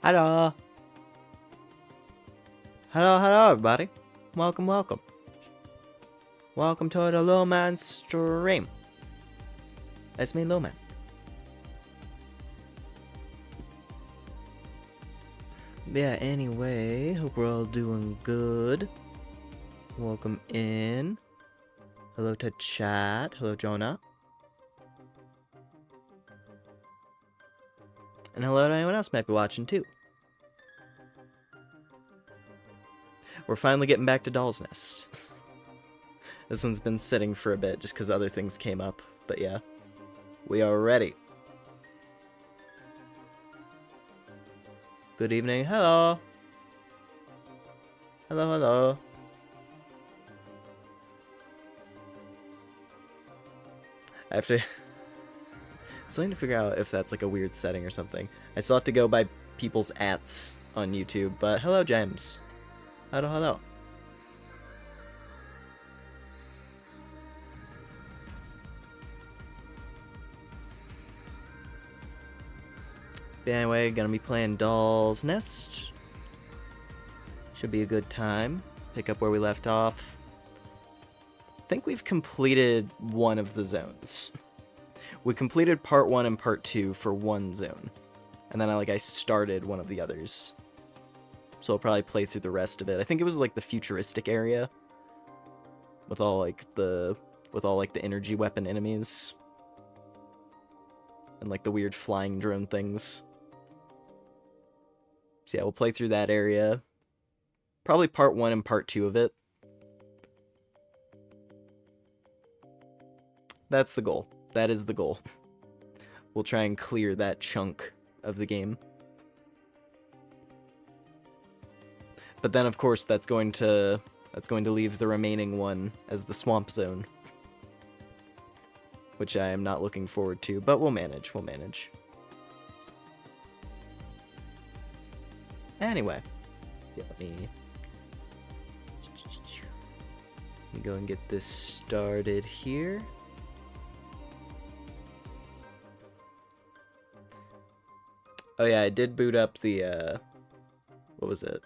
Hello. Hello, everybody. Welcome. Welcome to the Luh'Maen stream. It's me, Luh'Maen. Yeah, anyway, hope we're all doing good. Welcome in. Hello to chat. Hello, Jonah. And hello to anyone else might be watching, too. We're finally getting back to Dolls Nest. This one's been sitting for a bit just because other things came up. But yeah, we are ready. Good evening. Hello. Hello. I have to... still need to figure out if that's like a weird setting or something. I still have to go by people's ats on YouTube, but hello, James. Hello. But anyway, gonna be playing Dolls Nest. Should be a good time. Pick up where we left off. I think we've completed one of the zones. We completed part 1 and part 2 for one zone. And then I started one of the others. So I'll probably play through the rest of it. I think it was like the futuristic area. With all the energy weapon enemies. And like the weird flying drone things. So yeah, we'll play through that area. Probably part 1 and part 2 of it. That's the goal. That is the goal. We'll try and clear that chunk of the game. But then of course that's going to leave the remaining one as the swamp zone. Which I am not looking forward to, but we'll manage, Anyway. Yeah, let me go and get this started here. Oh yeah, I did boot up the, what was it?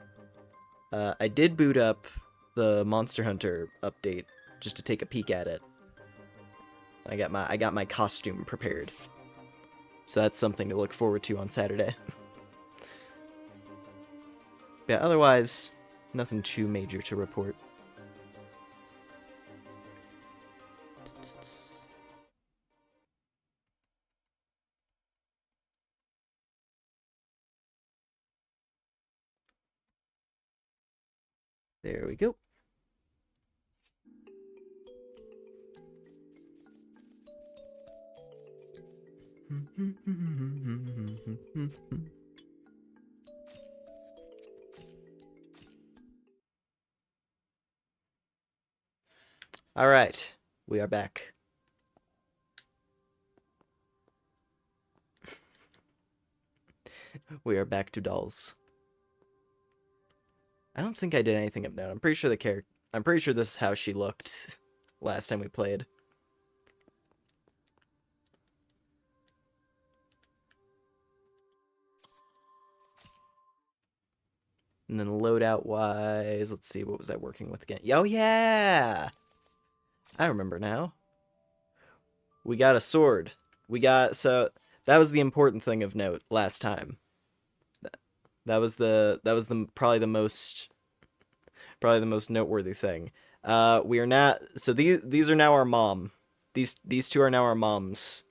I did boot up the Monster Hunter update just to take a peek at it. I got my costume prepared. So that's something to look forward to on Saturday. Yeah, otherwise, nothing too major to report. There we go. All right, we are back. We are back to dolls. I don't think I did anything of note. I'm pretty sure this is how she looked last time we played. And then loadout wise, let's see, what was I working with again? Oh yeah! I remember now. We got a sword. So that was the important thing of note last time. That was probably the most noteworthy thing. We are not, so these are now our mom. These two are now our moms,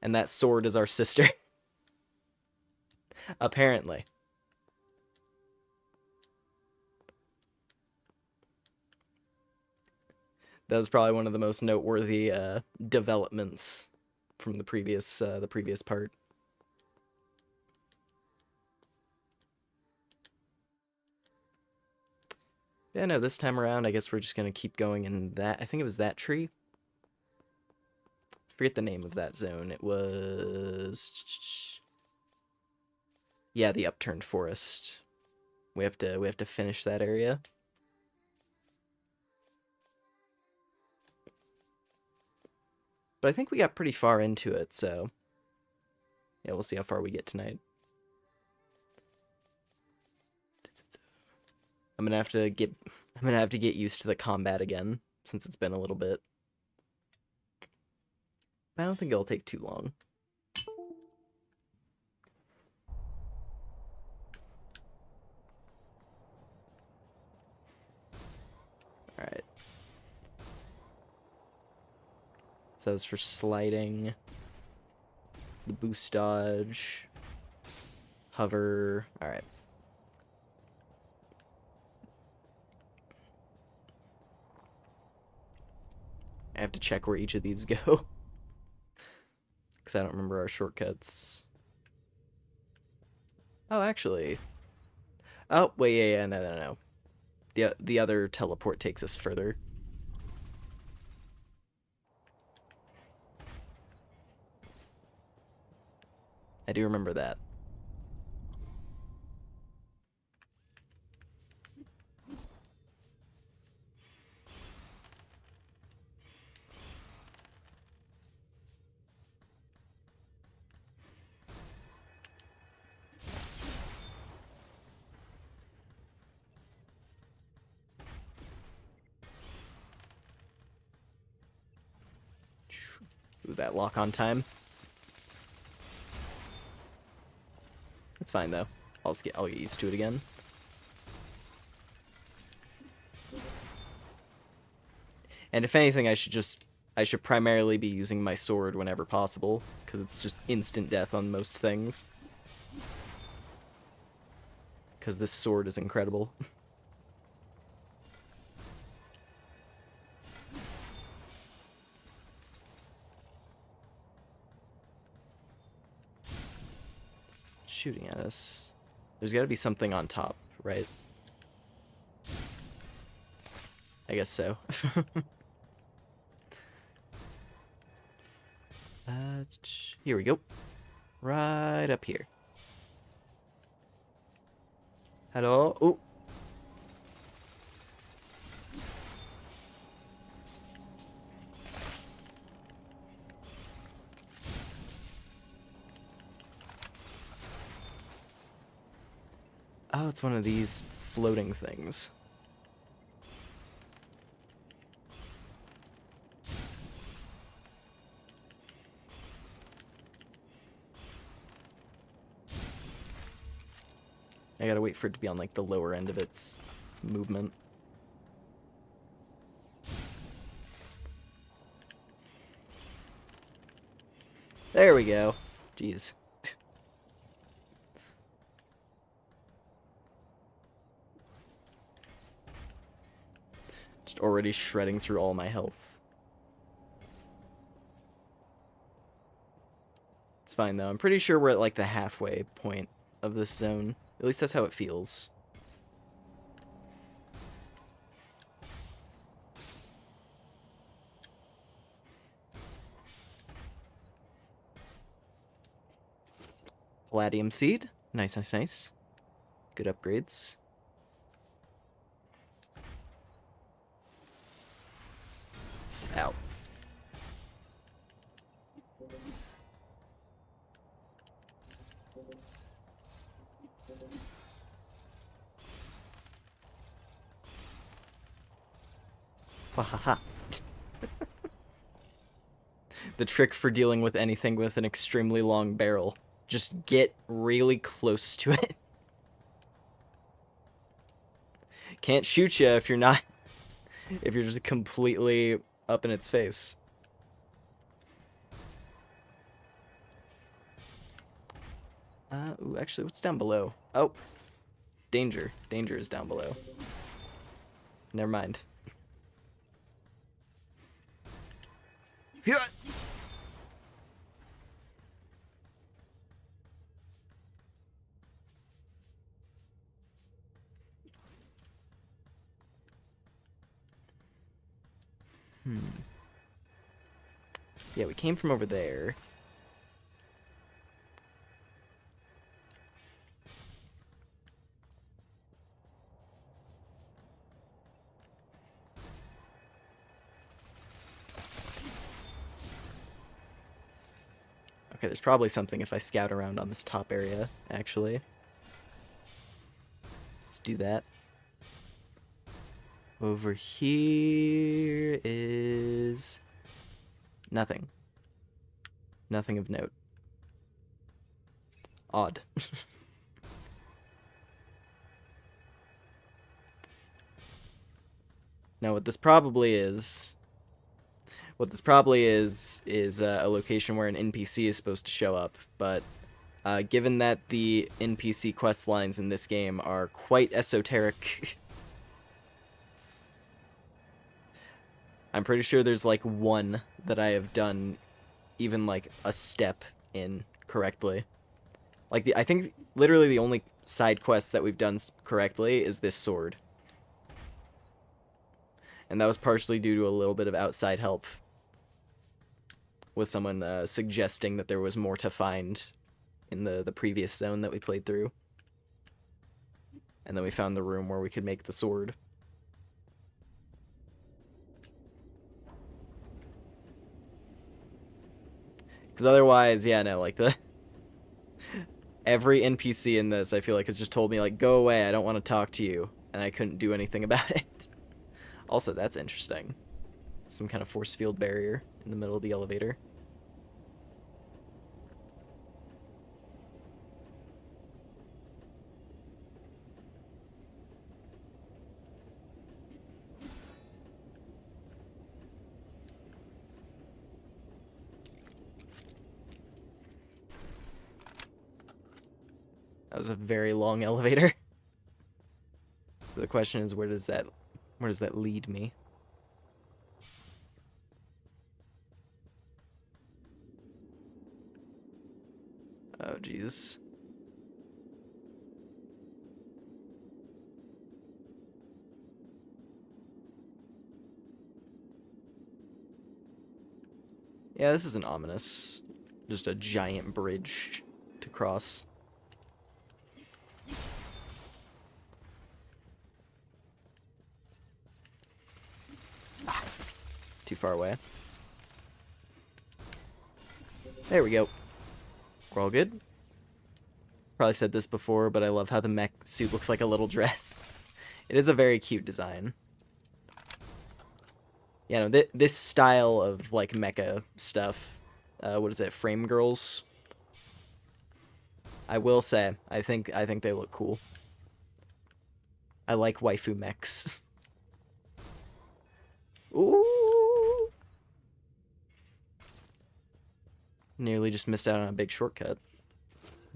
and that sword is our sister. Apparently. That was probably one of the most noteworthy developments from the previous part. Yeah, no, this time around, I guess we're just gonna keep going in that. I think it was that tree. I forget the name of that zone. It was, yeah, the upturned forest. We have to finish that area. But I think we got pretty far into it, so yeah, we'll see how far we get tonight. I'm gonna have to get used to the combat again, since it's been a little bit. I don't think it'll take too long. Alright. So that was for sliding. The boost dodge. Hover. Alright. I have to check where each of these go. Because I don't remember our shortcuts. Oh, actually. Oh, wait, yeah, no. The other teleport takes us further. I do remember that. Ooh, that lock-on time. That's fine, though. I'll get used to it again. And if anything, I should primarily be using my sword whenever possible, because it's just instant death on most things. Because this sword is incredible. Shooting at us. There's got to be something on top, right? I guess so. Here we go. Right up here. Hello? Oh. Oh, it's one of these floating things. I gotta wait for it to be on, like, the lower end of its movement. There we go. Jeez. Just already shredding through all my health. It's fine, though. I'm pretty sure we're at, like, the halfway point of this zone. At least that's how it feels. Palladium seed. Nice, nice, nice. Good upgrades. Ow. Wahaha. The trick for dealing with anything with an extremely long barrel. Just get really close to it. Can't shoot you if you're not... if you're just completely up in its face. Ooh, actually, what's down below? Oh. Danger. Danger is down below. Never mind. Yeah. Yeah, we came from over there. Okay, there's probably something if I scout around on this top area, actually. Let's do that. Over here is... nothing. Nothing of note. Odd. Now, what this probably is a location where an NPC is supposed to show up, but given that the NPC quest lines in this game are quite esoteric, I'm pretty sure there's like one that I have done even like a step in correctly. Like I think literally the only side quest that we've done correctly is this sword. And that was partially due to a little bit of outside help with someone suggesting that there was more to find in the previous zone that we played through. And then we found the room where we could make the sword. Because otherwise, yeah, no, like every NPC in this, I feel like, has just told me, like, go away, I don't want to talk to you. And I couldn't do anything about it. Also, that's interesting. Some kind of force field barrier in the middle of the elevator. That was a very long elevator. The question is, where does that lead me? Oh, jeez. Yeah, this isn't ominous. Just a giant bridge to cross. Ah, too far away. There we go. We're all good. Probably said this before, but I love how the mech suit looks like a little dress. It is a very cute design. Yeah, no, this style of like mecha stuff, what is it, frame girls? I will say, I think they look cool. I like waifu mechs. Ooh! Nearly just missed out on a big shortcut.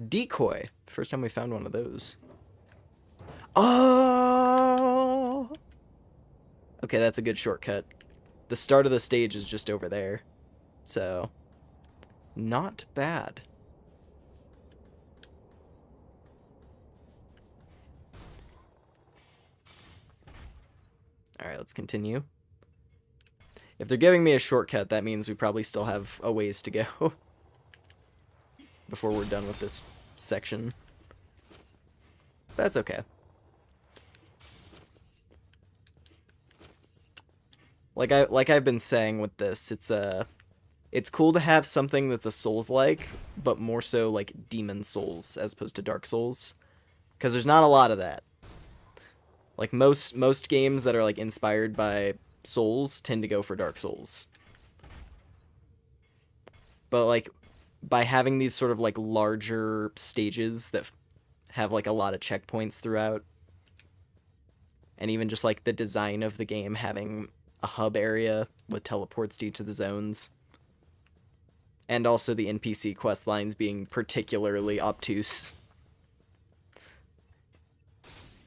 Decoy. First time we found one of those. Oh! Okay, that's a good shortcut. The start of the stage is just over there. So, not bad. Alright, let's continue. If they're giving me a shortcut, that means we probably still have a ways to go before we're done with this section. That's okay. Like I've been saying with this, it's cool to have something that's a Souls-like, but more so like Demon Souls as opposed to Dark Souls, because there's not a lot of that. Like most games that are like inspired by Souls tend to go for Dark Souls. But like by having these sort of like larger stages that have like a lot of checkpoints throughout, and even just like the design of the game having a hub area with teleports to each of the zones, and also the NPC quest lines being particularly obtuse.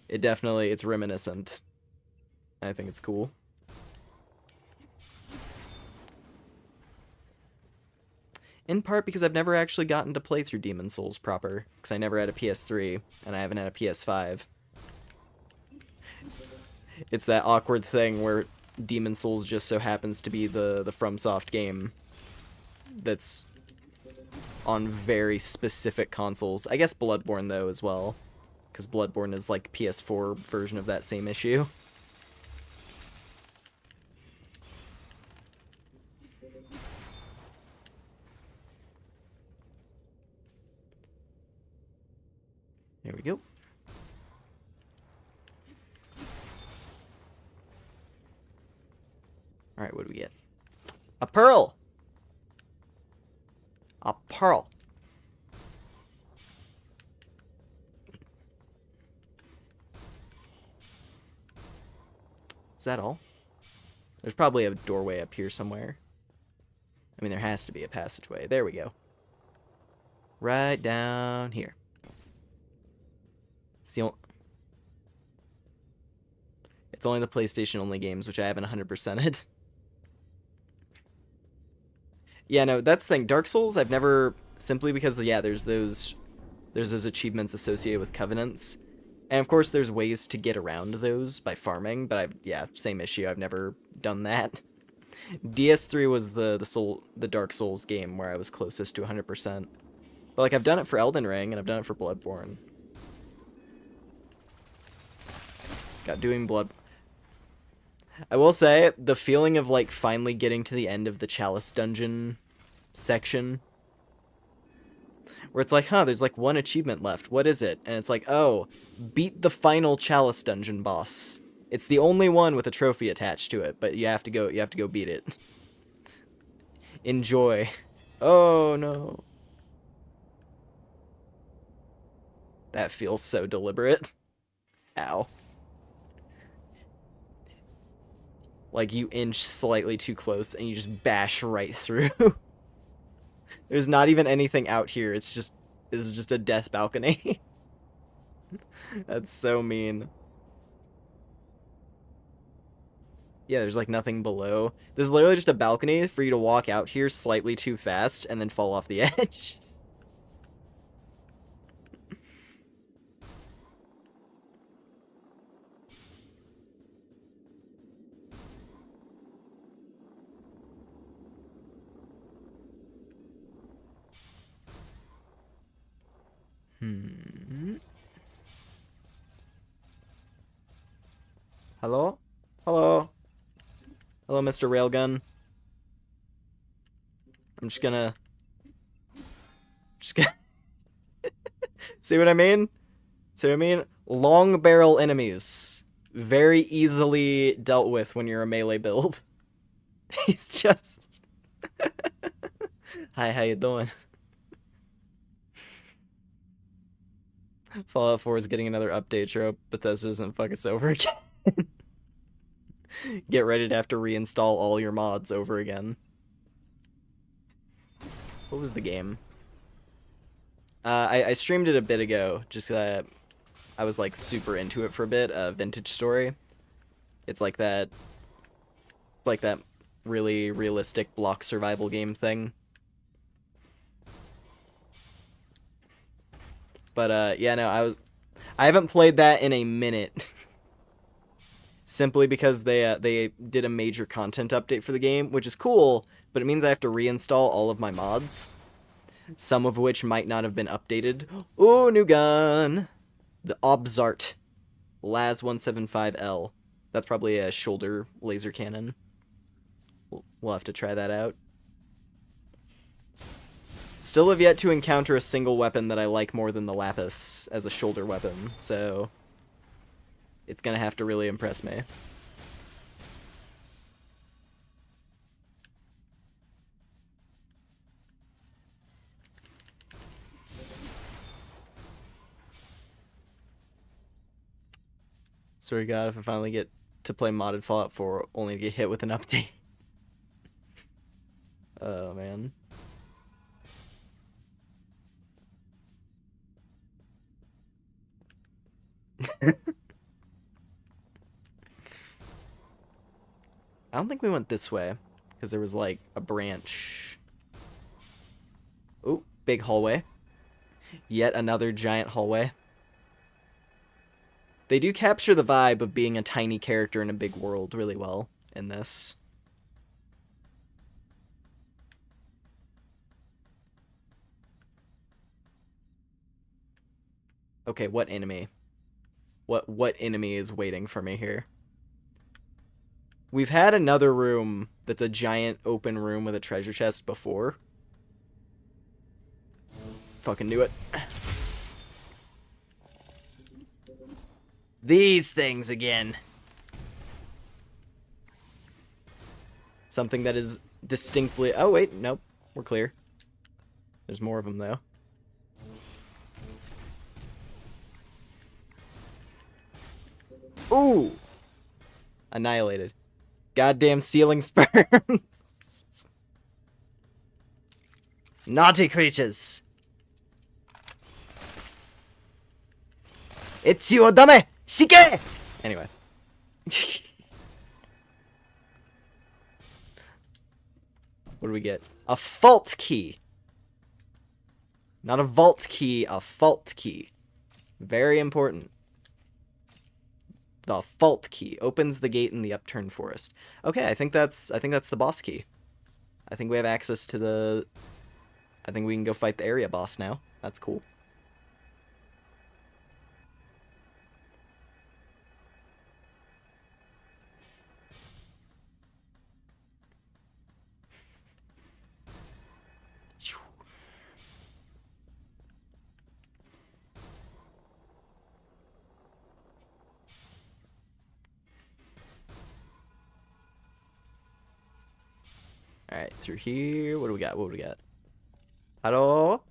It's reminiscent. I think it's cool. In part because I've never actually gotten to play through Demon Souls proper, because I never had a PS3, and I haven't had a PS5. It's that awkward thing where Demon Souls just so happens to be the FromSoft game that's on very specific consoles. I guess Bloodborne, though, as well, because Bloodborne is like PS4 version of that same issue. There we go. Alright, what do we get? A pearl! A pearl. Is that all? There's probably a doorway up here somewhere. I mean, there has to be a passageway. There we go. Right down here. It's only the PlayStation only games, which I haven't 100%ed. Yeah, no, that's the thing. Dark Souls, I've never, simply because, yeah, there's those achievements associated with covenants. And of course, there's ways to get around those by farming, but yeah, same issue. I've never done that. DS3 was the Dark Souls game where I was closest to 100%. But like, I've done it for Elden Ring, and I've done it for Bloodborne. Got doing Blood. I will say, the feeling of like finally getting to the end of the Chalice dungeon section, where it's like, huh, there's like one achievement left. What is it? And it's like, oh, beat the final Chalice dungeon boss. It's the only one with a trophy attached to it, but you have to go beat it. Enjoy. Oh no. That feels so deliberate. Ow. Like, you inch slightly too close, and you just bash right through. There's not even anything out here. This is just a death balcony. That's so mean. Yeah, there's like nothing below. There's literally just a balcony for you to walk out here slightly too fast and then fall off the edge. Hello? Hello? Hello, Mr. Railgun. I'm just gonna see what I mean? See what I mean? Long barrel enemies. Very easily dealt with when you're a melee build. He's just... Hi, how you doing? Fallout 4 is getting another update trope. Bethesda doesn't fuck us over again. Get ready to have to reinstall all your mods over again. What was the game? I streamed it a bit ago, just I was like super into it for a bit. Vintage Story. It's like that really realistic block survival game thing. But yeah, no, I haven't played that in a minute. Simply because they did a major content update for the game, which is cool, but it means I have to reinstall all of my mods, some of which might not have been updated. Ooh, new gun! The Obzart Laz-175L. That's probably a shoulder laser cannon. We'll have to try that out. Still have yet to encounter a single weapon that I like more than the Lapis as a shoulder weapon, so it's gonna have to really impress me. Swear to God, if I finally get to play modded Fallout 4, only to get hit with an update. Oh, man. I don't think we went this way, because there was, like, a branch. Ooh, big hallway. Yet another giant hallway. They do capture the vibe of being a tiny character in a big world really well in this. Okay, what enemy? What enemy is waiting for me here? We've had another room that's a giant open room with a treasure chest before. Fucking knew it. These things again. Something that is distinctly... Oh, wait, nope. We're clear. There's more of them, though. Ooh! Annihilated. Goddamn ceiling sperms. Naughty creatures. It's you, dame! Shike! Anyway. What do we get? A fault key. Not a vault key, a fault key. Very important. The fault key opens the gate in the upturned forest. Okay, I think that's the boss key. I think we have access to the... I think we can go fight the area boss now. That's cool. Alright, through here. What do we got? What do we got? Hello?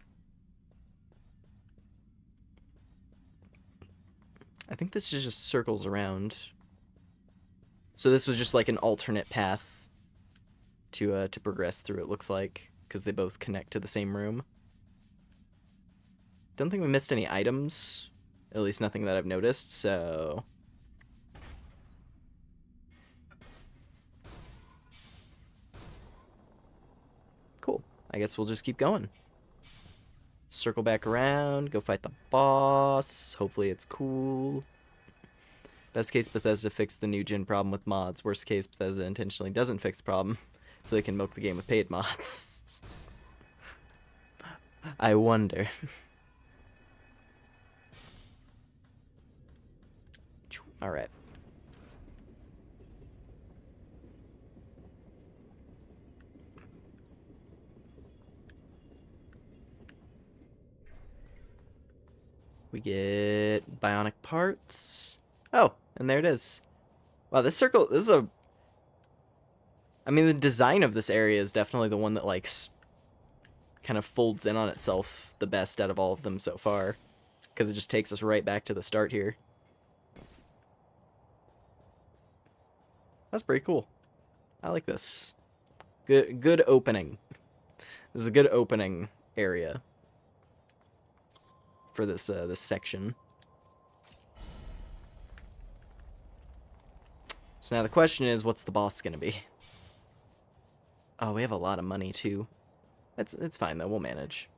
I think this just circles around. So this was just like an alternate path to progress through, it looks like, because they both connect to the same room. Don't think we missed any items At least nothing that I've noticed, so... Cool. I guess we'll just keep going. Circle back around, go fight the boss. Hopefully it's cool. Best case, Bethesda fixed the new gen problem with mods. Worst case, Bethesda intentionally doesn't fix the problem, so they can milk the game with paid mods. I wonder. Alright. We get bionic parts. Oh, and there it is. Wow, this circle, this is a... I mean, the design of this area is definitely the one that, like, kind of folds in on itself the best out of all of them so far. Because it just takes us right back to the start here. That's pretty cool. I like this. Good opening. This is a good opening area for this this section. So now the question is, what's the boss gonna be? Oh, we have a lot of money too. It's fine though. We'll manage.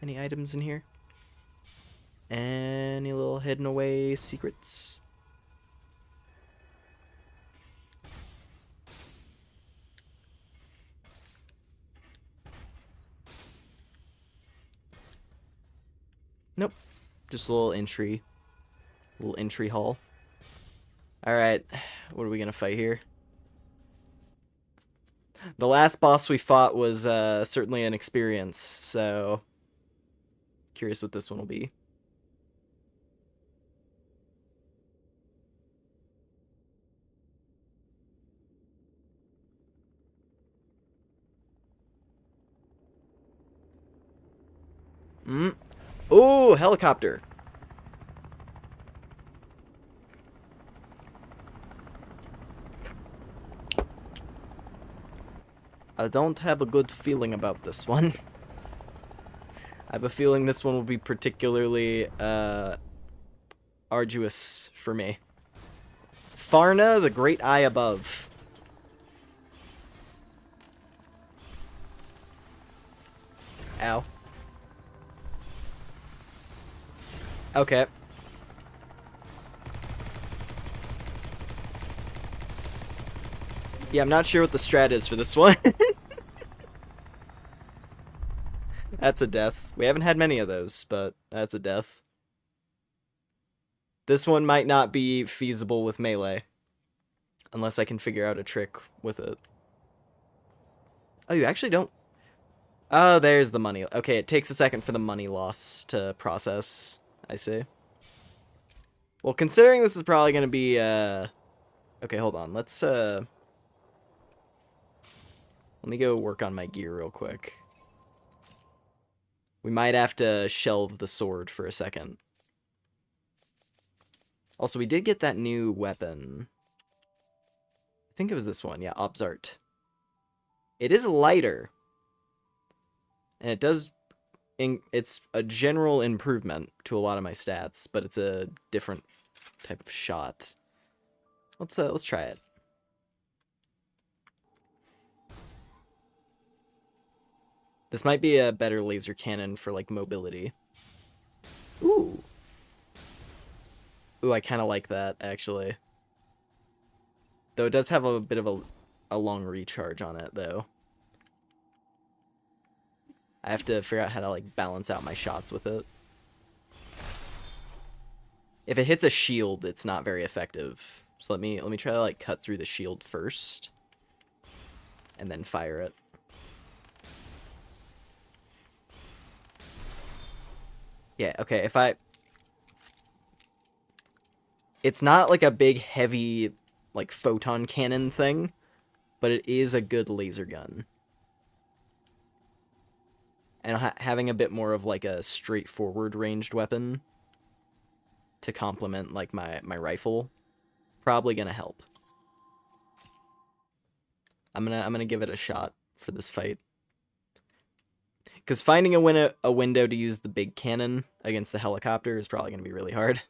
Any items in here? Any little hidden away secrets? Nope. Just a little entry hall. Alright, what are we gonna fight here? The last boss we fought was certainly an experience, so curious what this one will be. Oh, helicopter. I don't have a good feeling about this one. I have a feeling this one will be particularly arduous for me. Farna, the Great Eye Above. Ow. Okay. Yeah, I'm not sure what the strat is for this one. That's a death. We haven't had many of those, but that's a death. This one might not be feasible with melee. Unless I can figure out a trick with it. Oh, you actually don't... Oh, there's the money. Okay, it takes a second for the money loss to process. I see. Well, considering this is probably going to be... Okay, hold on. Let's... Let me go work on my gear real quick. We might have to shelve the sword for a second. Also, we did get that new weapon. I think it was this one. Yeah, Obsart. It is lighter. And it does... It's a general improvement to a lot of my stats, but it's a different type of shot. Let's try it. This might be a better laser cannon for, like, mobility. Ooh. Ooh, I kind of like that, actually. Though it does have a bit of a long recharge on it, though. I have to figure out how to, like, balance out my shots with it. If it hits a shield, it's not very effective. So let me try to, like, cut through the shield first. And then fire it. Yeah, okay, if I... It's not like a big, heavy, like, photon cannon thing, but it is a good laser gun. And having a bit more of like a straightforward ranged weapon to complement like my rifle, probably gonna help. I'm gonna give it a shot for this fight. Because finding a window to use the big cannon against the helicopter is probably gonna be really hard.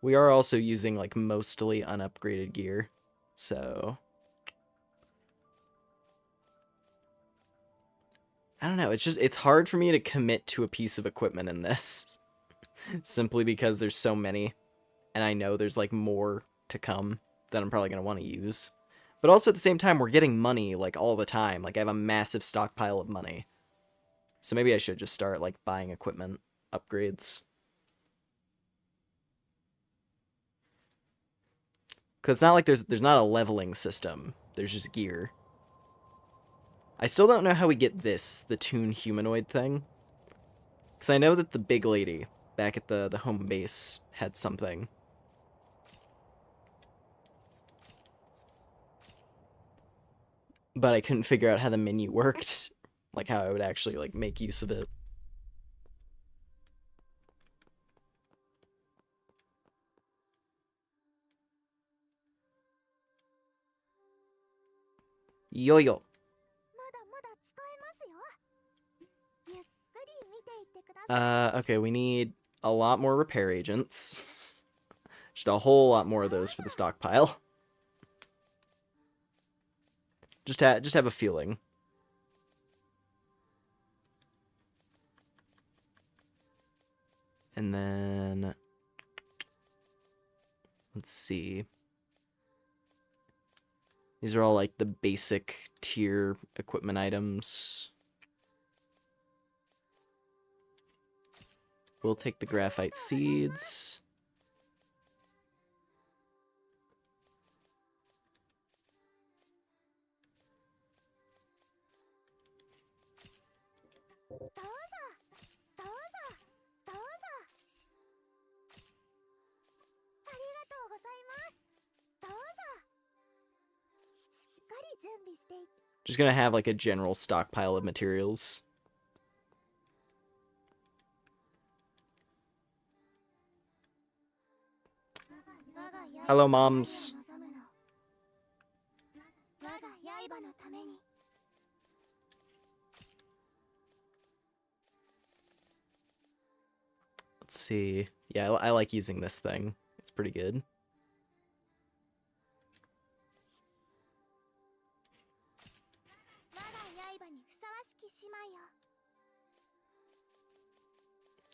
We are also using like mostly unupgraded gear, so I don't know. It's hard for me to commit to a piece of equipment in this, simply because there's so many, and I know there's like more to come that I'm probably gonna want to use. But also at the same time, we're getting money like all the time. Like I have a massive stockpile of money, so maybe I should just start like buying equipment upgrades. Because it's not like there's not a leveling system. There's just gear. I still don't know how we get this, the Toon humanoid thing. Because I know that the big lady back at the home base had something. But I couldn't figure out how the menu worked. Like how I would actually like make use of it. Yo-yo. Okay, we need a lot more repair agents. Just a whole lot more of those for the stockpile. Just have a feeling. And then let's see. These are all like the basic tier equipment items. We'll take the graphite seeds. Just gonna have like a general stockpile of materials. Hello, moms. Let's see. Yeah, I like using this thing. It's pretty good.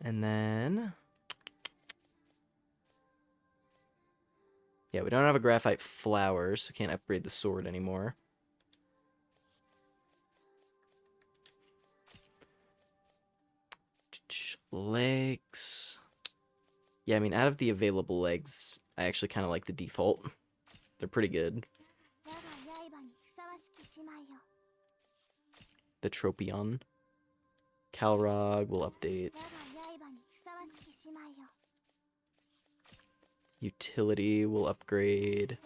And then... yeah, we don't have a graphite flower, so can't upgrade the sword anymore. Legs... yeah, I mean, out of the available legs, I actually kind of like the default. They're pretty good. The Tropion. Calrog will update. Utility will upgrade.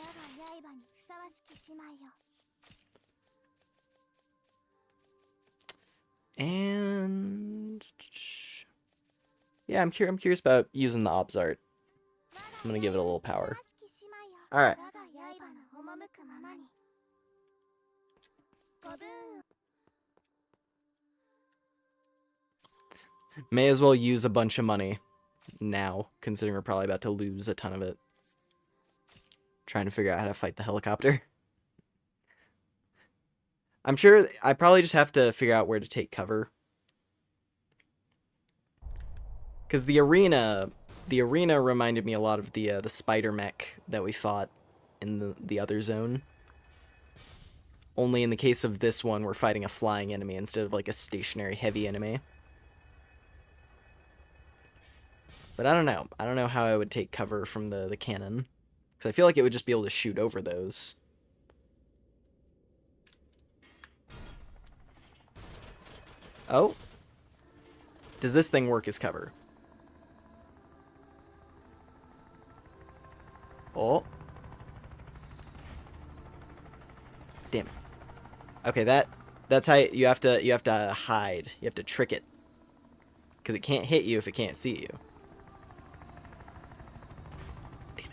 And... yeah, I'm curious about using the Obs art. I'm gonna give it a little power. Alright. May as well use a bunch of money now, considering we're probably about to lose a ton of it. Trying to figure out how to fight the helicopter. I'm sure I probably just have to figure out where to take cover. Because the arena reminded me a lot of the spider mech that we fought in the other zone. Only in the case of this one, we're fighting a flying enemy instead of like a stationary heavy enemy. But I don't know. I don't know how I would take cover from the cannon. Because I feel like it would just be able to shoot over those. Oh. Does this thing work as cover? Damn it. Okay, that's how you have to hide. You have to trick it. Because it can't hit you if it can't see you. Damn it.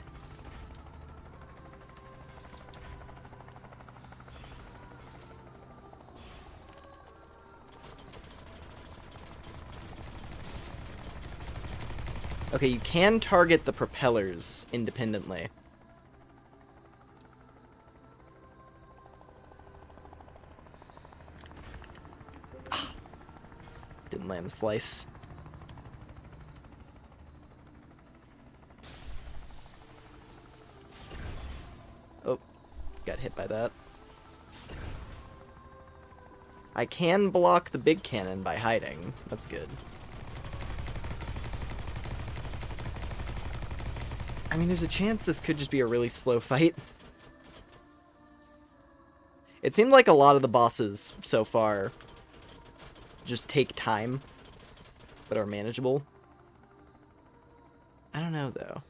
Okay, you can target the propellers independently. Didn't land the slice. Oh, got hit by that. I can block the big cannon by hiding. That's good. I mean, there's a chance this could just be a really slow fight. It seemed like a lot of the bosses so far just take time, but are manageable. I don't know, though.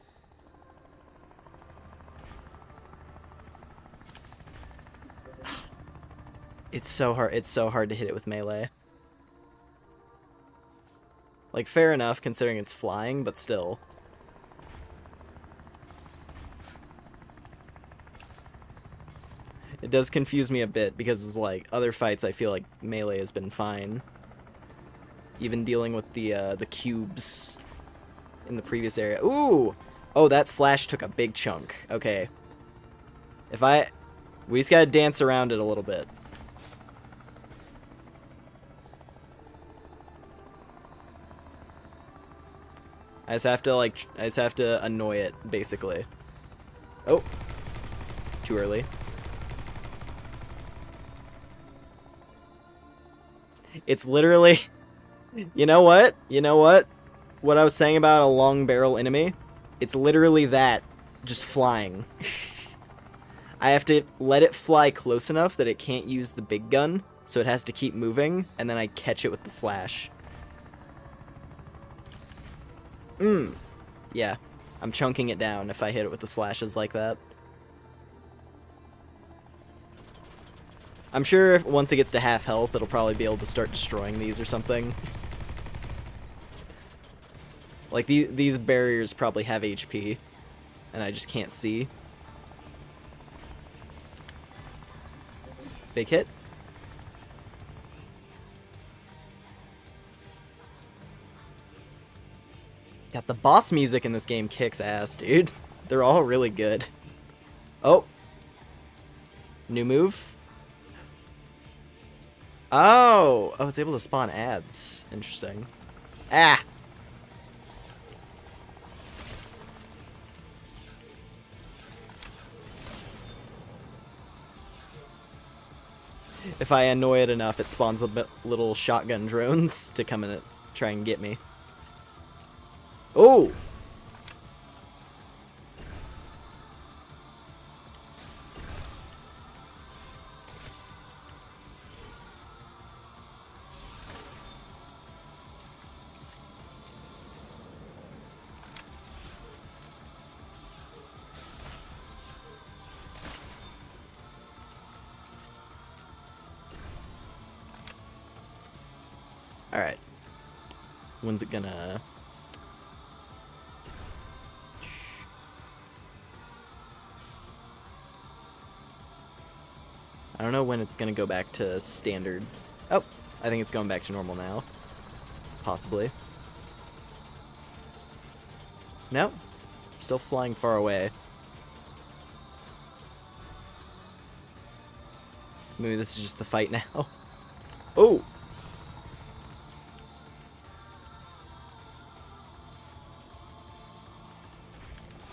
It's so hard to hit it with melee. Like, fair enough, considering it's flying, but still. It does confuse me a bit, because it's like, other fights I feel like melee has been fine. Even dealing with the cubes in the previous area. Ooh! Oh, that slash took a big chunk. Okay. We just gotta dance around it a little bit. I just have to annoy it, basically. Oh. Too early. It's literally... You know what? You know what? What I was saying about a long barrel enemy? It's literally that, just flying. I have to let it fly close enough that it can't use the big gun, so it has to keep moving, and then I catch it with the slash. Yeah. I'm chunking it down if I hit it with the slashes like that. I'm sure once it gets to half health, it'll probably be able to start destroying these or something. Like, these barriers probably have HP, and I just can't see. Big hit. God, the boss music in this game kicks ass, dude. They're all really good. Oh. New move. Oh! Oh, it's able to spawn ads. Interesting. Ah! If I annoy it enough, it spawns little shotgun drones to come in and try and get me. Oh! Alright. When's it gonna... I don't know when it's gonna go back to standard. Oh, I think it's going back to normal now. Possibly. No, still flying far away. Maybe this is just the fight now. Oh!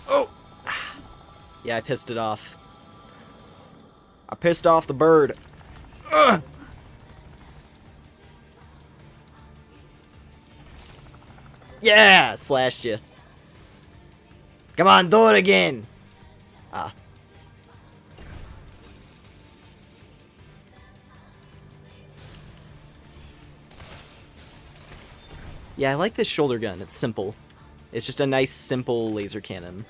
Oh! Yeah, I pissed it off. I pissed off the bird. Ugh! Yeah! Slashed you. Come on, do it again! Ah. Yeah, I like this shoulder gun. It's simple. It's just a nice, simple laser cannon.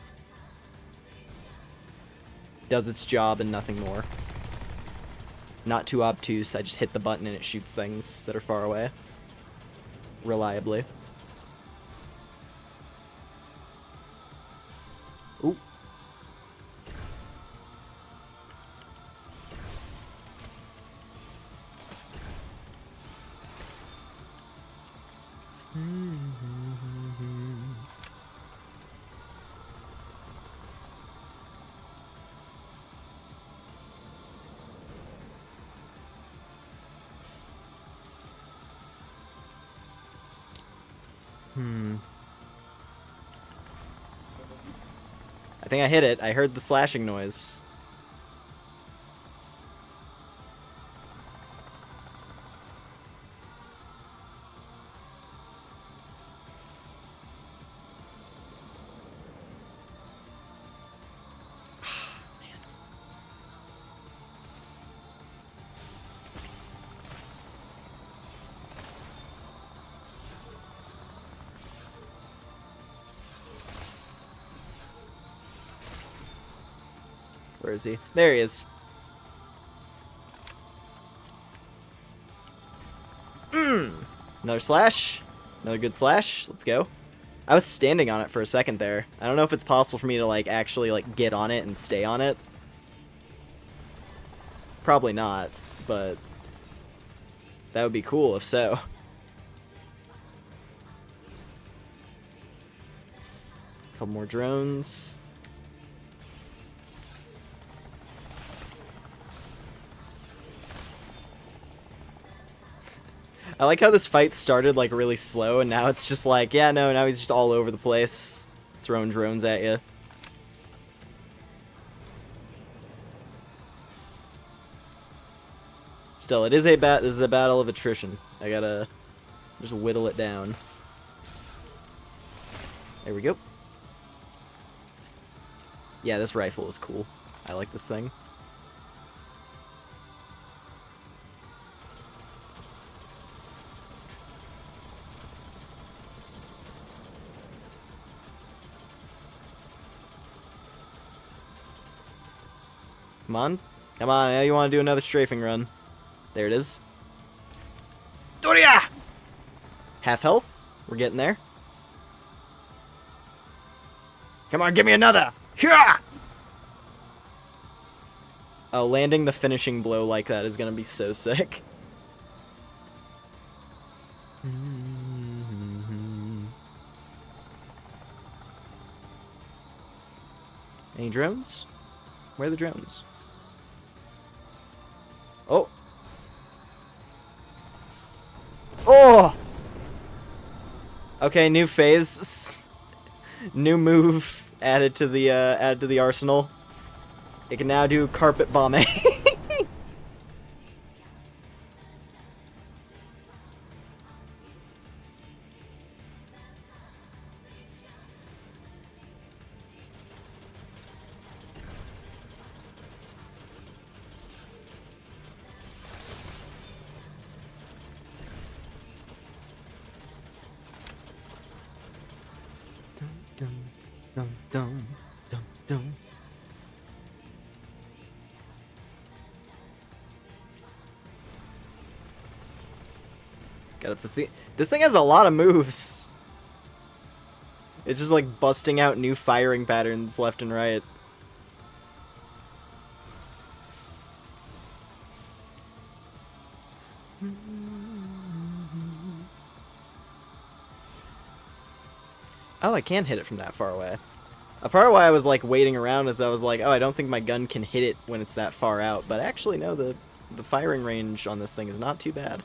Does its job and nothing more. Not too obtuse. I just hit the button and it shoots things that are far away. Reliably. Ooh. I think I hit it. I heard the slashing noise. Where is he? There he is. Another slash. Another good slash. Let's go. I was standing on it for a second there. I don't know if it's possible for me to, like, actually, like, get on it and stay on it. Probably not, but that would be cool if so. Couple more drones. I like how this fight started, like, really slow, and now it's just like, yeah, no, now he's just all over the place, throwing drones at you. Still, this is a battle of attrition. I gotta just whittle it down. There we go. Yeah, this rifle is cool. I like this thing. Come on. Come on, I know you want to do another strafing run. There it is. Doria! Half health. We're getting there. Come on, give me another! Hyah! Oh, landing the finishing blow like that is gonna be so sick. Any drones? Where are the drones? Oh! Oh! Okay, new phase. New move added to the arsenal. It can now do carpet bombing. Dum, dum, dum, dum, dum. Got up to this thing has a lot of moves. It's just like busting out new firing patterns left and right. Oh, I can hit it from that far away. A part of why I was like waiting around is I was like, oh, I don't think my gun can hit it when it's that far out. But actually, no, the firing range on this thing is not too bad.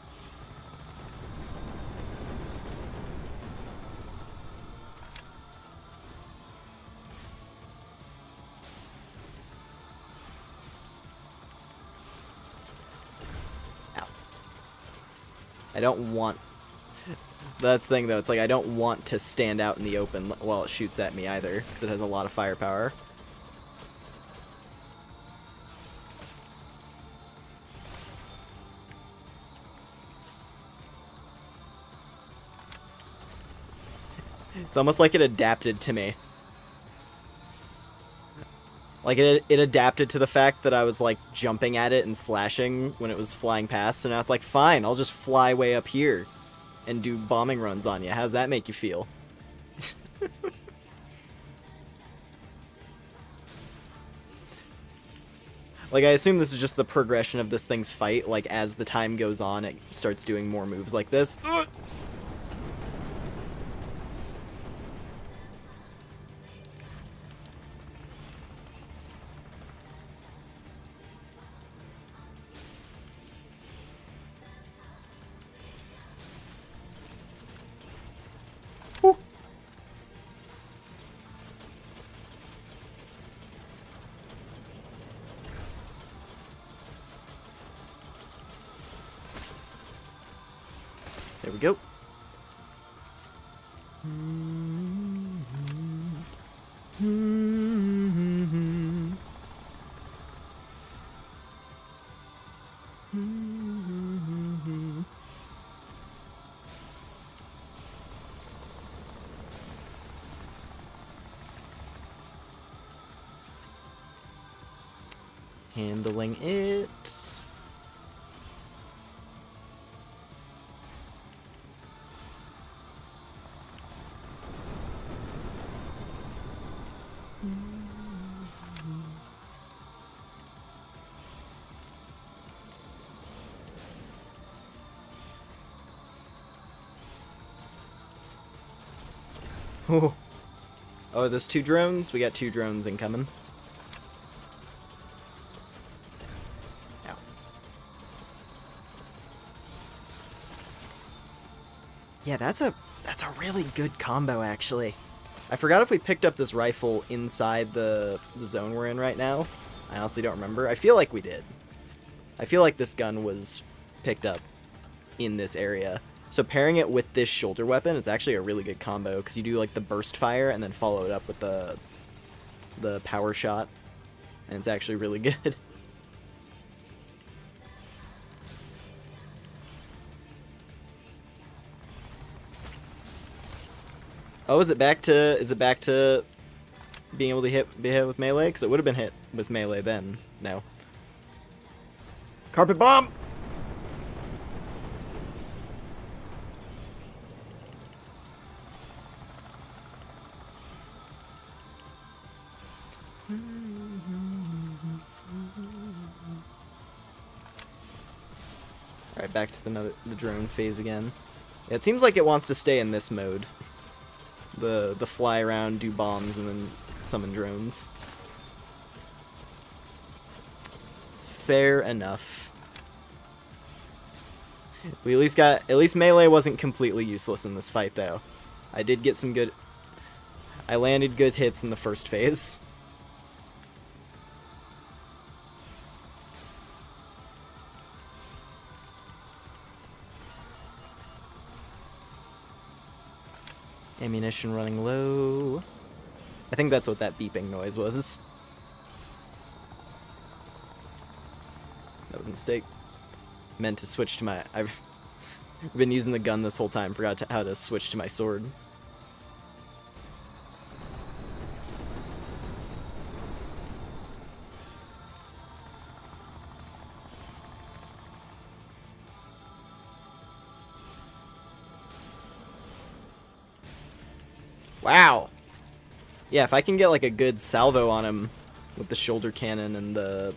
Ow. I don't want... That's the thing, though. It's like I don't want to stand out in the open while it shoots at me either, because it has a lot of firepower. It's almost like it adapted to me. Like, it adapted to the fact that I was, like, jumping at it and slashing when it was flying past, so now it's like, fine, I'll just fly way up here and do bombing runs on you. How's that make you feel? Like, I assume this is just the progression of this thing's fight. Like, as the time goes on, it starts doing more moves like this. There we go. Handling it. Oh, there's 2 drones? We got 2 drones incoming. Ow. Yeah, that's a really good combo, actually. I forgot if we picked up this rifle inside the zone we're in right now. I honestly don't remember. I feel like we did. I feel like this gun was picked up in this area. So pairing it with this shoulder weapon, it's actually a really good combo, because you do like the burst fire and then follow it up with the power shot, and it's actually really good. Oh, is it back to being able to be hit with melee? Because it would have been hit with melee then. No. Carpet bomb! Alright, back to the drone phase again. Yeah, it seems like it wants to stay in this mode. The fly around, do bombs, and then summon drones. Fair enough. We at least melee wasn't completely useless in this fight, though. I did get some good... I landed good hits in the first phase. Ammunition running low. I think that's what that beeping noise was. That was a mistake. Meant to switch to my... I've been using the gun this whole time. Forgot how to switch to my sword. Wow. Yeah, if I can get like a good salvo on him with the shoulder cannon and the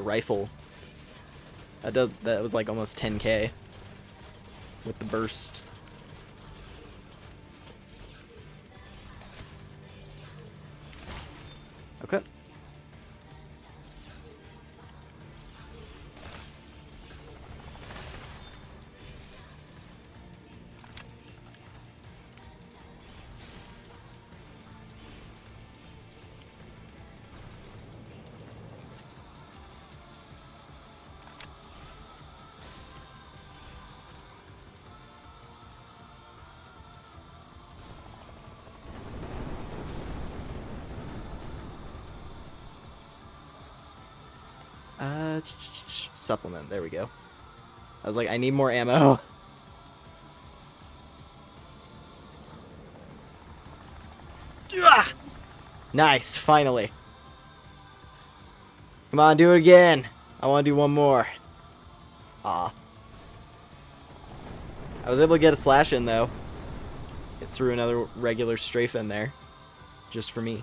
rifle, that was like almost 10k with the burst. Okay. Supplement. There we go. I was like, I need more ammo. Nice, finally. Come on, do it again. I want to do one more. Aw. I was able to get a slash in, though. It threw another regular strafe in there. Just for me.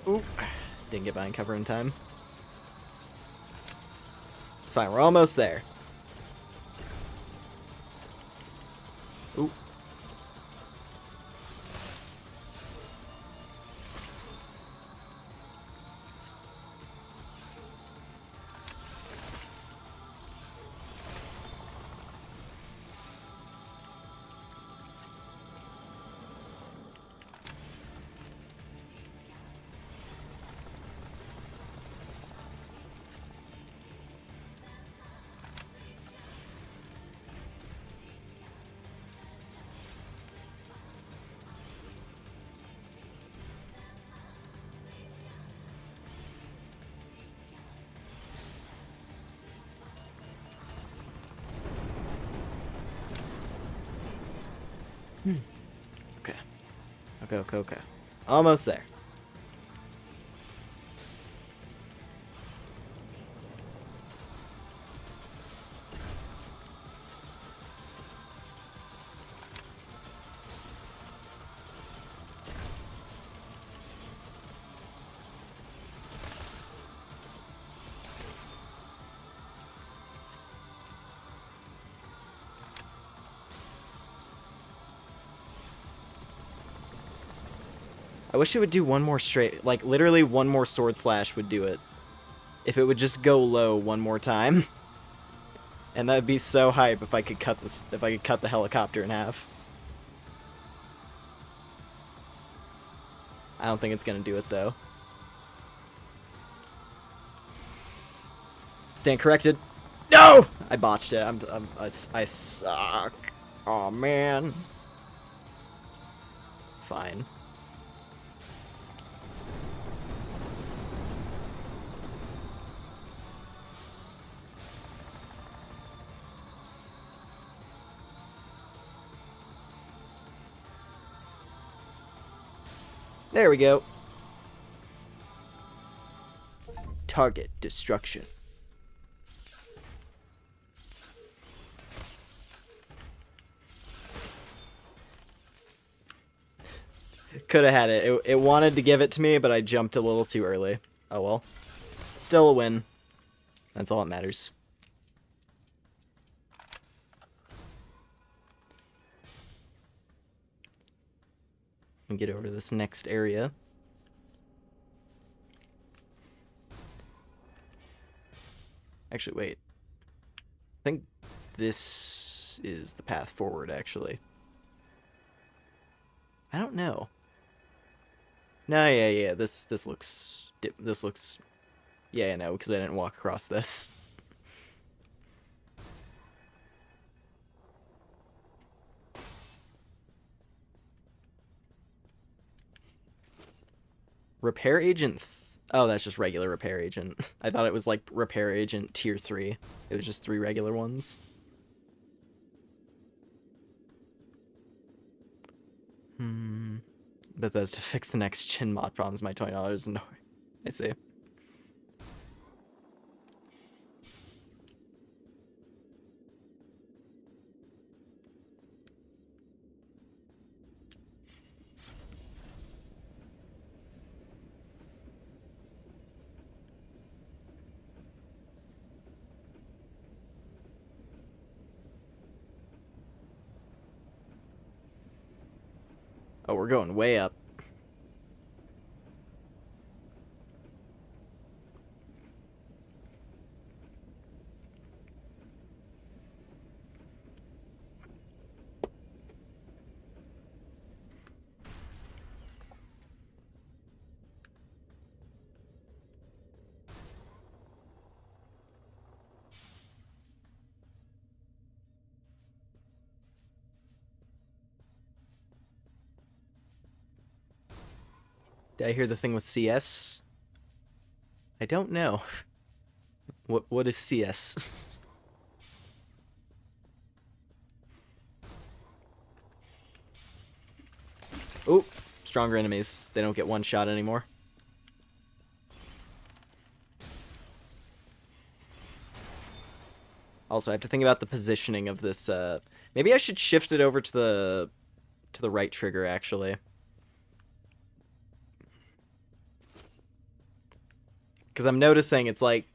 Oop. Didn't get behind cover in time. It's fine. We're almost there. Oop. Okay. Almost there. I wish it would do one more straight, like literally one more sword slash would do it. If it would just go low one more time. And that'd be so hype if I could cut this, if I could cut the helicopter in half. I don't think it's gonna do it though. Stand corrected. No! I botched it. I suck. Oh man. Fine. There we go. Target destruction. Could have had it. It wanted to give it to me, but I jumped a little too early. Oh well. Still a win. That's all that matters. And get over to this next area. Actually, wait. I think this is the path forward, actually. I don't know. No, yeah. This looks... Yeah, no, because I didn't walk across this. Repair agent... Oh, that's just regular repair agent. I thought it was like repair agent tier 3. It was just 3 regular ones. Bethesda fix the next gen mod problems. My $20 no. I see. Oh, we're going way up. Did I hear the thing with CS? I don't know. What is CS? Oh, stronger enemies. They don't get one shot anymore. Also, I have to think about the positioning of this. Maybe I should shift it over to the right trigger, actually. Because I'm noticing it's like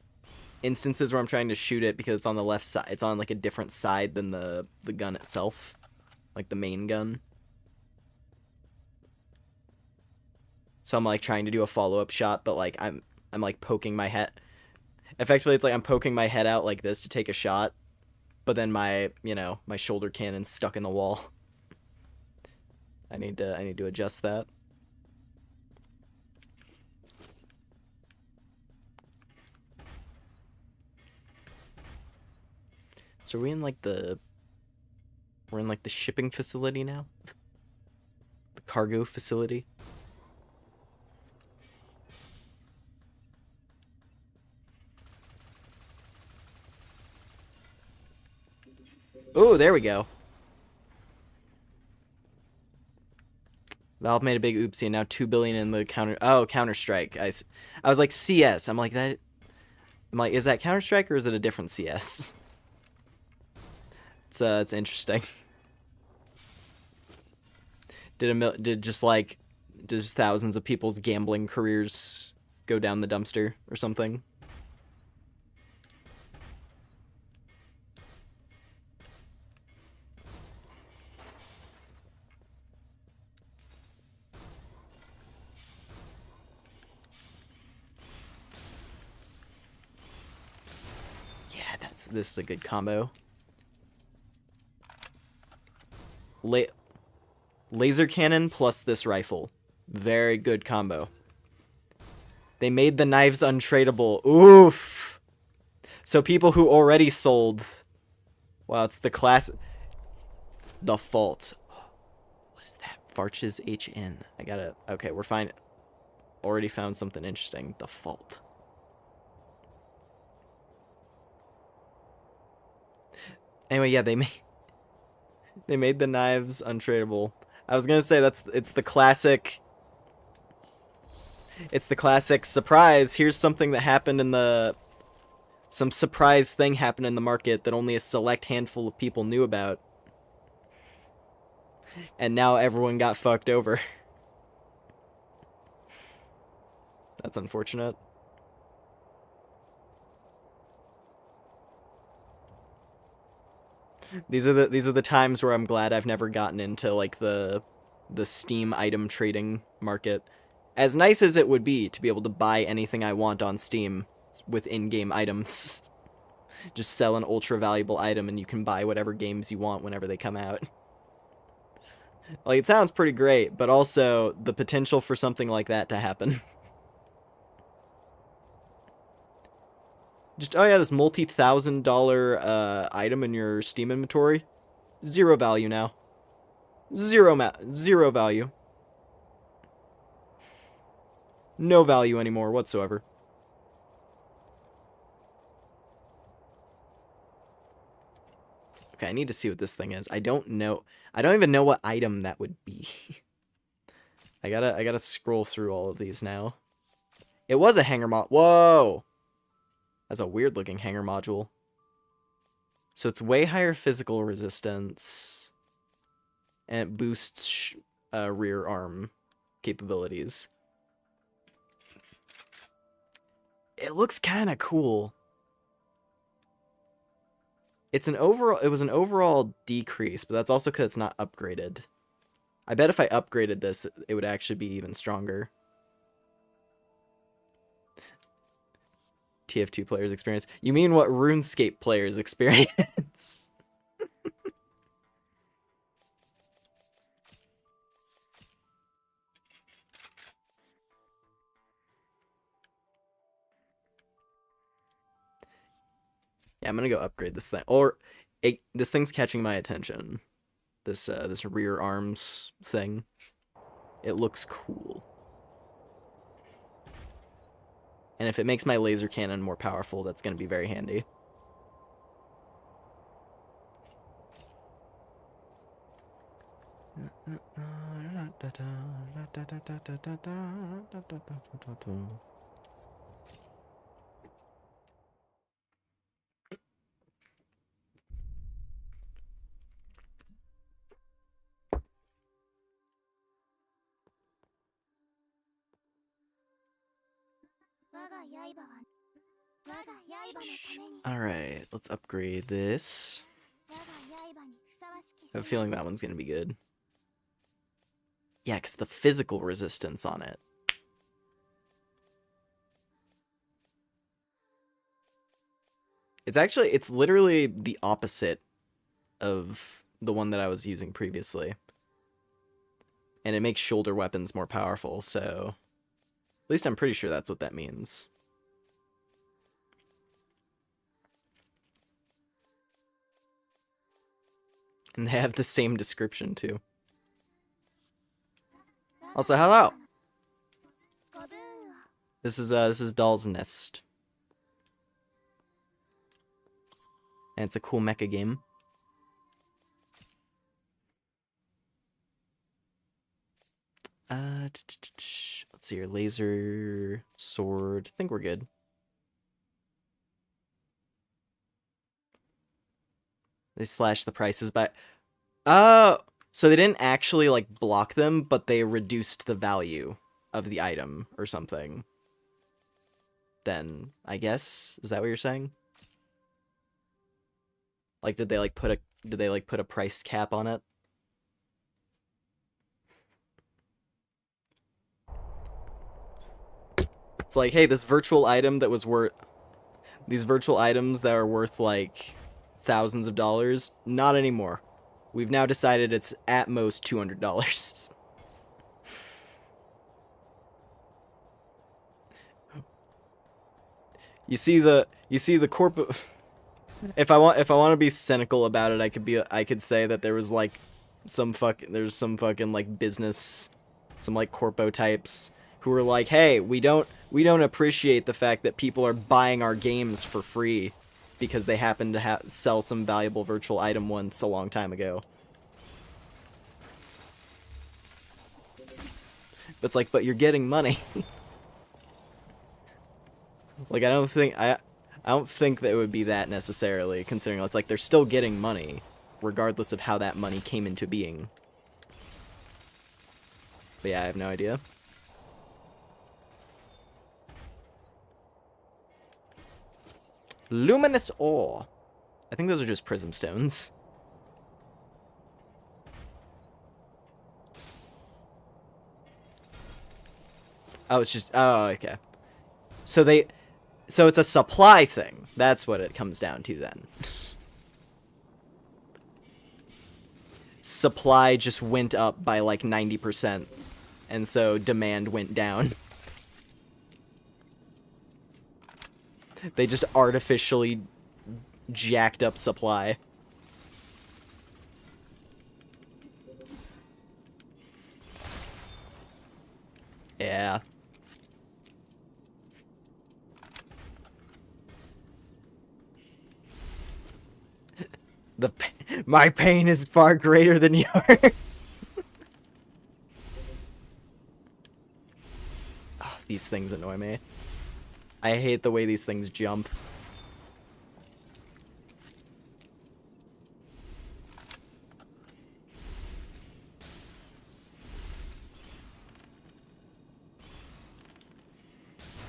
instances where I'm trying to shoot it because it's on the left side. It's on like a different side than the gun itself, like the main gun. So I'm like trying to do a follow-up shot, but like I'm like poking my head. Effectively, it's like I'm poking my head out like this to take a shot, but then my my shoulder cannon's stuck in the wall. I need to adjust that. So we're in like the shipping facility now? The cargo facility? Oh, there we go. Valve made a big oopsie and now 2 billion in the Counter-Strike. I was like CS. I'm like, is that Counter-Strike or is it a different CS? It's interesting. Did just thousands of people's gambling careers go down the dumpster or something? Yeah, this is a good combo. Laser cannon plus this rifle. Very good combo. They made the knives untradeable. Oof. So people who already sold... Wow, it's the class... The Fault. What is that? Varch's HN. I gotta... Okay, we're fine. Already found something interesting. The Fault. Anyway, yeah, they made the knives untradeable. I was gonna say it's the classic. It's the classic surprise. Here's something that happened some surprise thing happened in the market that only a select handful of people knew about. And now everyone got fucked over. That's unfortunate. These are the times where I'm glad I've never gotten into like the Steam item trading market. As nice as it would be to be able to buy anything I want on Steam with in-game items. Just sell an ultra valuable item and you can buy whatever games you want whenever they come out. Like, it sounds pretty great, but also the potential for something like that to happen. Just, oh yeah, this multi-$1,000 item in your Steam inventory. Zero value now. Zero value. No value anymore whatsoever. Okay, I need to see what this thing is. I don't know. I don't even know what item that would be. I gotta scroll through all of these now. It was a hanger mod. Whoa! That's a weird looking hanger module. So it's way higher physical resistance. And it boosts rear arm capabilities. It looks kind of cool. It was an overall decrease, but that's also because it's not upgraded. I bet if I upgraded this, it would actually be even stronger. TF2 players experience. You mean what RuneScape players experience? Yeah, I'm gonna go upgrade this thing. This thing's catching my attention. This rear arms thing. It looks cool. And if it makes my laser cannon more powerful, that's gonna be very handy. Alright, let's upgrade this. I have a feeling that one's gonna be good. Yeah, because the physical resistance on it. It's literally the opposite of the one that I was using previously. And it makes shoulder weapons more powerful, so... At least I'm pretty sure that's what that means. And they have the same description, too. Also, hello! This is Dolls Nest. And it's a cool mecha game. Let's see here. Laser, sword. I think we're good. They slashed the prices by... Oh! So they didn't actually, like, block them, but they reduced the value of the item or something. Then, I guess? Is that what you're saying? Like, did they put a price cap on it? It's like, hey, this virtual item that was worth... These virtual items that are worth, like, thousands of dollars, not anymore. We've now decided it's at most $200. You see the corp... If I want to be cynical about it, I could say that there was like some fucking like business, some like corpo types who were like, "Hey, we don't appreciate the fact that people are buying our games for free because they happen to sell some valuable virtual item once a long time ago." But it's like, but you're getting money. Like, I don't think that it would be that necessarily, considering it's like they're still getting money, regardless of how that money came into being. But yeah, I have no idea. Luminous ore. I think those are just prism stones. Oh, it's just... Oh, okay. So it's a supply thing. That's what it comes down to then. Supply just went up by like 90%, and so demand went down. They just artificially jacked up supply. Yeah. My pain is far greater than yours. Oh, these things annoy me. I hate the way these things jump.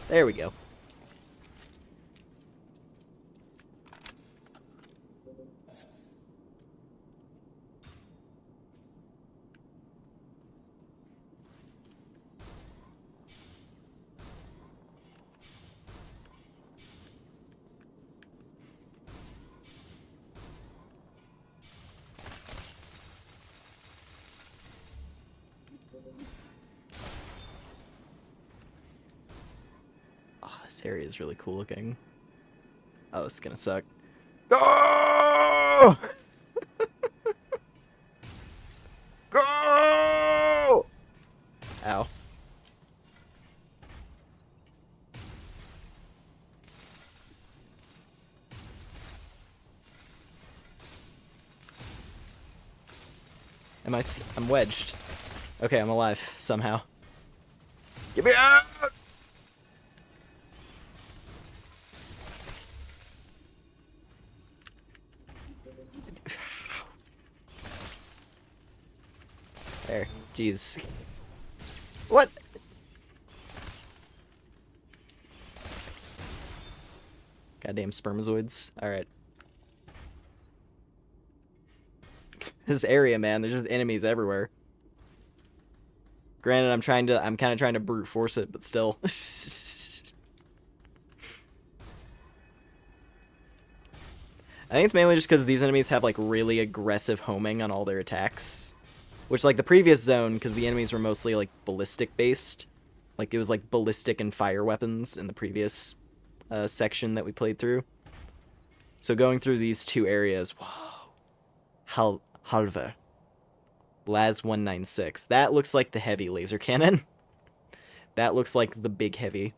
There we go. This area is really cool looking. Oh, this is gonna suck. Go! Go! Ow. I'm wedged. Okay, I'm alive somehow. Get me out! There. Jeez. What? Goddamn spermazoids. Alright. This area, man, there's just enemies everywhere. Granted, I'm kind of trying to brute force it, but still. I think it's mainly just because these enemies have, like, really aggressive homing on all their attacks. Which, like, the previous zone, because the enemies were mostly, like, ballistic-based. Like, it was, like, ballistic and fire weapons in the previous section that we played through. So going through these two areas, whoa. Halver. Laz 196. That looks like the heavy laser cannon. That looks like the big heavy.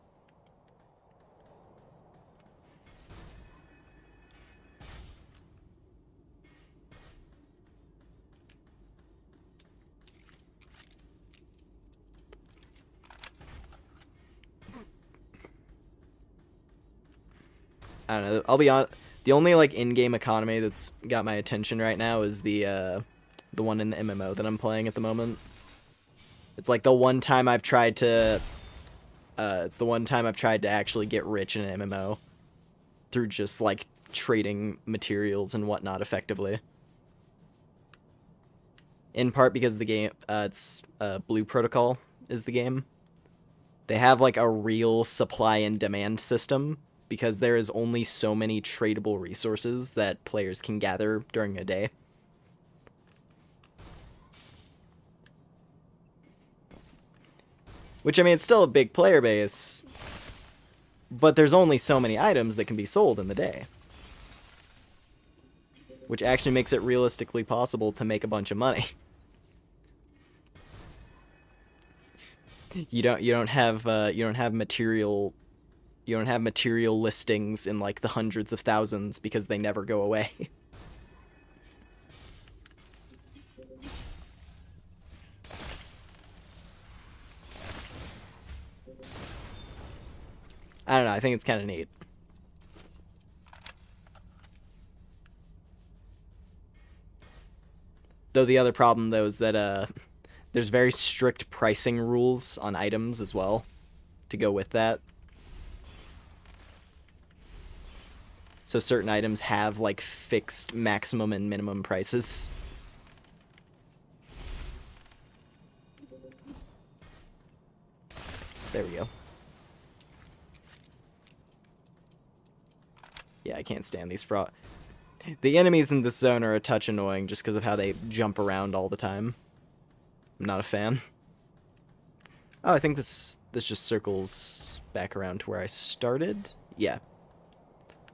I don't know. I'll be honest. The only like in-game economy that's got my attention right now is the one in the MMO that I'm playing at the moment. It's like the one time I've tried to. It's the one time I've tried to actually get rich in an MMO through just like trading materials and whatnot effectively. In part because the game, it's Blue Protocol is the game. They have like a real supply and demand system. Because there is only so many tradable resources that players can gather during a day. Which, I mean, it's still a big player base, but there's only so many items that can be sold in the day. Which actually makes it realistically possible to make a bunch of money. You don't have material listings in like the hundreds of thousands because they never go away. I don't know, I think it's kind of neat. Though the other problem though is that there's very strict pricing rules on items as well to go with that. So certain items have, like, fixed maximum and minimum prices. There we go. Yeah, I can't stand these frog. The enemies in this zone are a touch annoying just because of how they jump around all the time. I'm not a fan. Oh, I think this just circles back around to where I started. Yeah.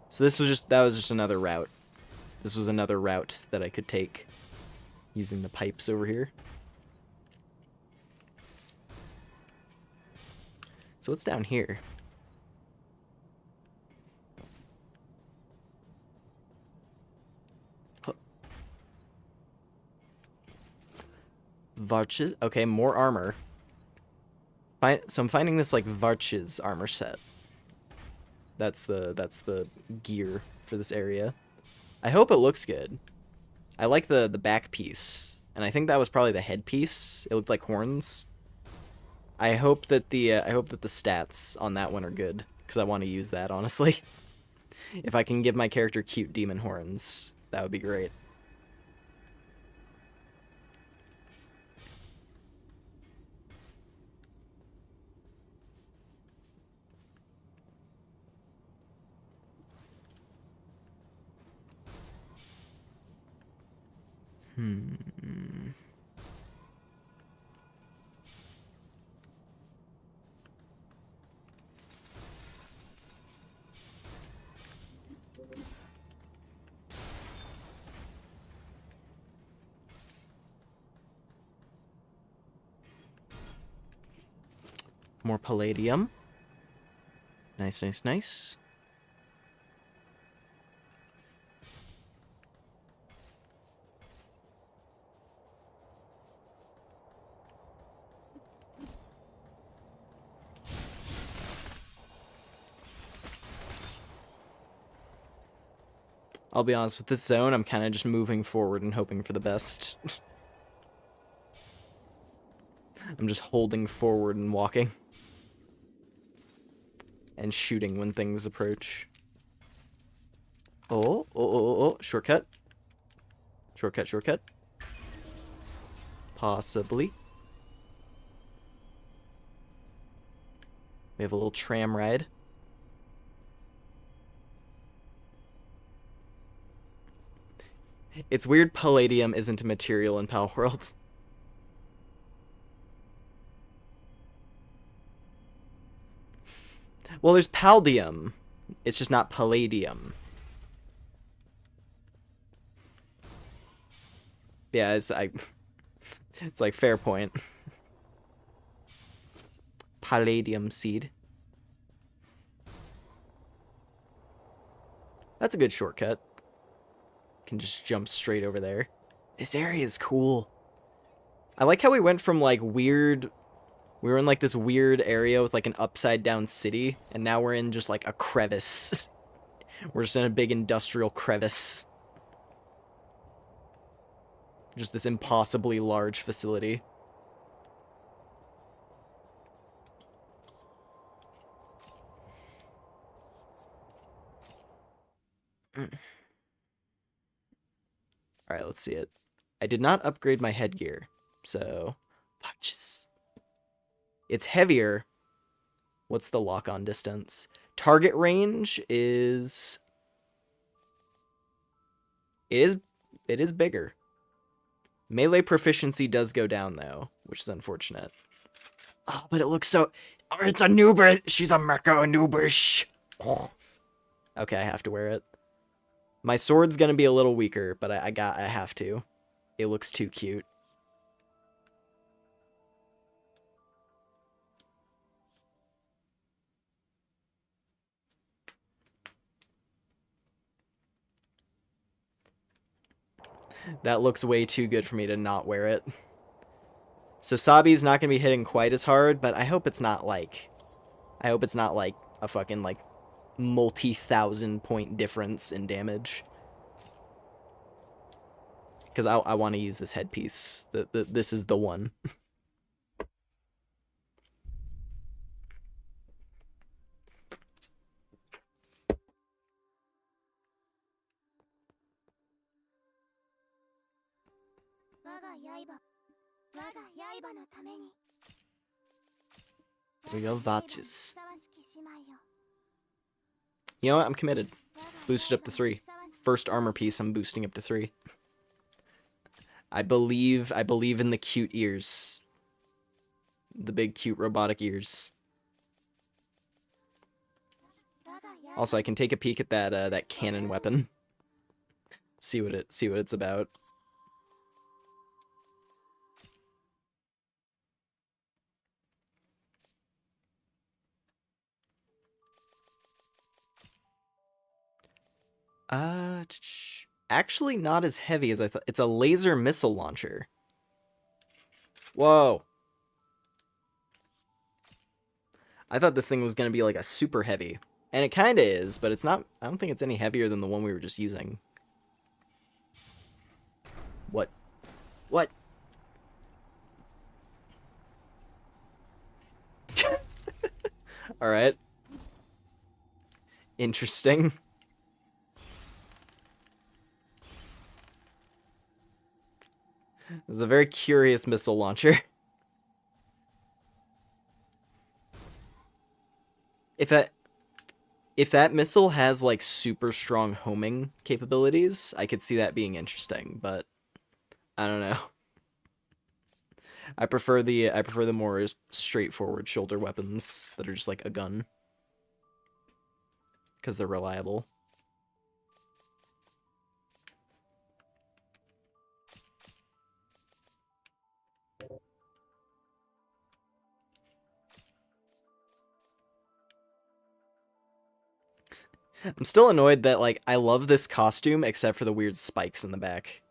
So that was just another route. This was another route that I could take using the pipes over here. So what's down here? Varches? Okay, more armor. So I'm finding this like Varches armor set. That's the gear for this area. I hope it looks good. I like the back piece, and I think that was probably the head piece. It looked like horns. I hope that the stats on that one are good because I want to use that honestly. If I can give my character cute demon horns, that would be great. More palladium. Nice, nice, nice. I'll be honest, with this zone, I'm kind of just moving forward and hoping for the best. I'm just holding forward and walking. And shooting when things approach. Oh, shortcut. Shortcut. Possibly. We have a little tram ride. It's weird palladium isn't a material in Palworld. Well, there's paldium. It's just not palladium. Yeah, it's like fair point. Palladium seed. That's a good shortcut. Can just jump straight over there. This area is cool. I like how we went from like weird... We were in like this weird area with like an upside down city, and now we're in just like a crevice. We're just in a big industrial crevice. Just this impossibly large facility. Alright, let's see it. I did not upgrade my headgear, so... Watches. It's heavier. What's the lock-on distance? Target range is... It is bigger. Melee proficiency does go down, though, which is unfortunate. Oh, but it looks so... Oh, it's a noober! She's a mecha noober! Oh. Okay, I have to wear it. My sword's gonna be a little weaker, but I have to. It looks too cute. That looks way too good for me to not wear it. So Sabi's not gonna be hitting quite as hard, but I hope it's not like... I hope it's not like a fucking like multi-thousand point difference in damage. Because I want to use this headpiece. This is the one. We go watches. You know what? I'm committed. Boosted up to 3. First armor piece, I'm boosting up to 3. I believe in the cute ears. The big cute robotic ears. Also, I can take a peek at that cannon weapon. See what it's about. Actually not as heavy as I thought. It's a laser missile launcher. Whoa. I thought this thing was going to be like a super heavy. And it kind of is, but it's not. I don't think it's any heavier than the one we were just using. What? What? Alright. Interesting. This is a very curious missile launcher. If that missile has like super strong homing capabilities, I could see that being interesting, but I don't know. I prefer the more straightforward shoulder weapons that are just like a gun. Because they're reliable. I'm still annoyed that, like, I love this costume except for the weird spikes in the back.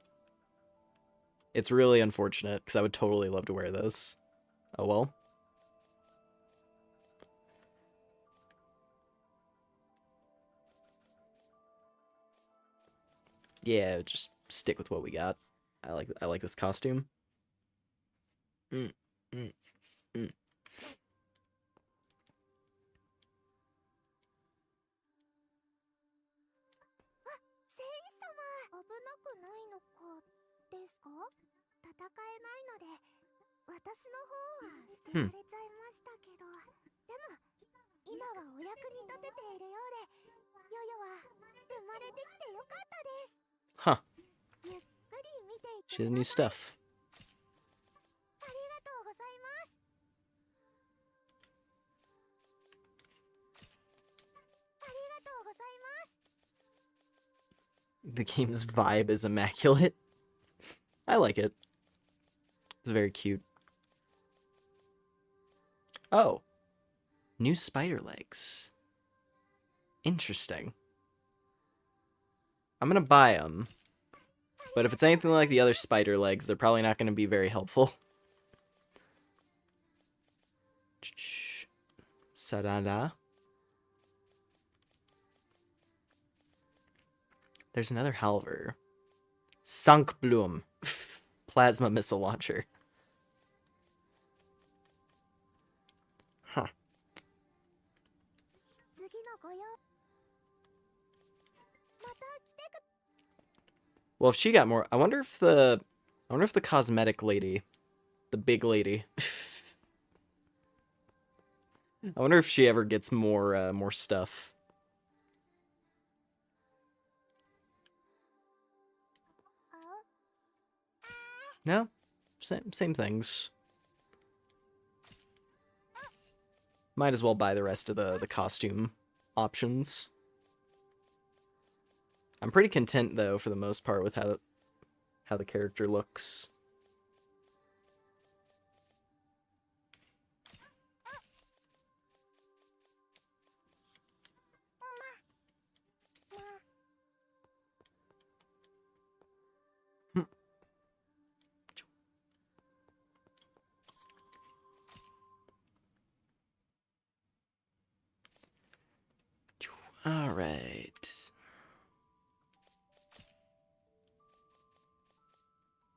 It's really unfortunate, because I would totally love to wear this. Oh well. Yeah, just stick with what we got. I like this costume. Mm, mm, mm. うん。Huh. She has new stuff. The game's vibe is immaculate. I like it. It's very cute. Oh. New spider legs. Interesting. I'm gonna buy them. But if it's anything like the other spider legs, they're probably not gonna be very helpful. Sarada. There's another halver. Sankblum. Plasma missile launcher. Huh. Well, if she got more, I wonder if the cosmetic lady, the big lady, I wonder if she ever gets more stuff. No, same things. Might as well buy the rest of the costume options. I'm pretty content though, for the most part, with how the character looks. All right.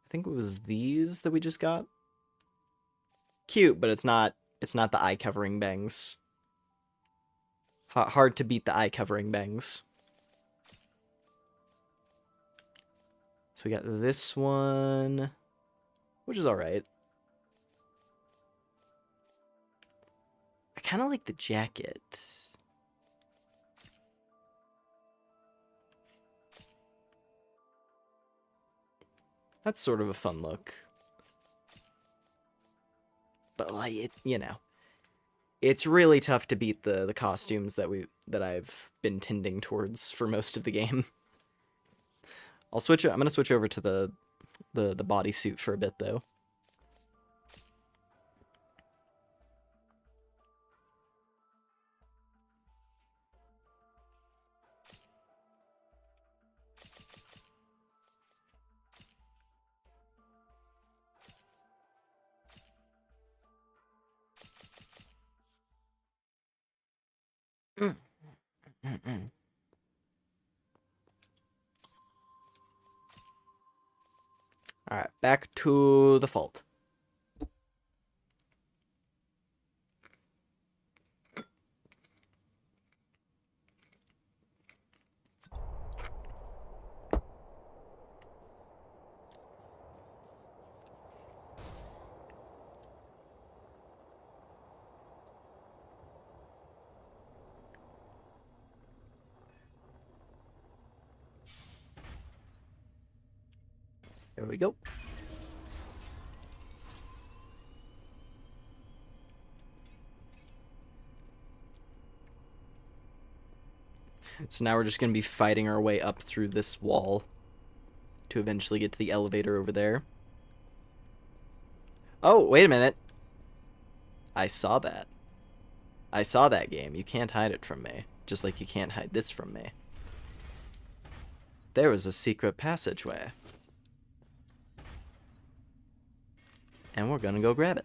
I think it was these that we just got. Cute, but it's not the eye covering bangs. Hard to beat the eye covering bangs. So we got this one, which is all right. I kind of like the jacket. That's sort of a fun look. But like it, you know, it's really tough to beat the costumes that I've been tending towards for most of the game. I'm gonna switch over to the bodysuit for a bit though. Alright, back to the fault. There we go. So now we're just going to be fighting our way up through this wall to eventually get to the elevator over there. Oh, wait a minute. I saw that. I saw that game. You can't hide it from me. Just like you can't hide this from me. There was a secret passageway. And we're gonna go grab it.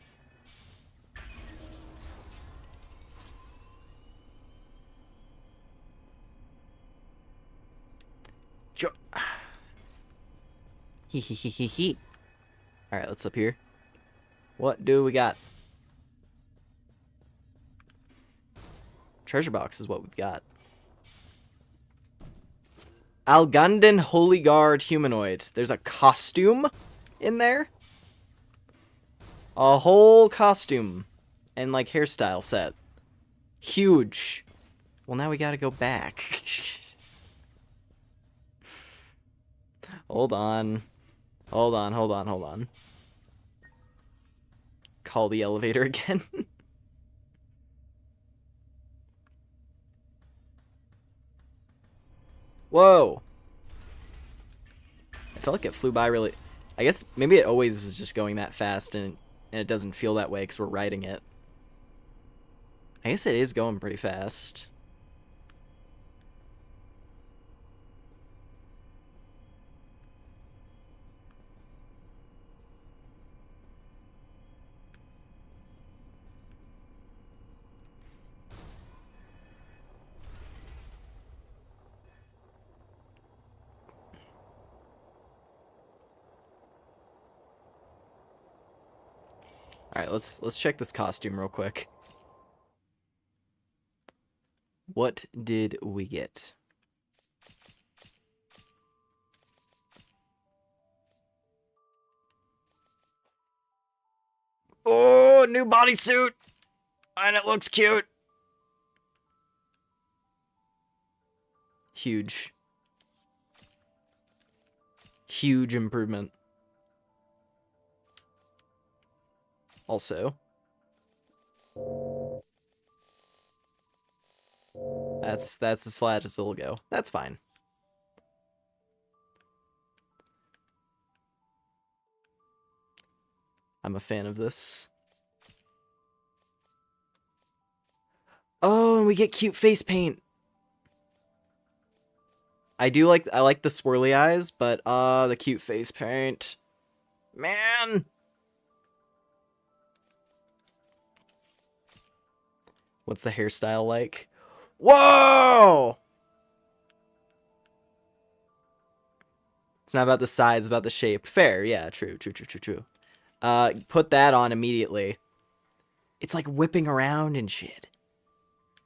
Hee hee hee hee hee. Alright, let's up here. What do we got? Treasure box is what we've got. Algandan Holy Guard humanoid. There's a costume in there. A whole costume and like hairstyle set. Huge. Well, now we gotta go back. Hold on. Hold on. Call the elevator again. Whoa. I felt like it flew by really... I guess maybe it always is just going that fast and it doesn't feel that way because we're riding it. I guess it is going pretty fast. Alright, let's check this costume real quick. What did we get? Oh, new bodysuit! And it looks cute! Huge. Huge improvement. Also. That's as flat as it'll go. That's fine. I'm a fan of this. Oh, and we get cute face paint. I like the swirly eyes, but the cute face paint. Man. What's the hairstyle like? Whoa! It's not about the size, it's about the shape. Fair, yeah, true. Put that on immediately. It's like whipping around and shit.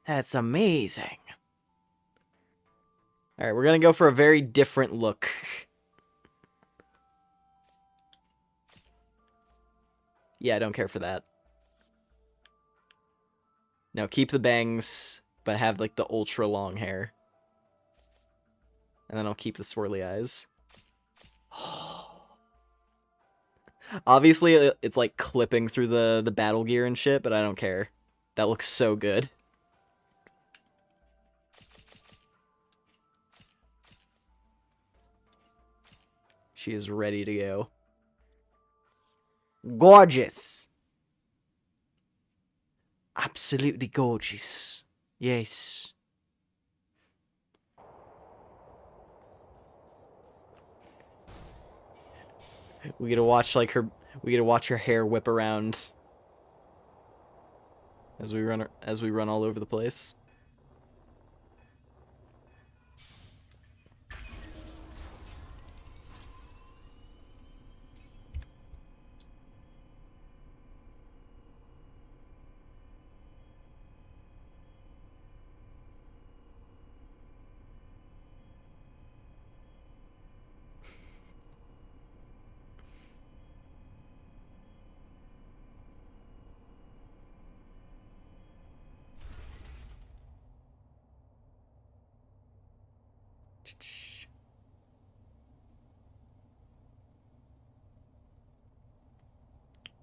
That's amazing. Alright, we're gonna go for a very different look. Yeah, I don't care for that. No, keep the bangs, but have like the ultra long hair. And then I'll keep the swirly eyes. Obviously, it's like clipping through the battle gear and shit, but I don't care. That looks so good. She is ready to go. Gorgeous! Absolutely gorgeous. Yes. We get to watch like her. We get to watch her hair whip around as we run all over the place.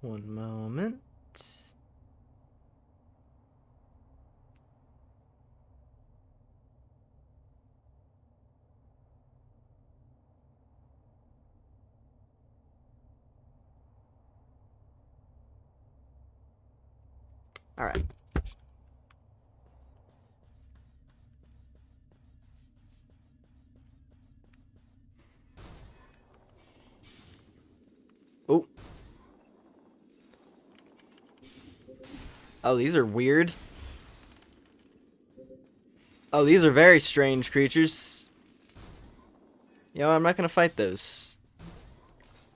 One moment. All right. Oh. Oh, these are weird. Oh, these are very strange creatures. You know, I'm not gonna fight those.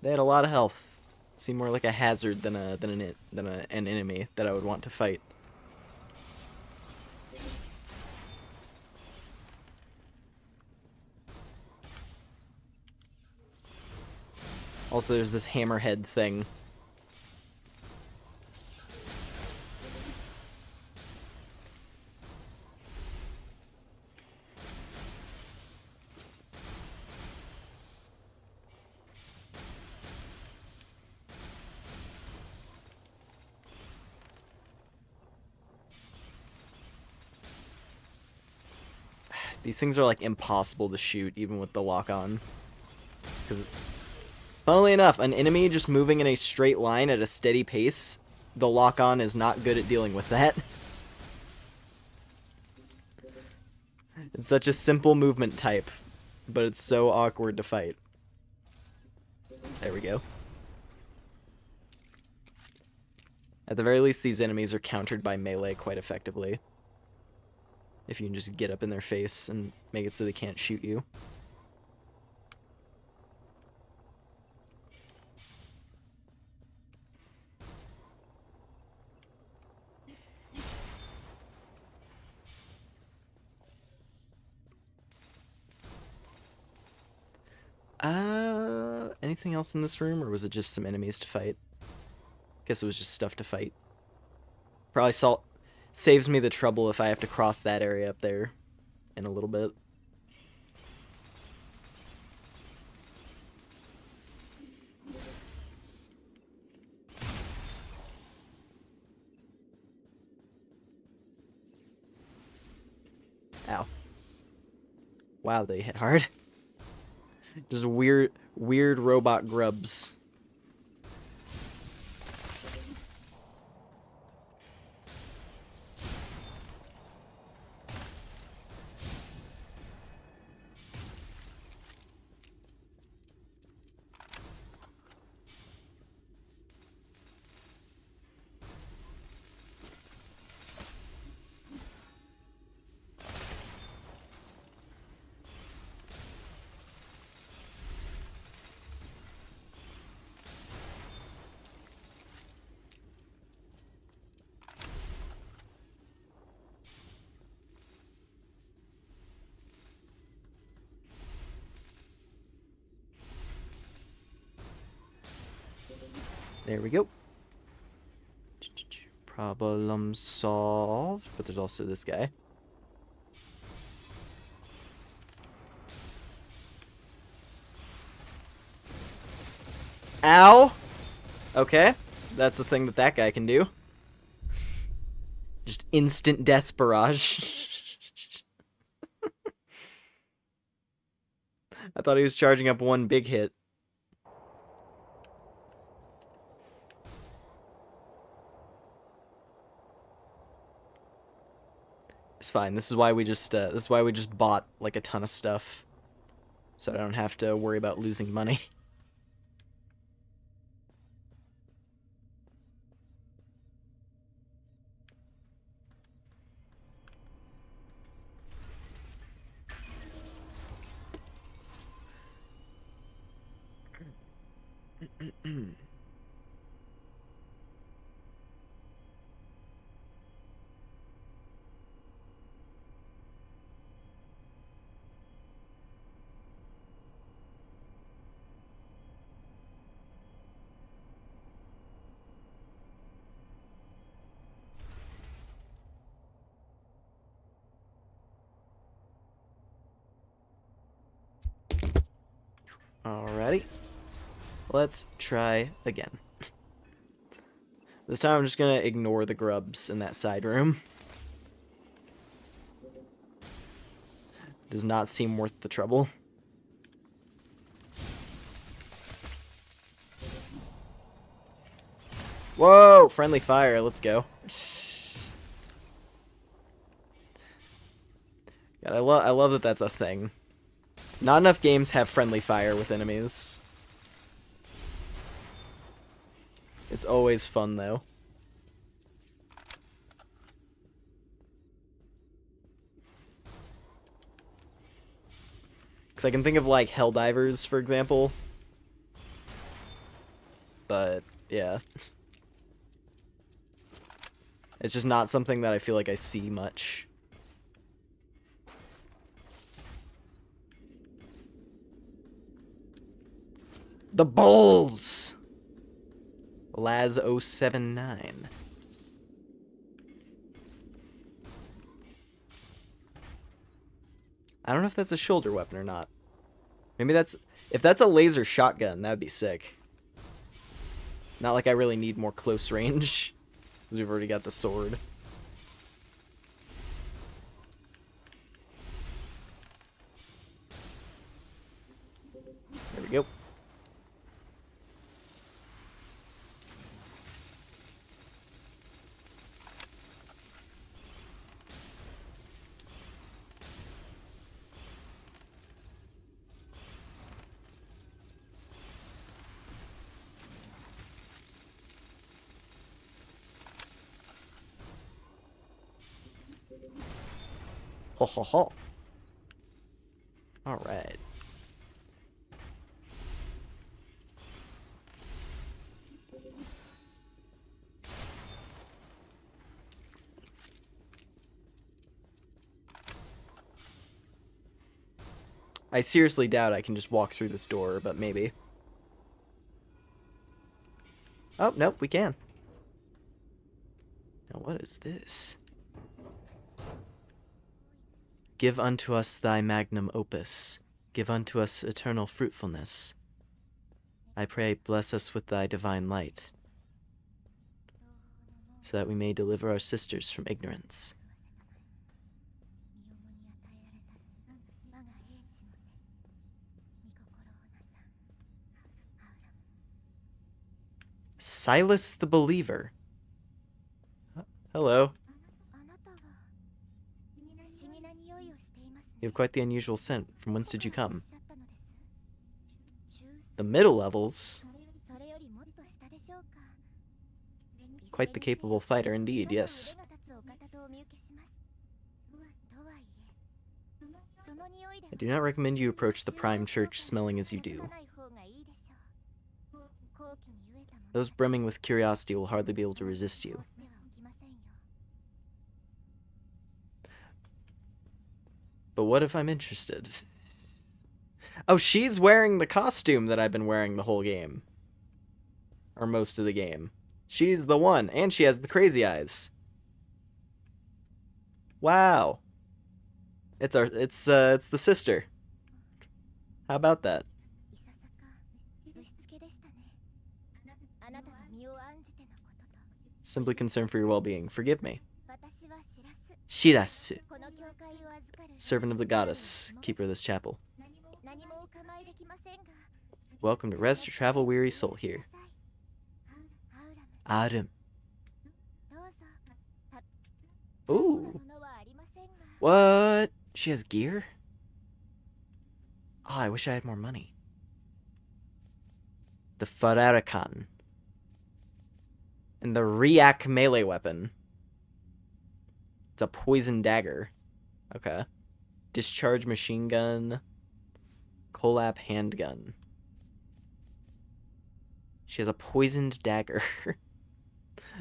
They had a lot of health. Seemed more like a hazard than an enemy that I would want to fight. Also, there's this hammerhead thing. These things are like impossible to shoot even with the lock on. Because, funnily enough, an enemy just moving in a straight line at a steady pace, the lock on is not good at dealing with that. It's such a simple movement type, but it's so awkward to fight. There we go. At the very least, these enemies are countered by melee quite effectively. If you can just get up in their face and make it so they can't shoot you. Anything else in this room, or was it just some enemies to fight? Guess it was just stuff to fight. Probably saves me the trouble if I have to cross that area up there in a little bit. Ow. Wow, they hit hard. Just weird robot grubs. There we go. Problem solved. But there's also this guy. Ow! Okay. That's the thing that guy can do. Just instant death barrage. I thought he was charging up one big hit. It's fine. This is why we just bought like a ton of stuff, so I don't have to worry about losing money. Alrighty. Let's try again. This time I'm just gonna ignore the grubs in that side room. Does not seem worth the trouble. Whoa! Friendly fire, let's go. God, I love that that's a thing. Not enough games have friendly fire with enemies. It's always fun, though. Because I can think of, like, Helldivers, for example. but yeah. It's just not something that I feel like I see much. The Bulls! Laz079. I don't know if that's a shoulder weapon or not. Maybe that's... If that's a laser shotgun, that would be sick. Not like I really need more close range, because we've already got the sword. There we go. Ho ho ho. Alright. I seriously doubt I can just walk through this door, but maybe. Oh, nope, we can. Now what is this? Give unto us thy magnum opus. Give unto us eternal fruitfulness. I pray, bless us with thy divine light, so that we may deliver our sisters from ignorance. Silas the Believer. Hello. You have quite the unusual scent. From whence did you come? The middle levels? Quite the capable fighter indeed, yes. I do not recommend you approach the Prime Church smelling as you do. Those brimming with curiosity will hardly be able to resist you. But what if I'm interested? Oh, she's wearing the costume that I've been wearing the whole game. Or most of the game. She's the one, and she has the crazy eyes. Wow. It's the sister. How about that? Simply concerned for your well-being. Forgive me. Shirasu. Servant of the goddess, keeper of this chapel. Welcome to rest your travel-weary soul here. Adam. Ooh. What? She has gear? Oh, I wish I had more money. The Fararakan. And the Riak melee weapon. It's a poison dagger. Okay. Discharge machine gun. Collab handgun. She has a poisoned dagger.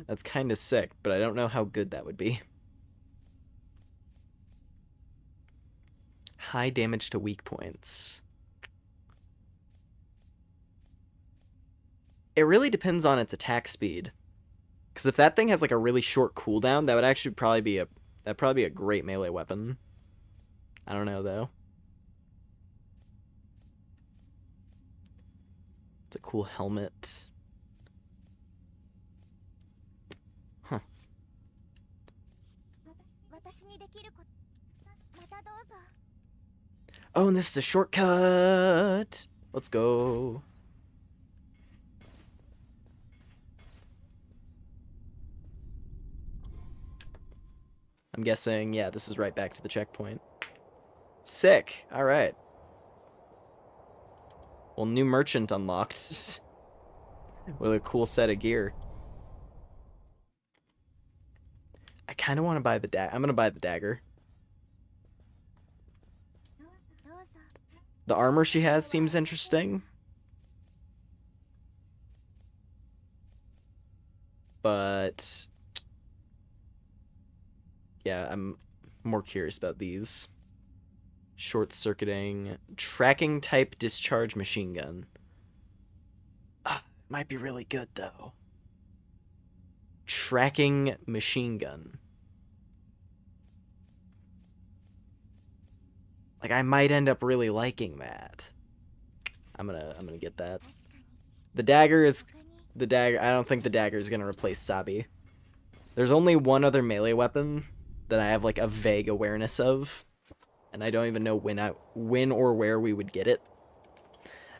That's kind of sick, but I don't know how good that would be. High damage to weak points. It really depends on its attack speed. Because if that thing has like a really short cooldown, that would actually probably be a great melee weapon. I don't know though. It's a cool helmet. Huh. Oh, and this is a shortcut. Let's go. I'm guessing, yeah, this is right back to the checkpoint. Sick. All right. Well, new merchant unlocked. With a cool set of gear. I kind of want to buy the dagger. I'm going to buy the dagger. The armor she has seems interesting. But yeah, I'm more curious about these. Short-circuiting, tracking type discharge machine gun. Might be really good though. Tracking machine gun. Like, I might end up really liking that. I'm gonna get that. The dagger. I don't think the dagger is gonna replace Sabi. There's only one other melee weapon that I have like a vague awareness of, and I don't even know when or where we would get it.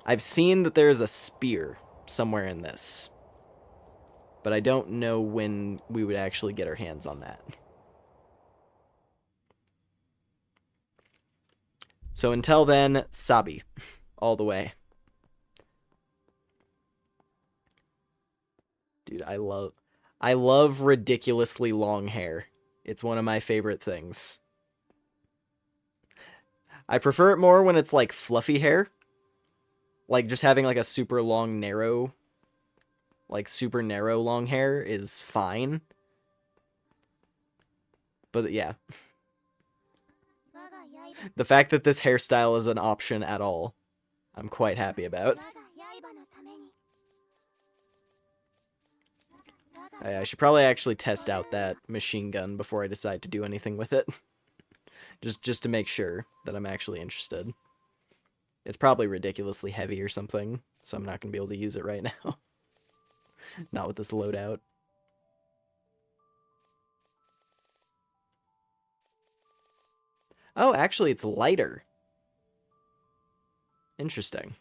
I've seen that there's a spear somewhere in this, but I don't know when we would actually get our hands on that. So until then, Sabi, all the way. Dude, I love ridiculously long hair. It's one of my favorite things. I prefer it more when it's like fluffy hair. Like just having like a super long, narrow, like super narrow long hair is fine. But yeah. The fact that this hairstyle is an option at all, I'm quite happy about. I should probably actually test out that machine gun before I decide to do anything with it. just to make sure that I'm actually interested. It's probably ridiculously heavy or something, so I'm not going to be able to use it right now. Not with this loadout. Oh, actually, it's lighter. Interesting.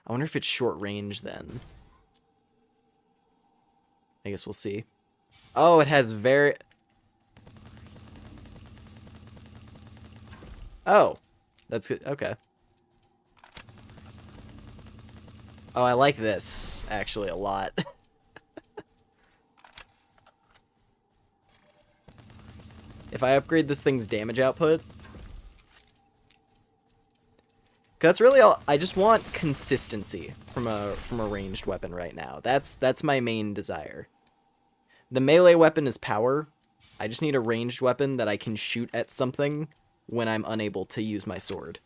I wonder if it's short range then. I guess we'll see. Oh, it has very... Oh, that's good. Okay. Oh, I like this, actually, a lot. If I upgrade this thing's damage output... That's really all. I just want consistency from a ranged weapon right now. That's my main desire. The melee weapon is power. I just need a ranged weapon that I can shoot at something when I'm unable to use my sword.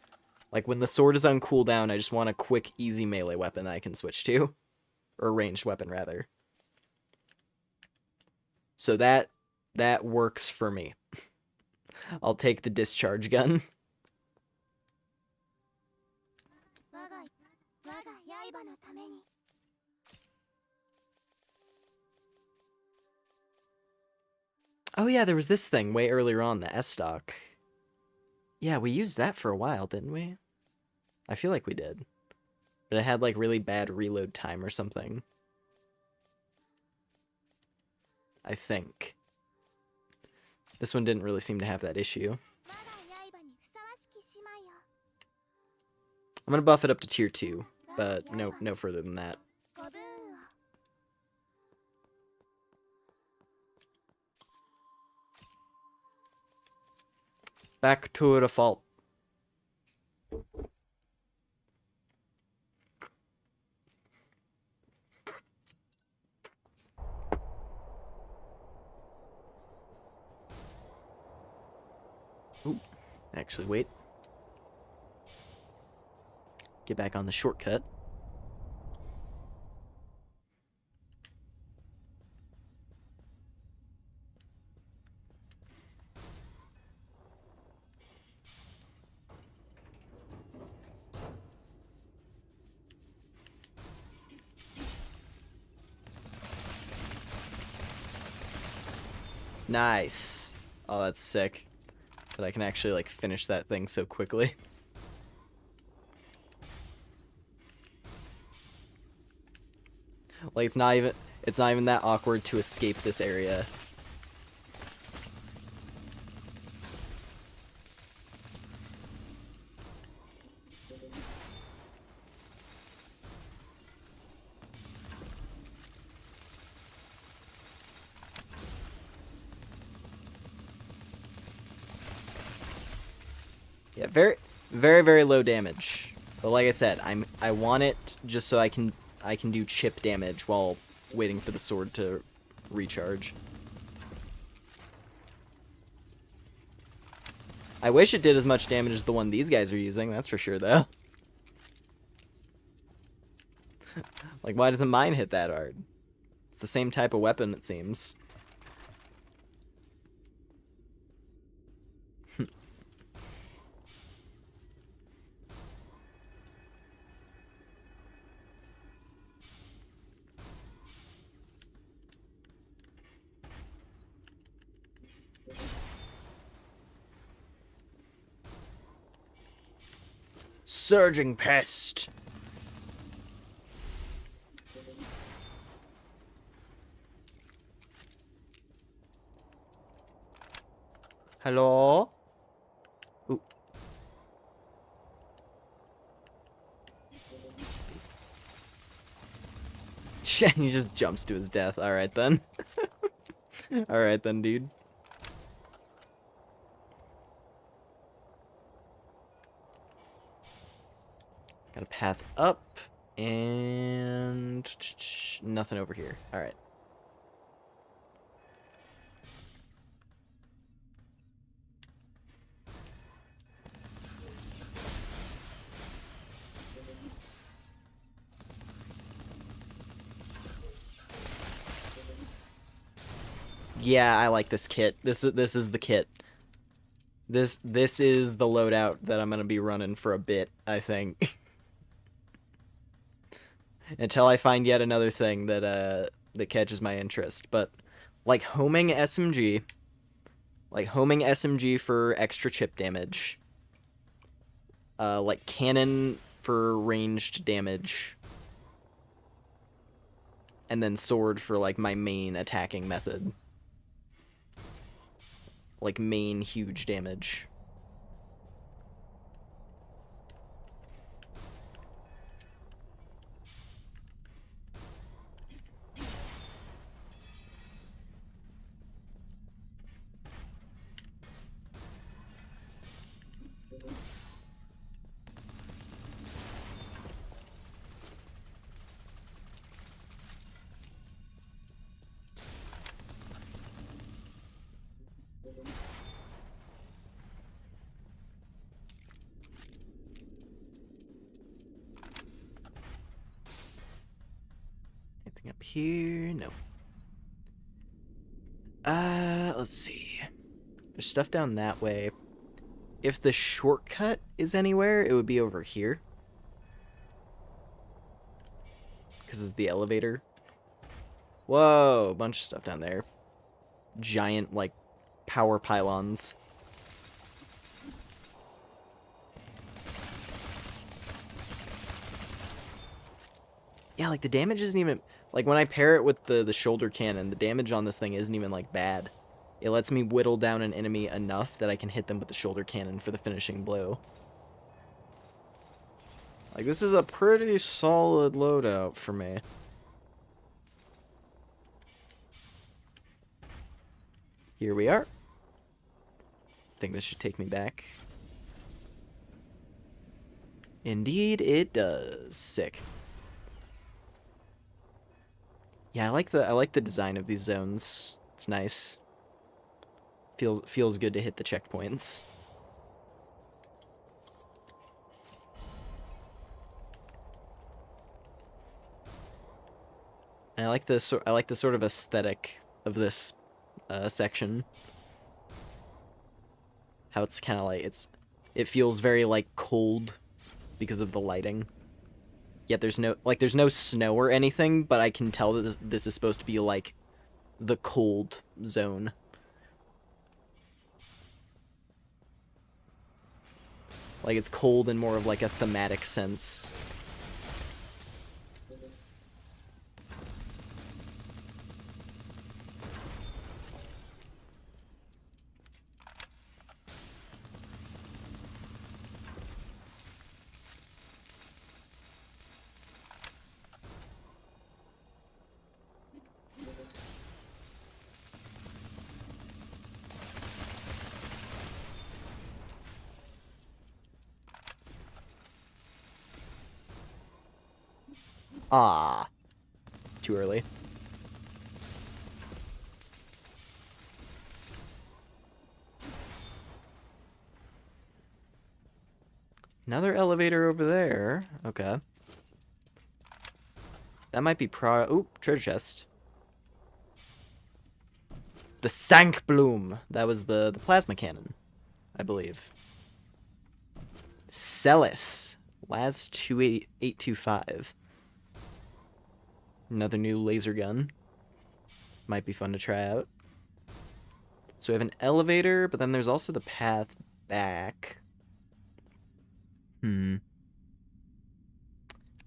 Like when the sword is on cooldown, I just want a quick, easy melee weapon that I can switch to. Or a ranged weapon, rather. So that works for me. I'll take the discharge gun. Oh yeah, there was this thing way earlier on, the S-Stock. Yeah, we used that for a while, didn't we? I feel like we did. But it had like really bad reload time or something. I think. This one didn't really seem to have that issue. I'm gonna buff it up to tier 2, but no further than that. Back to default. Ooh, actually, wait. Get back on the shortcut. Nice. Oh, that's sick. That I can actually like finish that thing so quickly. Like it's not even that awkward to escape this area. Yeah, very low damage. But like I said, I want it just so I can do chip damage while waiting for the sword to recharge. I wish it did as much damage as the one these guys are using, that's for sure, though. Like, why doesn't mine hit that hard? It's the same type of weapon, it seems. Surging pest! Hello? Ooh. He just jumps to his death. Alright then. Alright then, dude. Got a path up, and nothing over here. Alright. Yeah, I like this kit. This is the kit. This is the loadout that I'm gonna be running for a bit, I think. Until I find yet another thing that that catches my interest. But like homing SMG for extra chip damage. Like cannon for ranged damage. And then sword for like my main attacking method. Like main huge damage. Anything up here? No. Let's see. There's stuff down that way. If the shortcut is anywhere, it would be over here. Because it's the elevator. Whoa, a bunch of stuff down there. Giant, like, power pylons. Yeah, like, the damage isn't even... Like, when I pair it with the shoulder cannon, the damage on this thing isn't even, like, bad. It lets me whittle down an enemy enough that I can hit them with the shoulder cannon for the finishing blow. Like, this is a pretty solid loadout for me. Here we are. I think this should take me back. Indeed, it does. Sick. Yeah, I like the design of these zones. It's nice. Feels good to hit the checkpoints. And I like the sort of aesthetic of this section. How it's kind of like it feels very like cold because of the lighting. Yet there's no snow or anything, but I can tell that this is supposed to be like the cold zone. Like it's cold in more of like a thematic sense. Ah, too early. Another elevator over there. Okay. That might be Oop, treasure chest. The Sankbloom. That was the plasma cannon, I believe. Celis. Laz 28825. Another new laser gun. Might be fun to try out. So we have an elevator, but then there's also the path back. I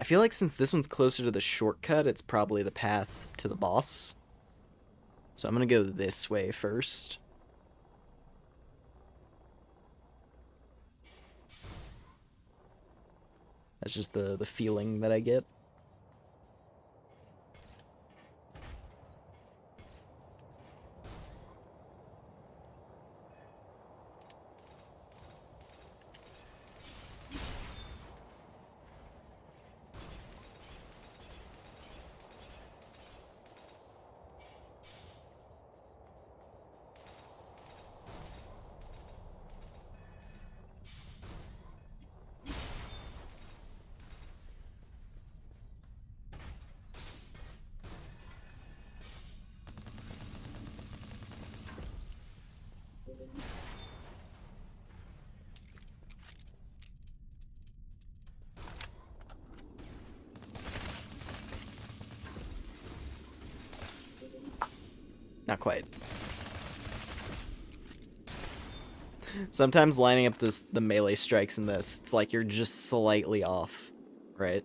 feel like since this one's closer to the shortcut, it's probably the path to the boss. So I'm going to go this way first. That's just the feeling that I get. Not quite. Sometimes lining up the melee strikes in this, it's like you're just slightly off, right?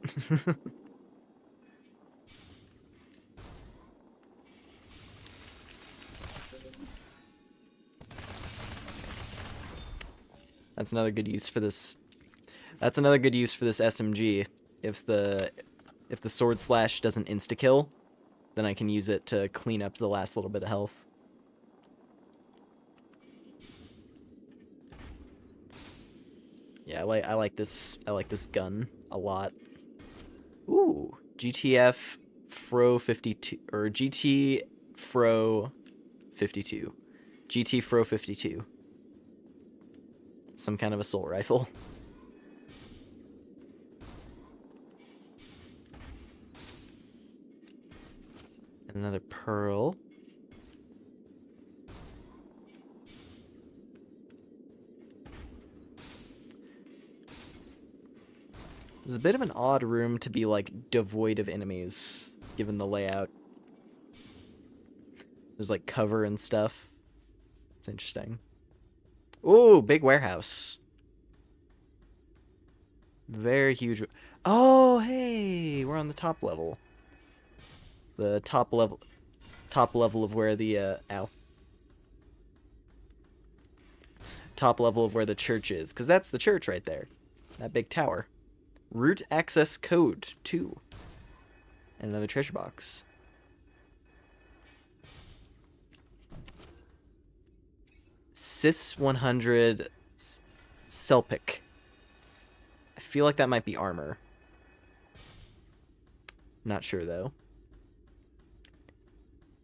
That's another good use for this. That's another good use for this SMG. If the sword slash doesn't insta kill, then I can use it to clean up the last little bit of health. Yeah, I like this gun a lot. Ooh, GTF Fro 52 or GT Fro 52. GT Fro 52. Some kind of assault rifle. And another pearl. This is a bit of an odd room to be, like, devoid of enemies, given the layout. There's, like, cover and stuff. It's interesting. Ooh, big warehouse. Very huge. Oh, hey! We're on the top level. The top level of where the, ow. Top level of where the church is, because that's the church right there. That big tower. Root access code 2. And another treasure box. Cis 100 Selpic. I feel like that might be armor. Not sure though.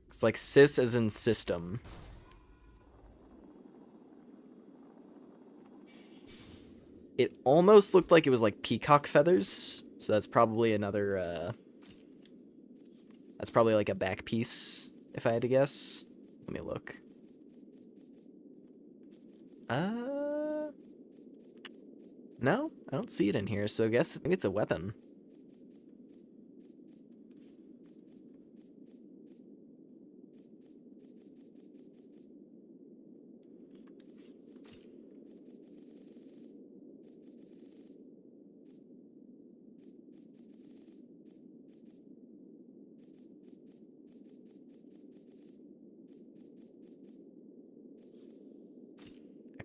It's like cis as in system. It almost looked like it was like peacock feathers, so that's probably another, that's probably like a back piece, if I had to guess. Let me look. No, I don't see it in here, so I guess maybe it's a weapon.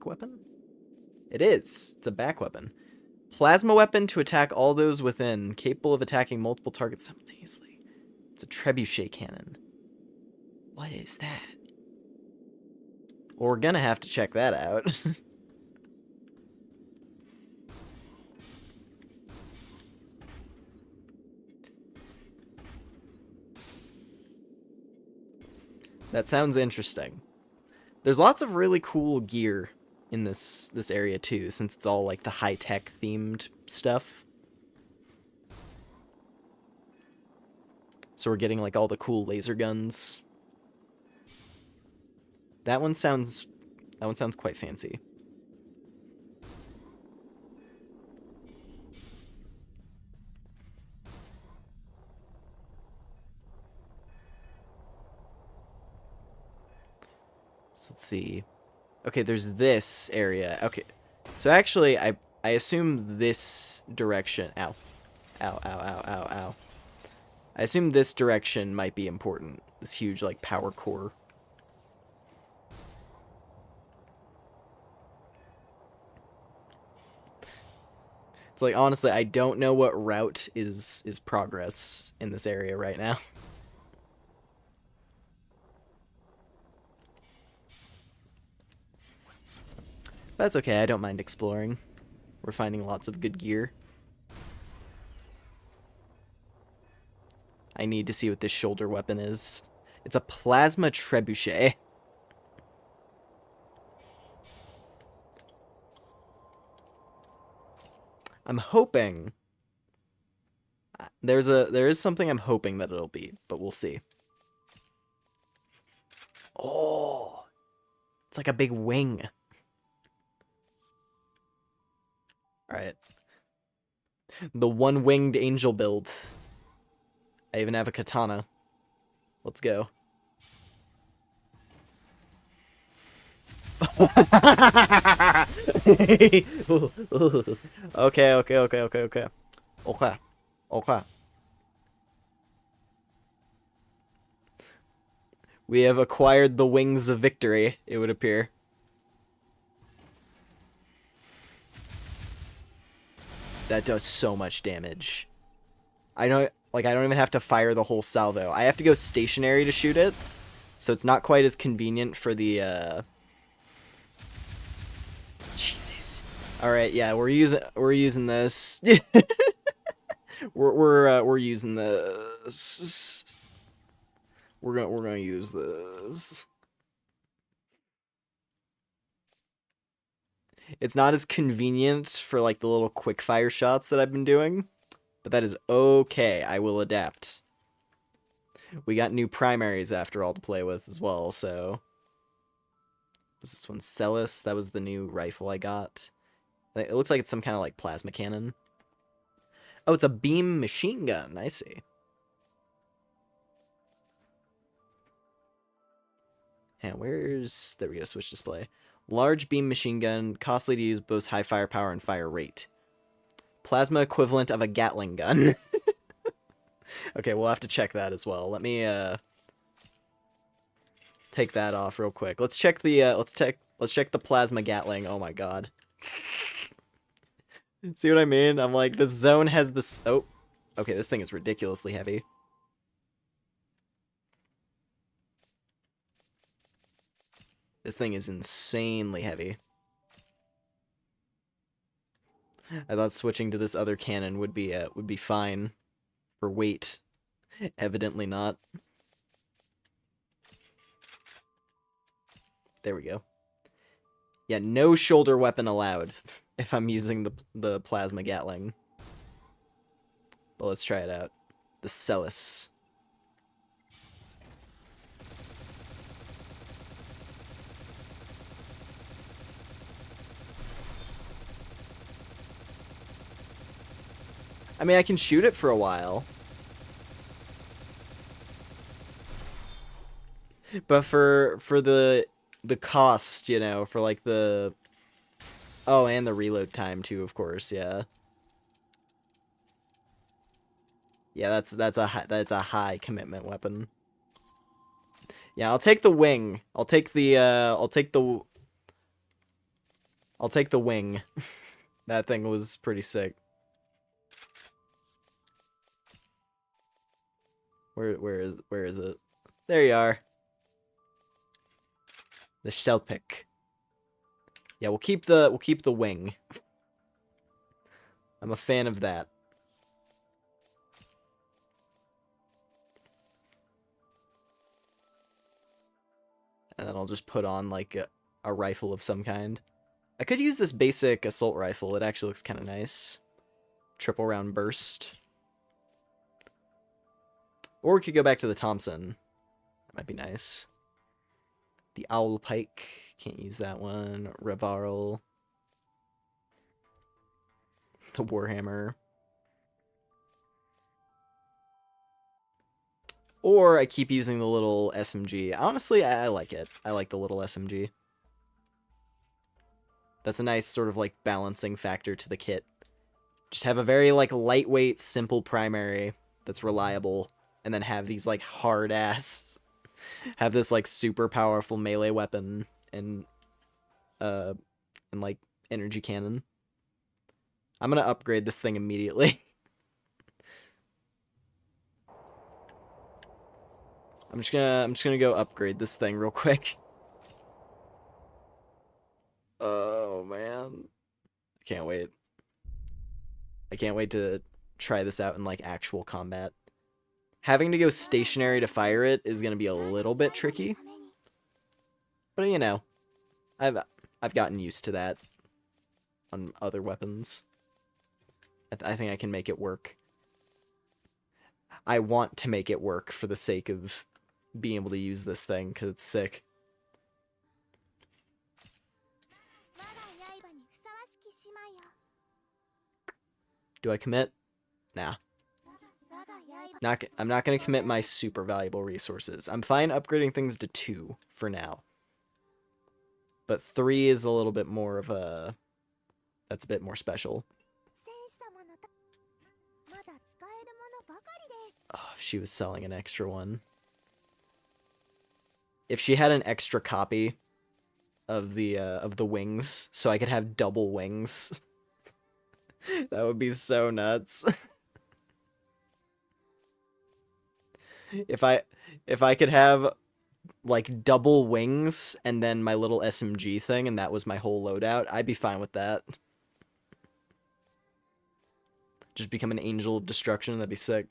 Weapon? It is. It's a back weapon. Plasma weapon to attack all those within, capable of attacking multiple targets simultaneously. It's a trebuchet cannon. What is that? Well, we're gonna have to check that out. That sounds interesting. There's lots of really cool gear in this area too, since it's all like the high-tech themed stuff. So we're getting like all the cool laser guns. That one sounds quite fancy. So let's see. Okay, there's this area. Okay. So actually I assume this direction. Ow. Ow, ow, ow, ow, ow. I assume this direction might be important. This huge like power core. It's like, honestly, I don't know what route is progress in this area right now. That's okay, I don't mind exploring. We're finding lots of good gear. I need to see what this shoulder weapon is. It's a plasma trebuchet. I'm hoping... there is something I'm hoping that it'll be, but we'll see. Oh! It's like a big wing. Alright. The one-winged angel build. I even have a katana. Let's go. Okay. We have acquired the wings of victory, it would appear. That does so much damage. I don't even have to fire the whole salvo. I have to go stationary to shoot it, so it's not quite as convenient for the Jesus. All right, yeah, we're using this. we're using this. We're gonna use this. It's not as convenient for like the little quick fire shots that I've been doing, but that is okay. I will adapt. We got new primaries after all to play with as well, so... Was this one Celis? That was the new rifle I got. It looks like it's some kind of like plasma cannon. Oh, it's a beam machine gun. I see. And where's... There we go, switch display. Large beam machine gun, costly to use, boasts high firepower and fire rate. Plasma equivalent of a Gatling gun. Okay, we'll have to check that as well. Let me take that off real quick. Let's check the let's check the plasma Gatling. Oh my god. See what I mean? I'm like, this zone has this... Oh. Okay, this thing is ridiculously heavy. This thing is insanely heavy. I thought switching to this other cannon would be fine for weight. Evidently not. There we go. Yeah, no shoulder weapon allowed if I'm using the plasma Gatling. But let's try it out. The Celis. I mean, I can shoot it for a while. But for the cost, you know, for like the... Oh, and the reload time too, of course, yeah. Yeah, that's a high commitment weapon. Yeah, I'll take the wing. I'll take the wing. That thing was pretty sick. Where is it? There you are. The shell pick. Yeah, we'll keep the wing. I'm a fan of that. And then I'll just put on, like, a rifle of some kind. I could use this basic assault rifle. It actually looks kind of nice. Triple round burst. Or we could go back to the Thompson. That might be nice. The Owl Pike. Can't use that one. Revarl. The Warhammer. Or I keep using the little SMG. Honestly, I like it. I like the little SMG. That's a nice sort of like balancing factor to the kit. Just have a very like lightweight, simple primary that's reliable, and then have these like hard ass, have this like super powerful melee weapon and like energy cannon. I'm gonna upgrade this thing immediately. I'm just gonna go upgrade this thing real quick. Oh man. I can't wait. I can't wait to try this out in like actual combat. Having to go stationary to fire it is gonna be a little bit tricky. But you know, I've gotten used to that on other weapons. I think I can make it work. I want to make it work for the sake of being able to use this thing, because it's sick. Do I commit? Nah. I'm not going to commit my super valuable resources. I'm fine upgrading things to 2 for now. But 3 is a little bit more of a... That's a bit more special. Oh, if she was selling an extra one. If she had an extra copy of the wings, so I could have double wings, that would be so nuts. If I could have like double wings and then my little SMG thing, and that was my whole loadout, I'd be fine with that. Just become an angel of destruction, that'd be sick.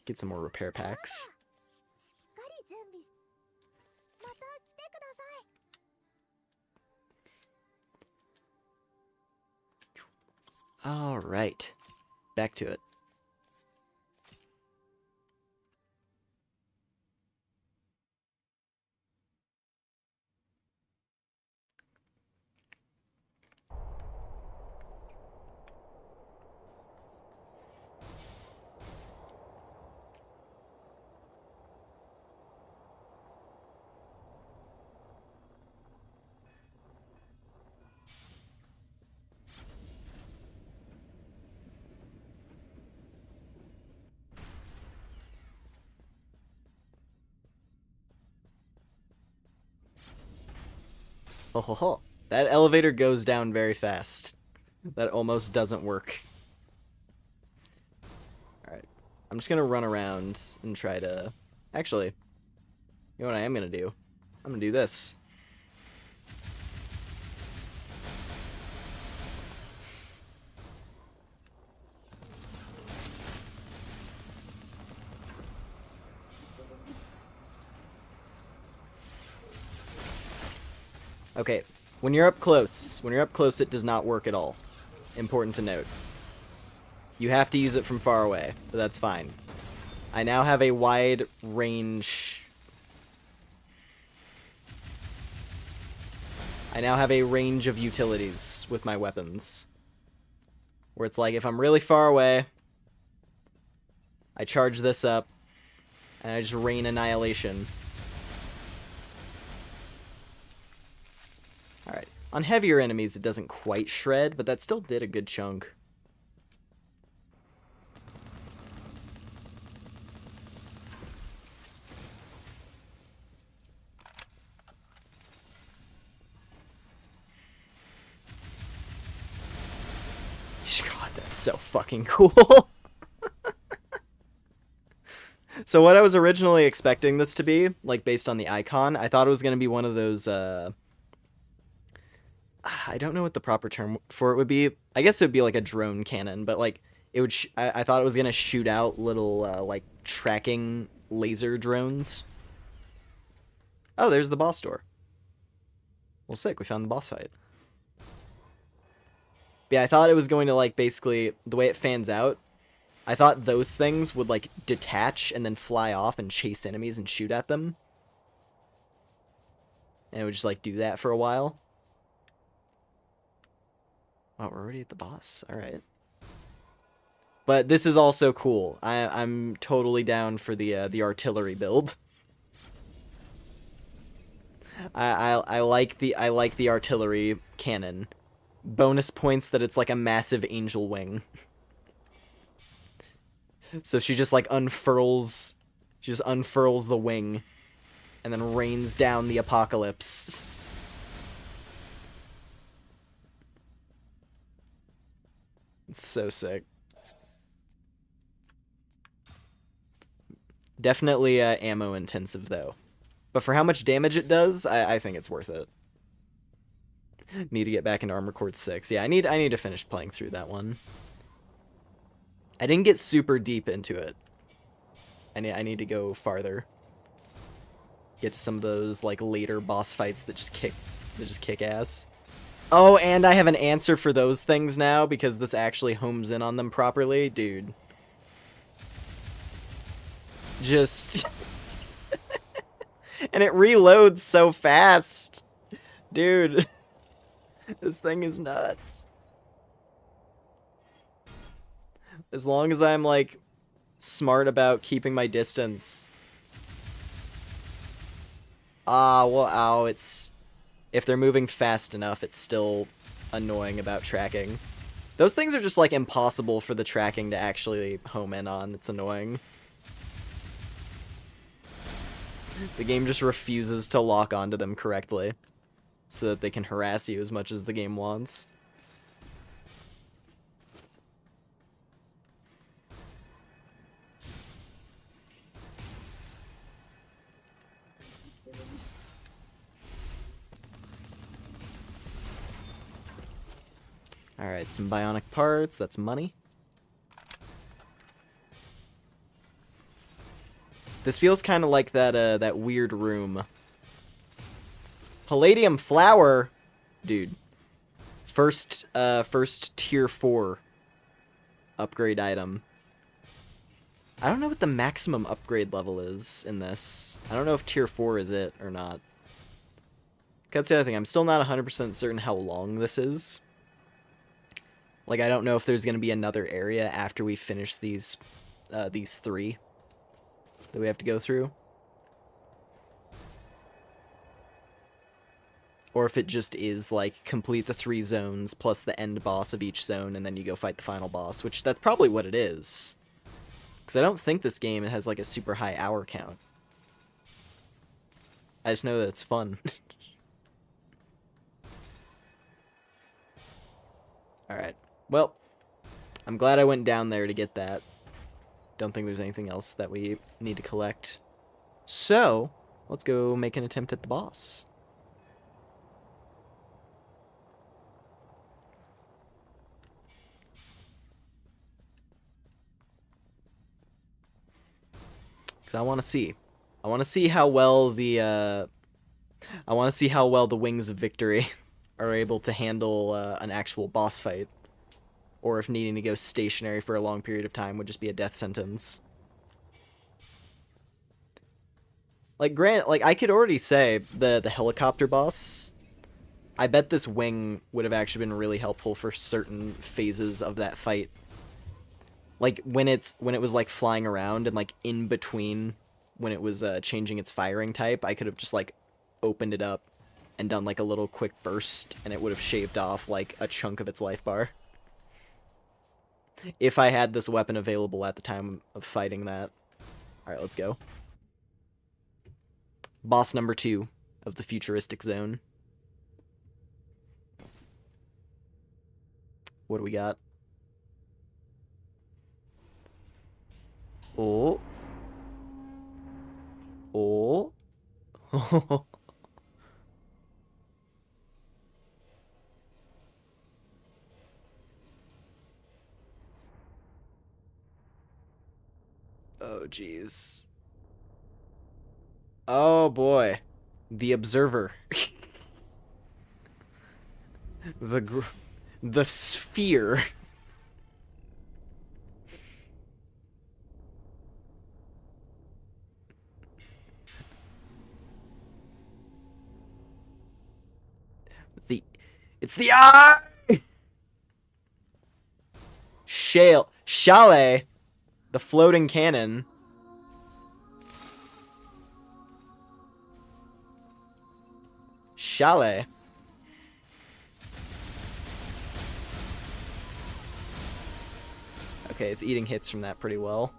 Get some more repair packs. All right, back to it. Oh, ho, ho. That elevator goes down very fast. That almost doesn't work. Alright. I'm just gonna run around and try to... Actually, you know what I am gonna do? I'm gonna do this. Okay, when you're up close, it does not work at all. Important to note. You have to use it from far away, but that's fine. I now have a wide range... I now have a range of utilities with my weapons. Where it's like, if I'm really far away, I charge this up, and I just rain annihilation. Alright. On heavier enemies, it doesn't quite shred, but that still did a good chunk. God, that's so fucking cool. So what I was originally expecting this to be, like based on the icon, I thought it was going to be one of those, I don't know what the proper term for it would be. I guess it would be like a drone cannon, but like it would. I thought it was gonna shoot out little like tracking laser drones. Oh, there's the boss door. Well, sick. We found the boss fight. But yeah, I thought it was going to like basically the way it fans out. I thought those things would like detach and then fly off and chase enemies and shoot at them. And it would just like do that for a while. Oh, we're already at the boss. All right. But this is also cool. I'm totally down for the artillery build. I like the artillery cannon. Bonus points that it's like a massive angel wing. So she just like unfurls the wing and then rains down the apocalypse. It's so sick. Definitely ammo intensive though. But for how much damage it does, I think it's worth it. Need to get back into Armor Core 6. Yeah, I need to finish playing through that one. I didn't get super deep into it. I need to go farther. Get to some of those like later boss fights that just kick ass. Oh, and I have an answer for those things now because this actually homes in on them properly, dude. Just and it reloads so fast. Dude. This thing is nuts. As long as I'm like smart about keeping my distance. Well, ow, it's... If they're moving fast enough, it's still annoying about tracking. Those things are just, like, impossible for the tracking to actually home in on. It's annoying. The game just refuses to lock onto them correctly so that they can harass you as much as the game wants. Alright, some bionic parts, that's money. This feels kind of like that weird room. Palladium flower? Dude. First tier 4 upgrade item. I don't know what the maximum upgrade level is in this. I don't know if tier 4 is it or not. That's the other thing, I'm still not 100% certain how long this is. Like, I don't know if there's going to be another area after we finish these 3 that we have to go through. Or if it just is, like, complete the 3 zones plus the end boss of each zone and then you go fight the final boss, which that's probably what it is. Because I don't think this game has, like, a super high hour count. I just know that it's fun. Alright. Well, I'm glad I went down there to get that. Don't think there's anything else that we need to collect. So, let's go make an attempt at the boss. Because I want to see. I want to see how well the Wings of Victory are able to handle an actual boss fight. Or if needing to go stationary for a long period of time would just be a death sentence. Like, I could already say the helicopter boss, I bet this wing would have actually been really helpful for certain phases of that fight. Like, when it was, like, flying around and, like, in between when it was changing its firing type, I could have just, like, opened it up and done, like, a little quick burst, and it would have shaved off, like, a chunk of its life bar. If I had this weapon available at the time of fighting that. Alright, let's go. Boss number 2 of the futuristic zone. What do we got? Oh. Oh. Oh, jeez. Oh, boy. The Observer. The Sphere. It's the eye! Chalet. The floating cannon. Chalet. Okay, it's eating hits from that pretty well.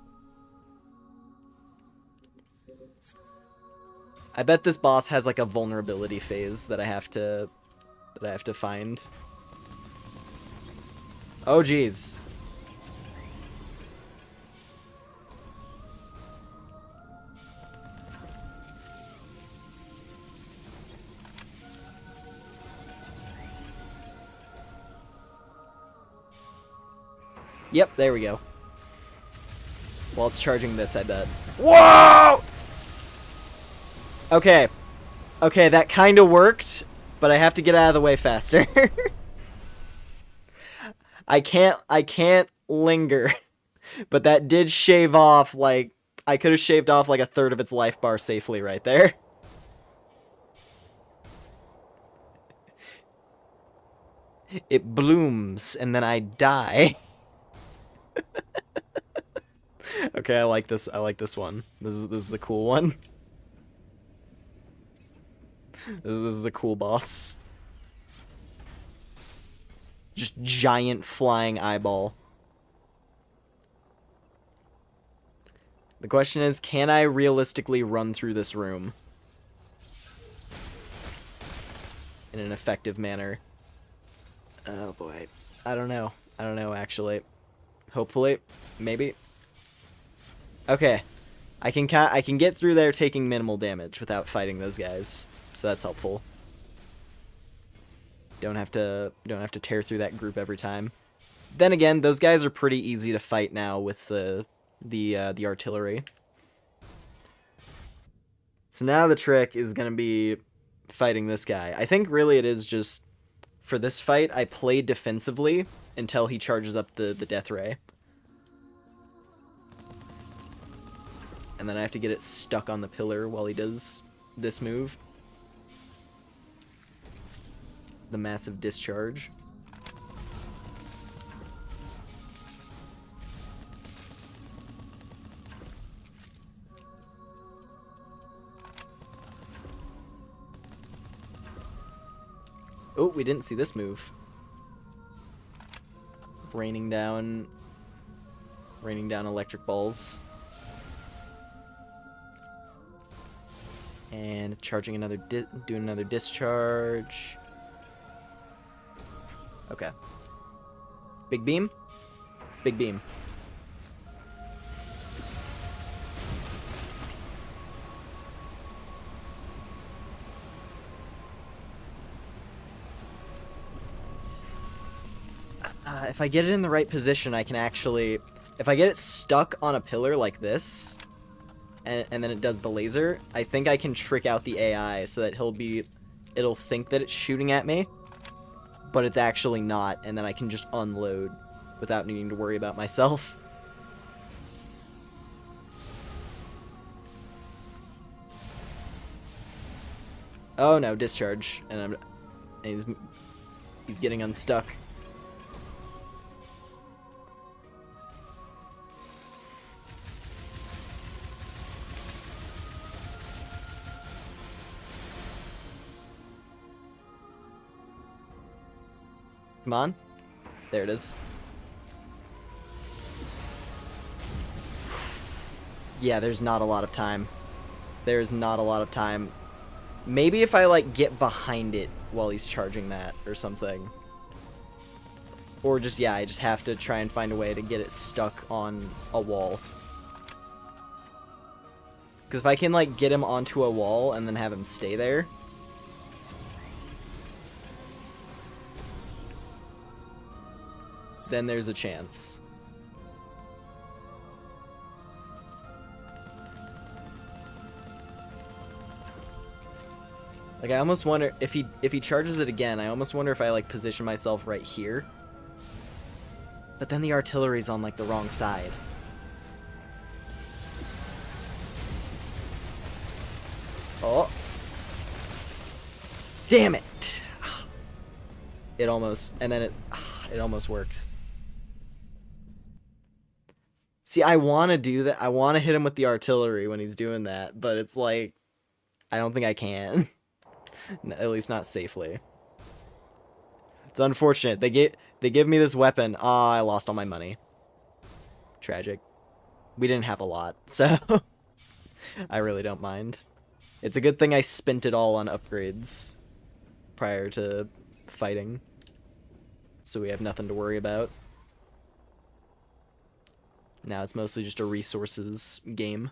I bet this boss has like a vulnerability phase that I have to find. Oh geez. Yep, there we go. While it's charging this, I bet. Whoa! Okay. Okay, that kind of worked, but I have to get out of the way faster. I can't linger. But that did shave off, like, I could have shaved off like a third of its life bar safely right there. It blooms, and then I die. Okay, I like this. I like this one. This is a cool one. This is a cool boss. Just giant flying eyeball. The question is, can I realistically run through this room in an effective manner? Oh boy. I don't know. I don't know, actually. Hopefully. Maybe. Okay. I can get through there taking minimal damage without fighting those guys. So that's helpful. Don't have to tear through that group every time. Then again, those guys are pretty easy to fight now with the artillery. So now the trick is going to be fighting this guy. I think really it is just, for this fight, I play defensively until he charges up the death ray. And then I have to get it stuck on the pillar while he does this move. The massive discharge. Oh, we didn't see this move. Raining down electric balls. And charging doing another discharge. Okay. Big beam? Big beam. If I get it in the right position, I can actually... If I get it stuck on a pillar like this, and then it does the laser, I think I can trick out the AI so that it'll think that it's shooting at me, but it's actually not, and then I can just unload without needing to worry about myself. Oh no, discharge, and he's getting unstuck. Come on. There it is. Yeah, there's not a lot of time. There's not a lot of time. Maybe if I, like, get behind it while he's charging that or something. Or just, yeah, I just have to try and find a way to get it stuck on a wall. Because if I can, like, get him onto a wall and then have him stay there... then there's a chance. Like, I almost wonder if he charges it again, I almost wonder if I, like, position myself right here. But then the artillery's on, like, the wrong side. Oh. Damn it! It almost, and then it almost worked. See, I want to do that. I want to hit him with the artillery when he's doing that, but it's like, I don't think I can. At least not safely. It's unfortunate. They give me this weapon. Ah, I lost all my money. Tragic. We didn't have a lot, so I really don't mind. It's a good thing I spent it all on upgrades prior to fighting, so we have nothing to worry about. Now it's mostly just a resources game.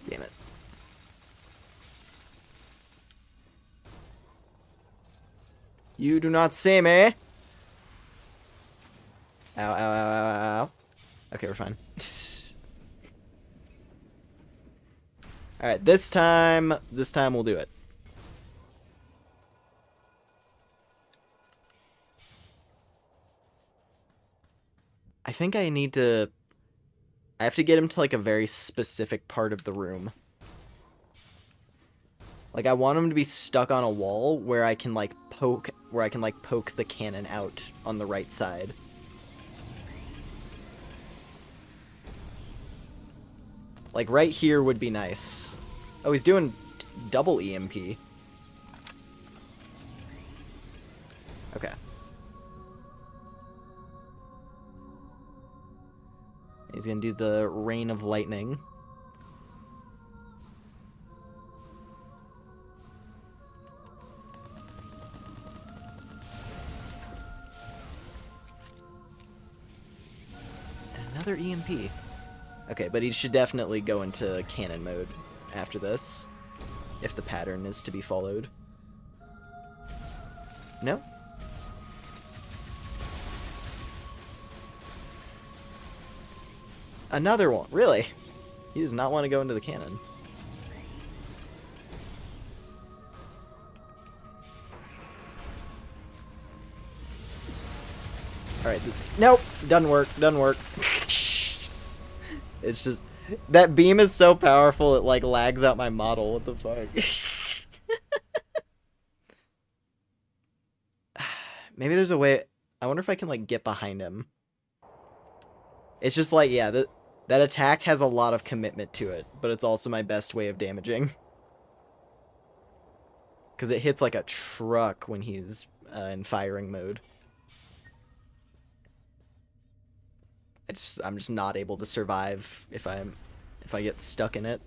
Damn it. You do not see me. Ow, ow, ow, ow, ow. Okay, we're fine. Alright, this time we'll do it. I think I have to get him to, like, a very specific part of the room. Like, I want him to be stuck on a wall where I can, like, poke the cannon out on the right side. Like, right here would be nice. Oh, he's doing double EMP. Okay. He's gonna do the rain of lightning. And another EMP. Okay, but he should definitely go into cannon mode after this, if the pattern is to be followed. No? Another one, really? He does not want to go into the cannon. Alright, nope, doesn't work, doesn't work. It's just, that beam is so powerful it, like, lags out my model, what the fuck? Maybe there's a way, I wonder if I can, like, get behind him. It's just like, yeah, that attack has a lot of commitment to it, but it's also my best way of damaging. Because it hits like a truck when he's in firing mode. I'm just not able to survive if I get stuck in it.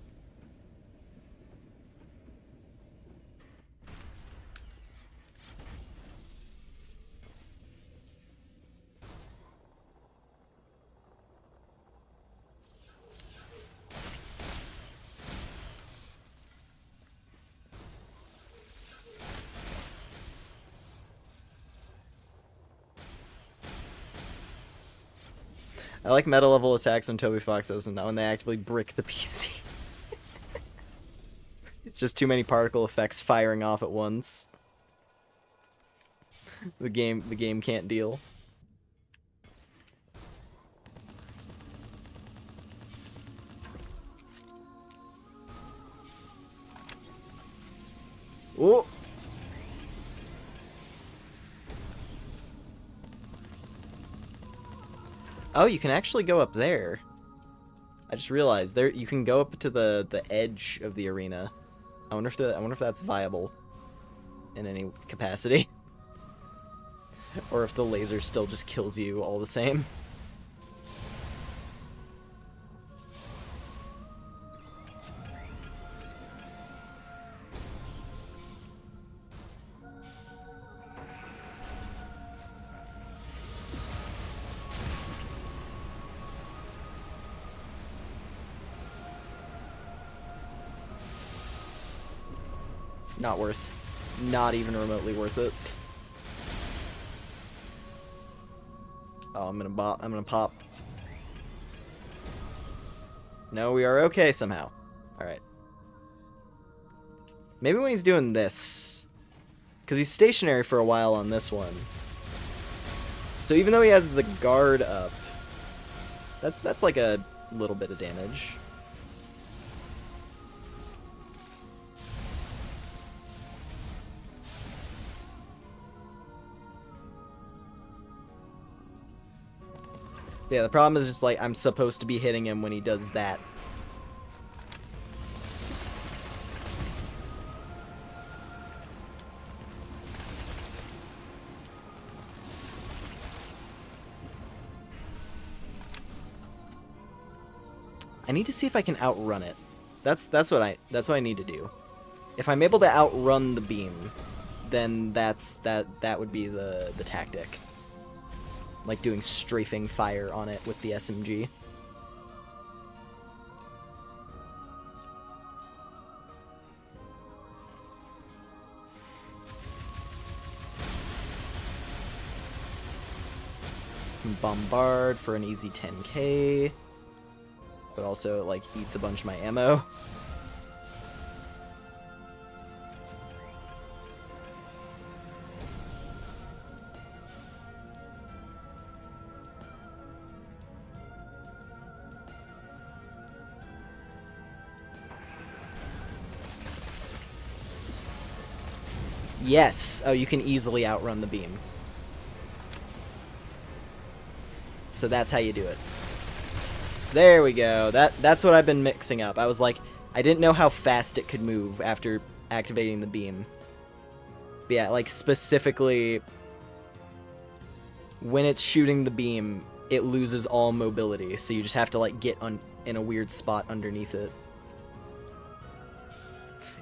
I like meta level attacks when Toby Fox does them, not when they actively brick the PC. It's just too many particle effects firing off at once. The game can't deal. Oh. Oh, you can actually go up there. I just realized there you can go up to the edge of the arena. I wonder if that's viable in any capacity. Or if the laser still just kills you all the same. Not worth. Not even remotely worth it. Oh, I'm gonna pop. No, we are okay somehow. Alright. Maybe when he's doing this. Because he's stationary for a while on this one. So even though he has the guard up, that's like a little bit of damage. Yeah, the problem is just like I'm supposed to be hitting him when he does that. I need to see if I can outrun it. That's what I need to do. If I'm able to outrun the beam, then that would be the tactic. Like doing strafing fire on it with the SMG. Bombard for an easy 10k. But also, it, like, eats a bunch of my ammo. Yes! Oh, you can easily outrun the beam. So that's how you do it. There we go. That's what I've been mixing up. I was like, I didn't know how fast it could move after activating the beam. But yeah, like specifically, when it's shooting the beam, it loses all mobility. So you just have to like get in a weird spot underneath it.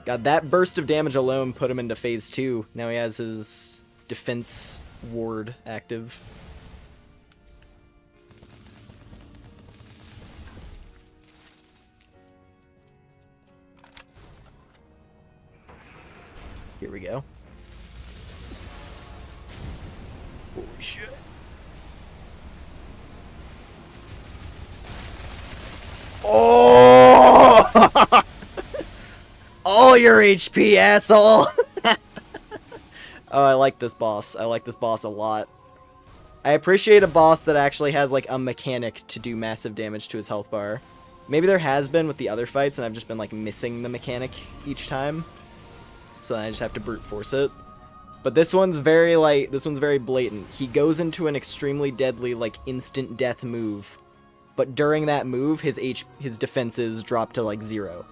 God, that burst of damage alone put him into phase 2. Now he has his defense ward active. Here we go. Holy shit. Oh! All your HP, asshole! Oh, I like this boss. I like this boss a lot. I appreciate a boss that actually has, like, a mechanic to do massive damage to his health bar. Maybe there has been with the other fights, and I've just been, like, missing the mechanic each time. So I just have to brute force it. But this one's very, like, this one's very blatant. He goes into an extremely deadly, like, instant death move. But during that move, his defenses drop to, like, 0.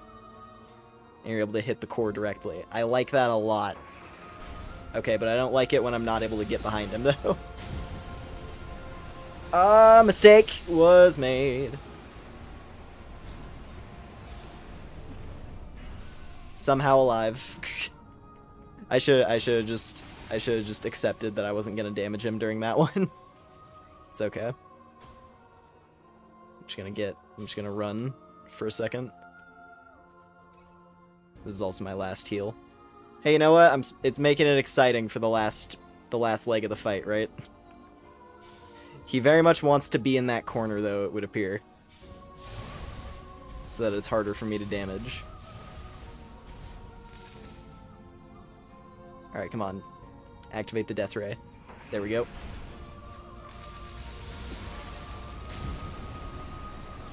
And you're able to hit the core directly. I like that a lot. Okay, but I don't like it when I'm not able to get behind him, though. A mistake was made. Somehow alive. I should have just accepted that I wasn't gonna damage him during that one. It's okay. I'm just gonna run for a second. This is also my last heal. Hey, you know what? It's making it exciting for the last leg of the fight, right? He very much wants to be in that corner, though, it would appear. So that it's harder for me to damage. Alright, come on. Activate the death ray. There we go.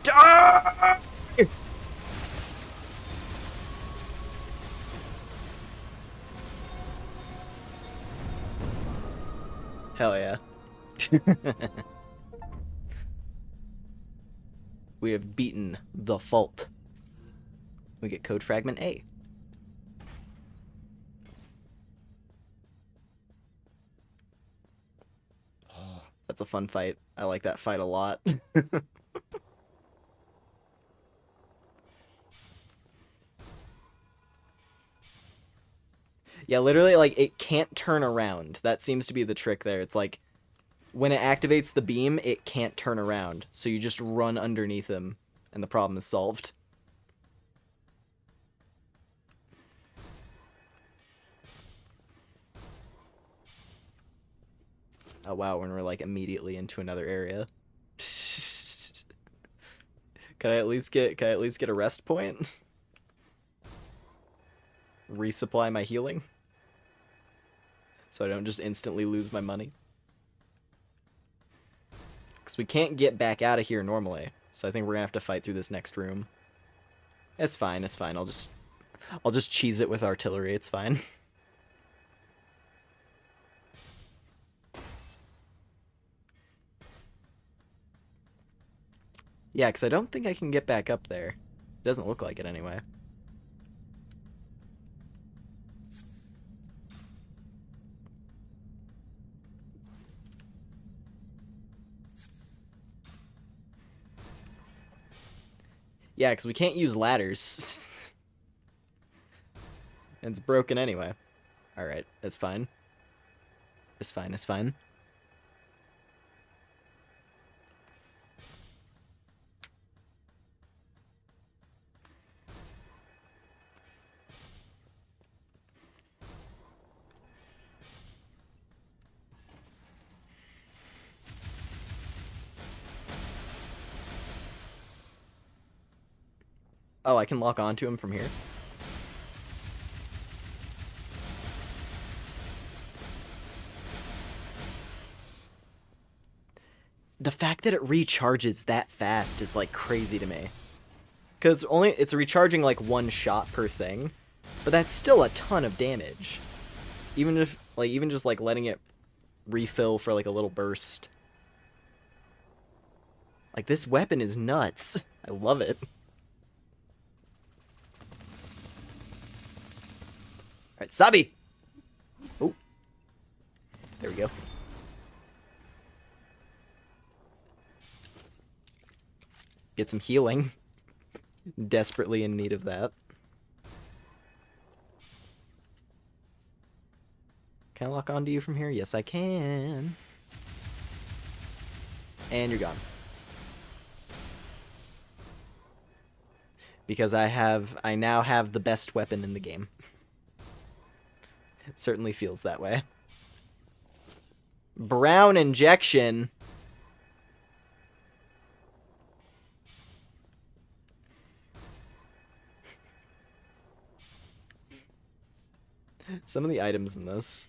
Die! Hell yeah. We have beaten the fault. We get code fragment A. That's a fun fight. I like that fight a lot. Yeah, literally, like, it can't turn around. That seems to be the trick there. It's like, when it activates the beam, it can't turn around. So you just run underneath him, and the problem is solved. Oh wow, when we're like immediately into another area. Can I at least get a rest point? Resupply my healing? So I don't just instantly lose my money. Because we can't get back out of here normally. So I think we're gonna have to fight through this next room. It's fine, it's fine. I'll just cheese it with artillery, it's fine. Yeah, because I don't think I can get back up there. It doesn't look like it anyway. Yeah, because we can't use ladders. And it's broken anyway. Alright, that's fine. It's fine, it's fine. Oh, I can lock onto him from here? The fact that it recharges that fast is like crazy to me. Because it's recharging like one shot per thing, but that's still a ton of damage. Even just like letting it refill for like a little burst. Like this weapon is nuts. I love it. Alright, Sabi! Oh. There we go. Get some healing. Desperately in need of that. Can I lock onto you from here? Yes, I can. And you're gone. Because I now have the best weapon in the game. It certainly feels that way. Brown injection. Some of the items in this.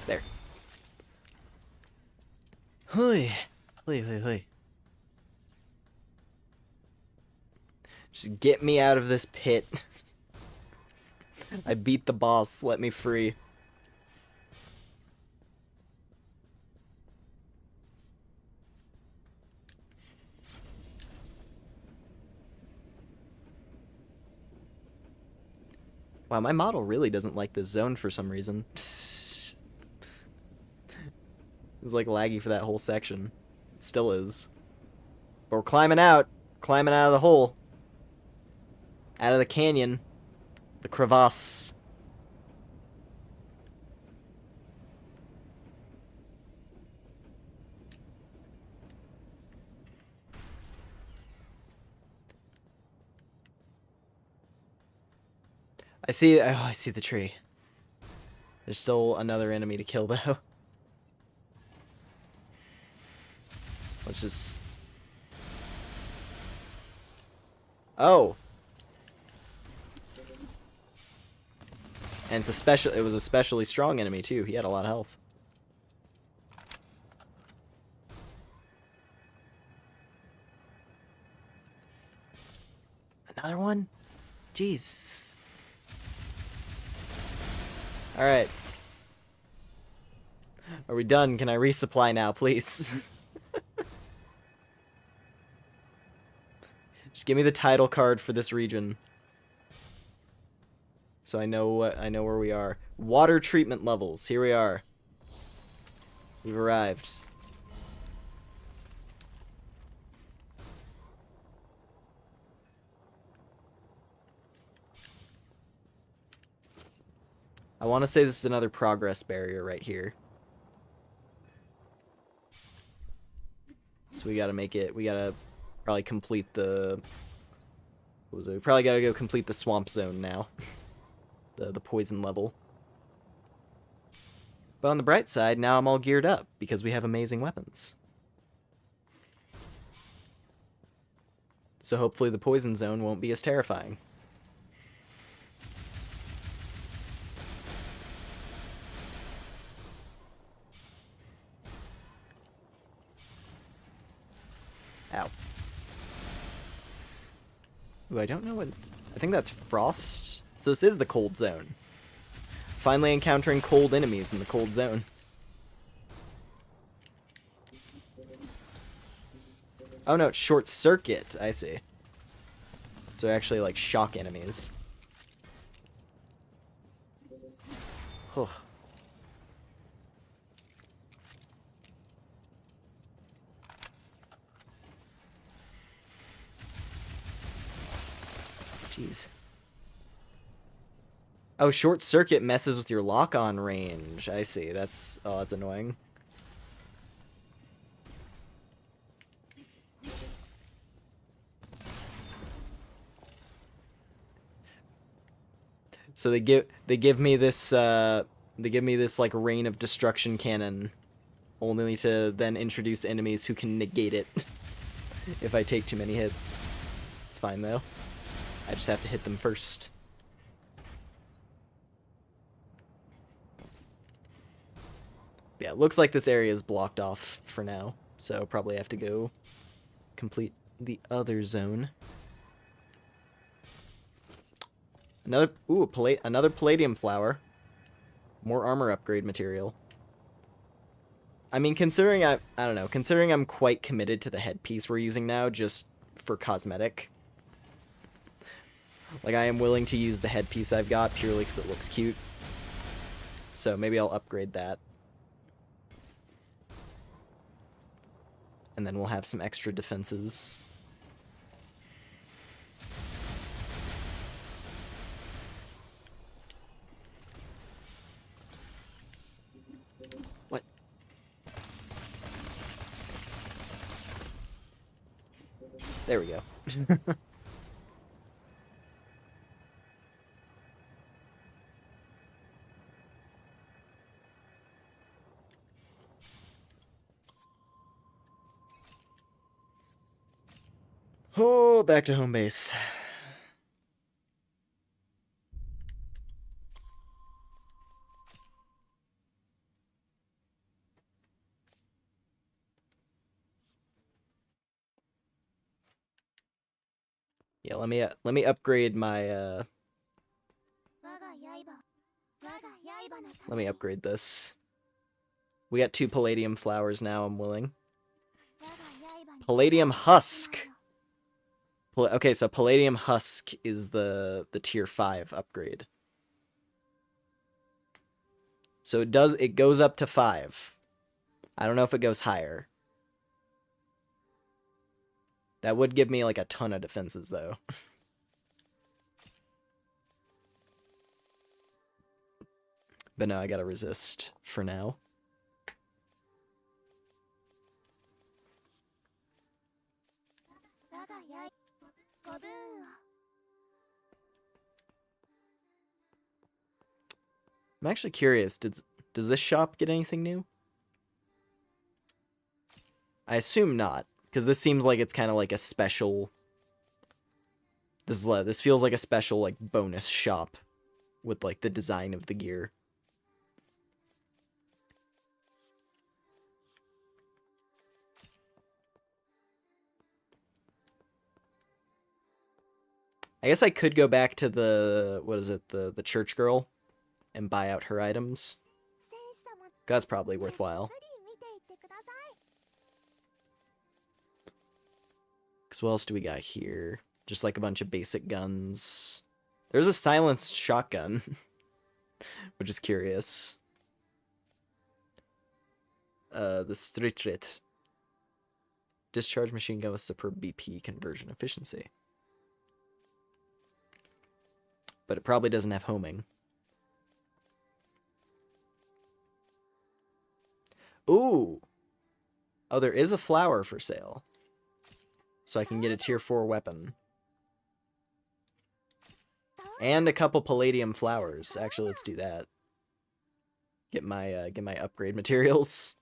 There. Hui. Hui, hui, hui. Just get me out of this pit. I beat the boss. Let me free. Wow, my model really doesn't like this zone for some reason. It was like laggy for that whole section. It still is. But we're climbing out. Climbing out of the hole. Out of the canyon. The crevasse. I see the tree. There's still another enemy to kill though. Let's just... Oh! And it was a especially strong enemy too. He had a lot of health. Another one? Jeez. Alright. Are we done? Can I resupply now, please? Just give me the title card for this region. So I know where we are. Water treatment levels. Here we are. We've arrived. I want to say this is another progress barrier right here. So we gotta make it, we gotta probably complete the, what was it? We probably gotta go complete the swamp zone now. the poison level. But on the bright side, now I'm all geared up because we have amazing weapons. So hopefully the poison zone won't be as terrifying. Ow. Ooh, I don't know what... I think that's frost. So this is the cold zone. Finally encountering cold enemies in the cold zone. Oh no, it's short circuit. I see. So actually like shock enemies. Oh. Jeez. Oh, short circuit messes with your lock-on range. I see. That's... oh, that's annoying. So they give me this like rain of destruction cannon, only to then introduce enemies who can negate it if I take too many hits. It's fine though. I just have to hit them first. Yeah, it looks like this area is blocked off for now, so probably have to go complete the other zone. Another another palladium flower. More armor upgrade material. I mean, considering I don't know, considering I'm quite committed to the headpiece we're using now just for cosmetic. Like, I am willing to use the headpiece I've got purely because it looks cute. So maybe I'll upgrade that. And then we'll have some extra defenses. What? There we go. Oh, back to home base. Yeah, let me upgrade my let me upgrade this. We got 2 palladium flowers now, I'm willing. Palladium husk. Okay, so palladium husk is the tier 5 upgrade. So it goes up to 5. I don't know if it goes higher. That would give me like a ton of defenses though. But no, I gotta resist for now. I'm actually curious, does this shop get anything new? I assume not, because this seems like it's kind of like a special... This feels like a special like bonus shop with like the design of the gear. I guess I could go back to the, what is it, the church girl and buy out her items. That's probably worthwhile. Because what else do we got here? Just like a bunch of basic guns. There's a silenced shotgun, which is curious. The Stritrit. Discharge machine gun with superb BP conversion efficiency. But it probably doesn't have homing. Ooh! Oh, there is a flower for sale. So I can get a tier 4 weapon. And a couple palladium flowers. Actually, let's do that. Get my upgrade materials.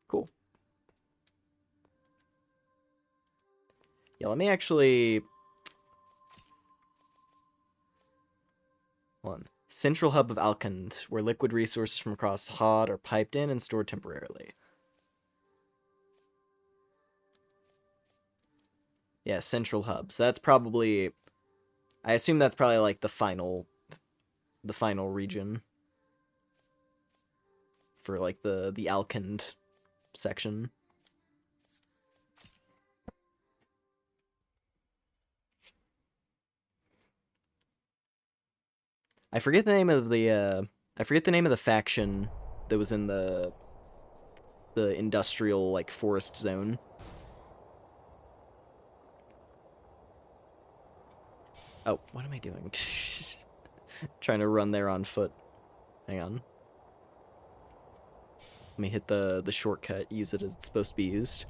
Cool. Yeah, let me actually... Hold on. Central hub of Alkand, where liquid resources from across Hod are piped in and stored temporarily. Yeah, central hub. So that's probably... I assume that's probably like the final region. For like the Alkand section. I forget the name of the faction that was in the industrial like forest zone. Oh, what am I doing? Trying to run there on foot. Hang on. Let me hit the shortcut, use it as it's supposed to be used.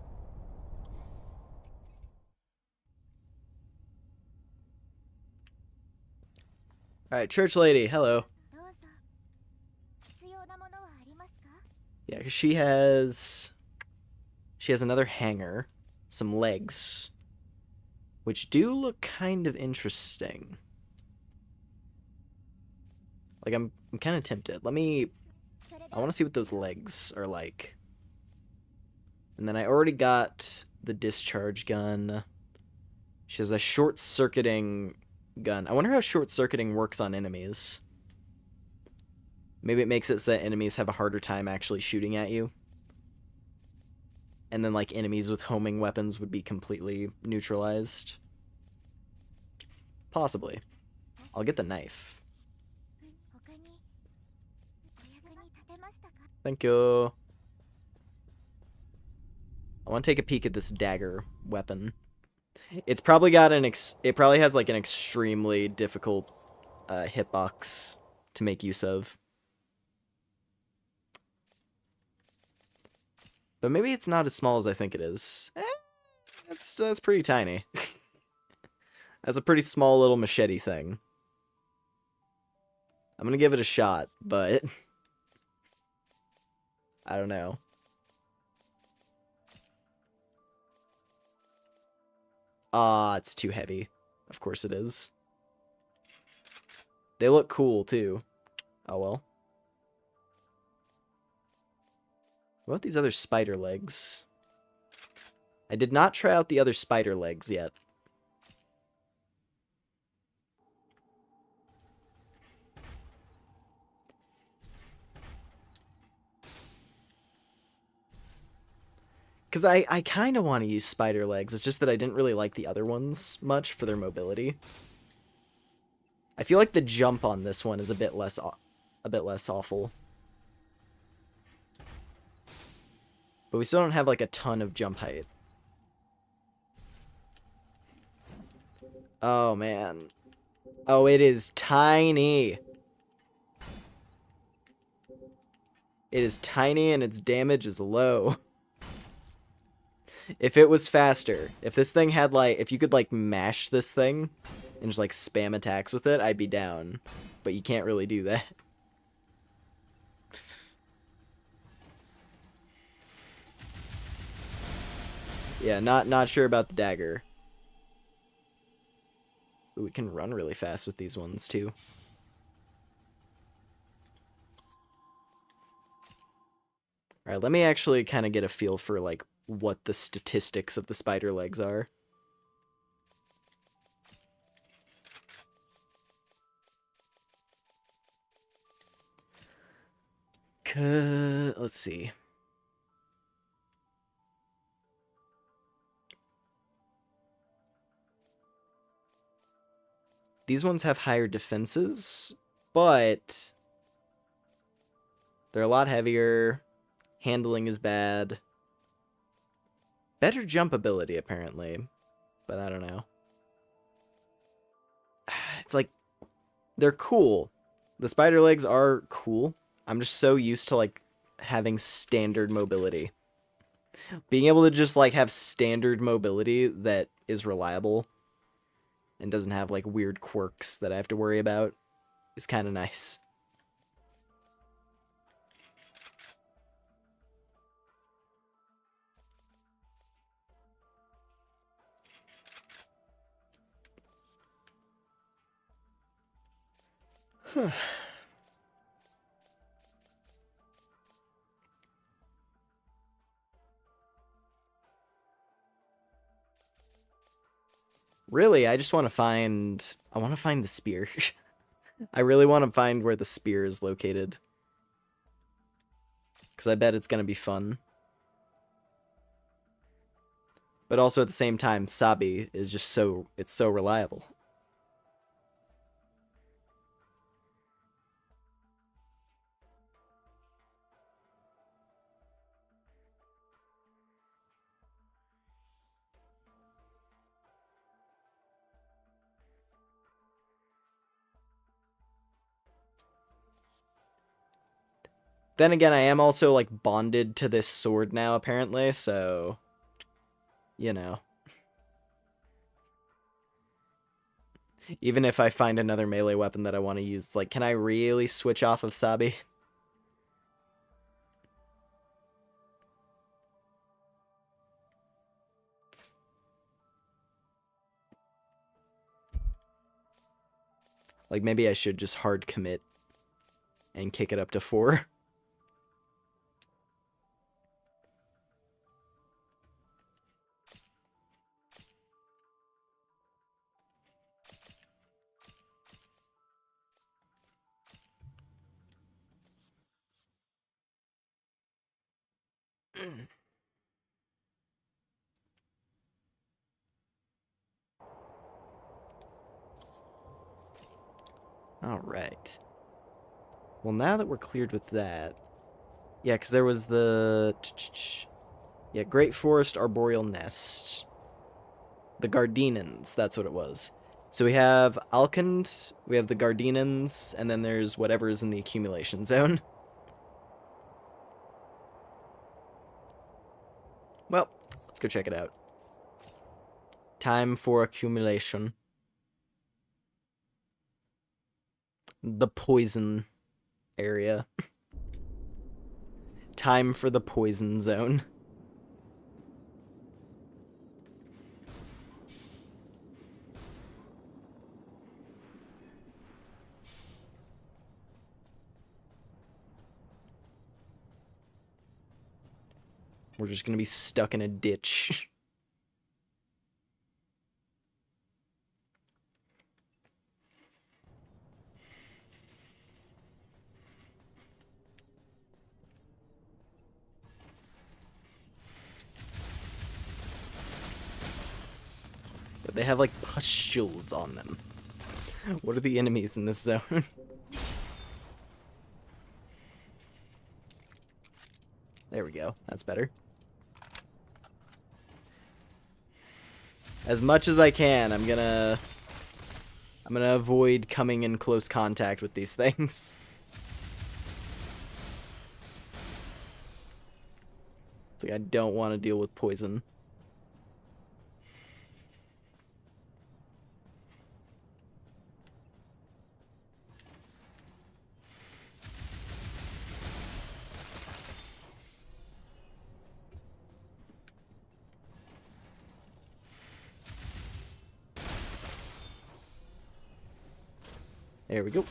Alright, church lady, hello. Yeah, because she has another hanger, some legs, which do look kind of interesting. Like, I'm kind of tempted. I want to see what those legs are like. And then I already got the discharge gun. She has a short-circuiting gun. I wonder how short-circuiting works on enemies. Maybe it makes it so that enemies have a harder time actually shooting at you. And then, like, enemies with homing weapons would be completely neutralized. Possibly. I'll get the knife. Thank you. I want to take a peek at this dagger weapon. It's probably got it probably has like an extremely difficult hitbox to make use of. But maybe it's not as small as I think it is. That's pretty tiny. That's a pretty small little machete thing. I'm gonna give it a shot, but I don't know. Ah, it's too heavy. Of course it is. They look cool, too. Oh, well. What about these other spider legs? I did not try out the other spider legs yet. Because I kind of want to use spider legs. It's just that I didn't really like the other ones much for their mobility. I feel like the jump on this one is a bit less awful. But we still don't have like a ton of jump height. Oh man. Oh, it is tiny. It is tiny and its damage is low. If it was faster, if this thing had like, if you could like mash this thing and just like spam attacks with it, I'd be down. But you can't really do that. Yeah, not sure about the dagger. Ooh, we can run really fast with these ones too. Alright, let me actually kind of get a feel for like what the statistics of the spider legs are. Let's see. These ones have higher defenses, but they're a lot heavier. Handling is bad. Better jump ability, apparently. But I don't know. It's like, they're cool. The spider legs are cool. I'm just so used to, like, having standard mobility. Being able to just, like, have standard mobility that is reliable and doesn't have, like, weird quirks that I have to worry about is kind of nice. Really, I just want to find... I want to find the spear. I really want to find where the spear is located. Because I bet it's going to be fun. But also at the same time, Sabi is just so... It's so reliable. Then again, I am also, like, bonded to this sword now, apparently, so... You know. Even if I find another melee weapon that I want to use, like, can I really switch off of Sabi? Like, maybe I should just hard commit and kick it up to 4. Alright. Well, now that we're cleared with that... Yeah, because there was the... Yeah, Great Forest Arboreal Nest. The Gardenians, that's what it was. So we have Alkand, we have the Gardenians, and then there's whatever is in the accumulation zone. Well, let's go check it out. Time for accumulation. The poison area. Time for the poison zone. We're just gonna be stuck in a ditch. But they have, like, pustules on them. What are the enemies in this zone? There we go. That's better. As much as I can, I'm gonna avoid coming in close contact with these things. It's like I don't want to deal with poison. There we go.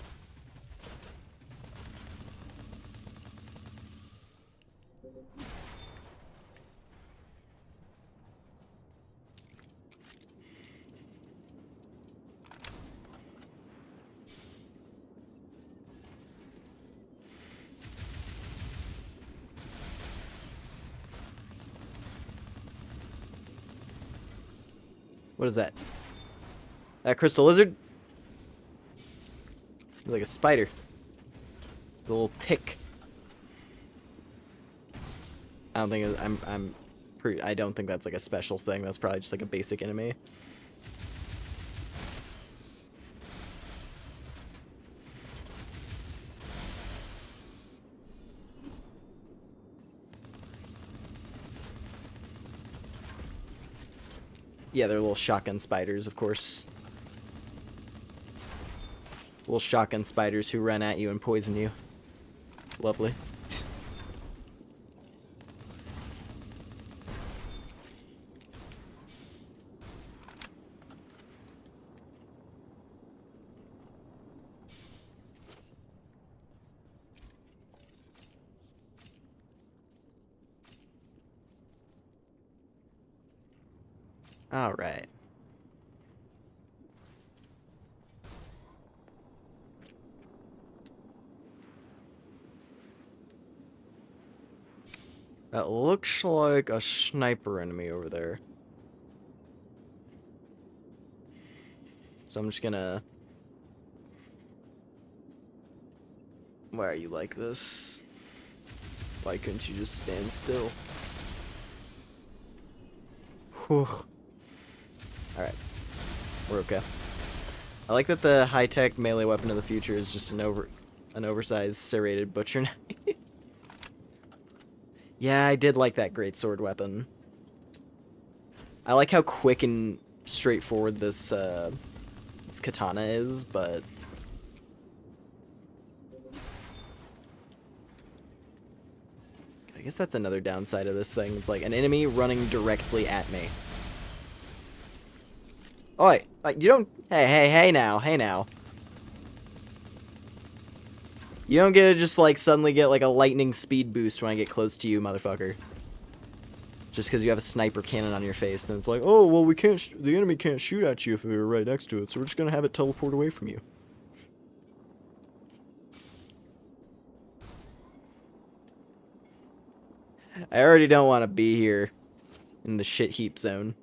What is that? That crystal lizard? It's like a spider. It's a little tick. I don't think I don't think that's like a special thing. That's probably just like a basic enemy. Yeah, they're little shotgun spiders, of course. Little shotgun spiders who run at you and poison you. Lovely. All right. That looks like a sniper enemy over there. So I'm just gonna... Why are you like this? Why couldn't you just stand still? Whew. Alright. We're okay. I like that the high-tech melee weapon of the future is just an oversized serrated butcher knife. Yeah, I did like that greatsword weapon. I like how quick and straightforward this katana is, but... I guess that's another downside of this thing. It's like an enemy running directly at me. Oi! You don't... Hey now. You don't get to just, like, suddenly get, like, a lightning speed boost when I get close to you, motherfucker. Just because you have a sniper cannon on your face, then it's like, oh, well, we can't... the enemy can't shoot at you if we're right next to it, so we're just gonna have it teleport away from you. I already don't want to be here in the shit heap zone.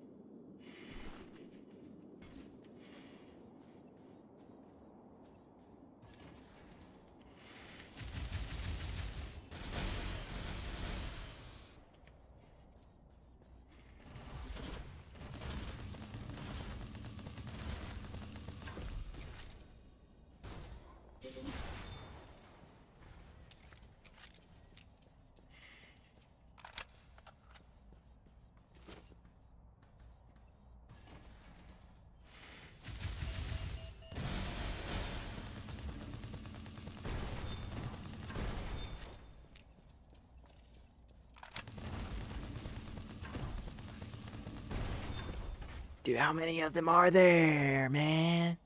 Dude, how many of them are there, man?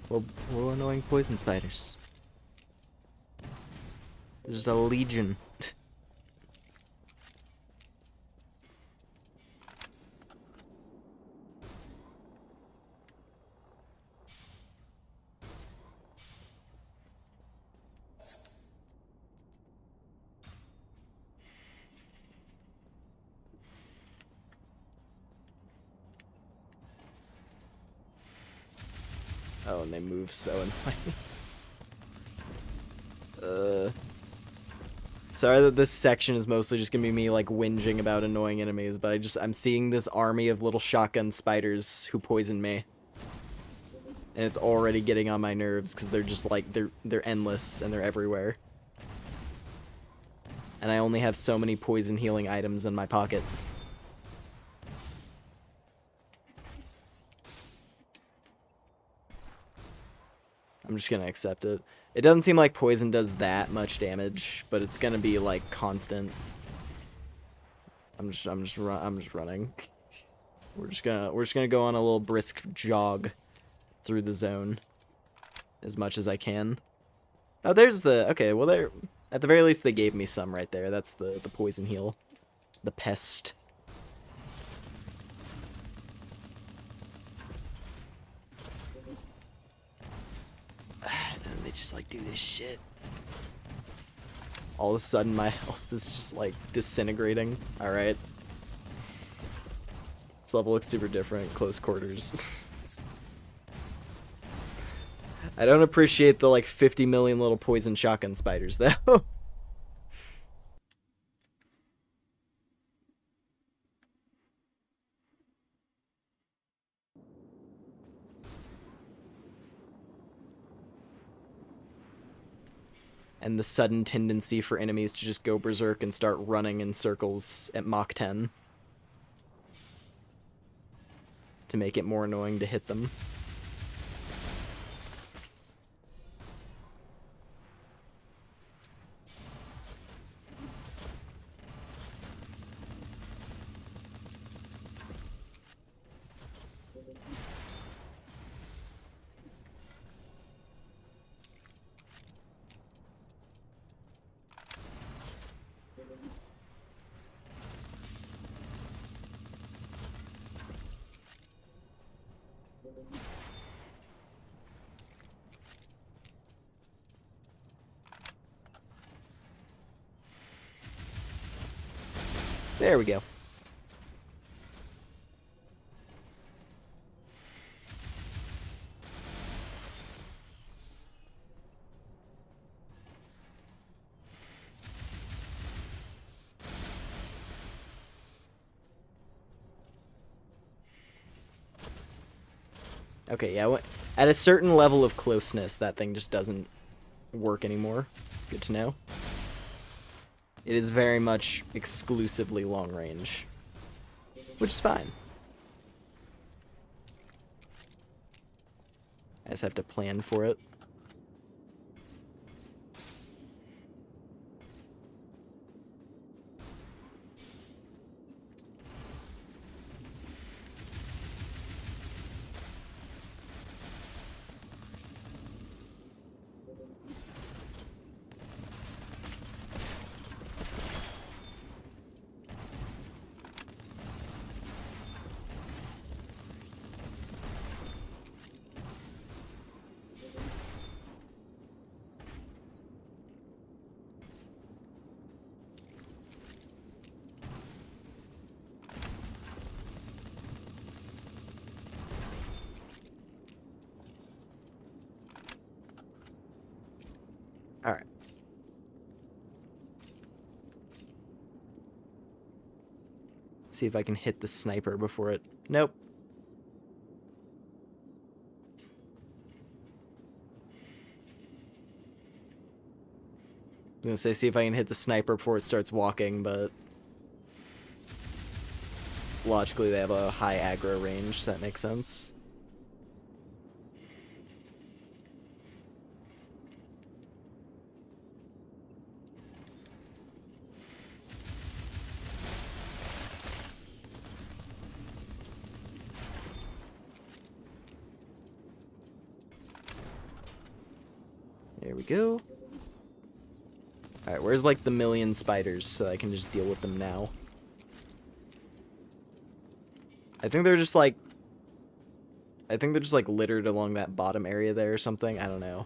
Well, annoying poison spiders. There's a legion. Oh, and they move so annoying. Sorry that this section is mostly just gonna be me, like, whinging about annoying enemies, but I'm seeing this army of little shotgun spiders who poison me. And it's already getting on my nerves, because they're just, like, they're endless, and they're everywhere. And I only have so many poison healing items in my pocket. I'm just gonna accept it. It doesn't seem like poison does that much damage, but it's gonna be like constant. I'm just running. We're just gonna go on a little brisk jog through the zone as much as I can. Oh, there's the... Okay, well, there... At the very least, they gave me some right there. That's the poison heal. The pest. And they just, like, do this shit. All of a sudden, my health is just, like, disintegrating. Alright. This level looks super different. Close quarters. I don't appreciate the, like, 50 million little poison shotgun spiders, though. and the sudden tendency for enemies to just go berserk and start running in circles at Mach 10 to make it more annoying to hit them. There we go. Okay, yeah, at a certain level of closeness, that thing just doesn't work anymore. Good to know. It is very much exclusively long range, which is fine. I just have to plan for it. Alright. See if I can hit the sniper before it... Nope. I was gonna say, see if I can hit the sniper before it starts walking, but... logically, they have a high aggro range, so that makes sense. There we go. Alright, where's like the million spiders so I can just deal with them now? I think they're just like littered along that bottom area there or something. I don't know.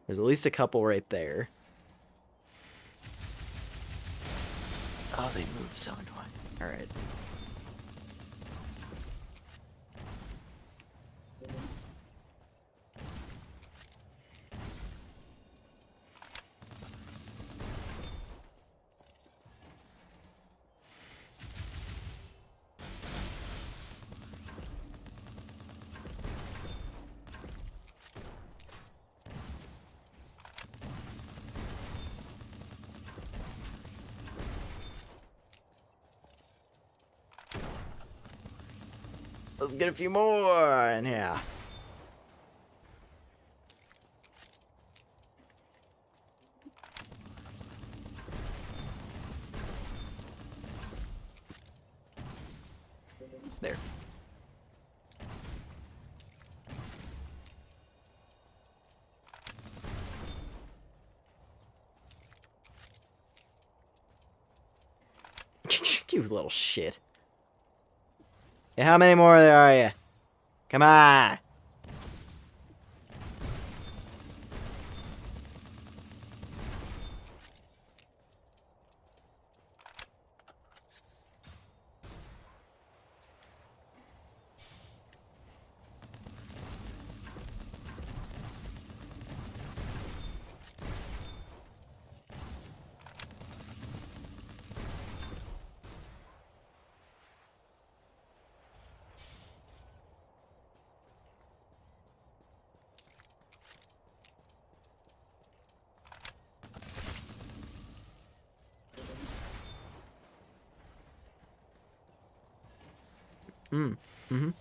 There's at least a couple right there. Oh, they move so annoying. Alright. Let's get a few more in here. There. You little shit. Yeah, how many more there are you? Come on. Mm-hmm. And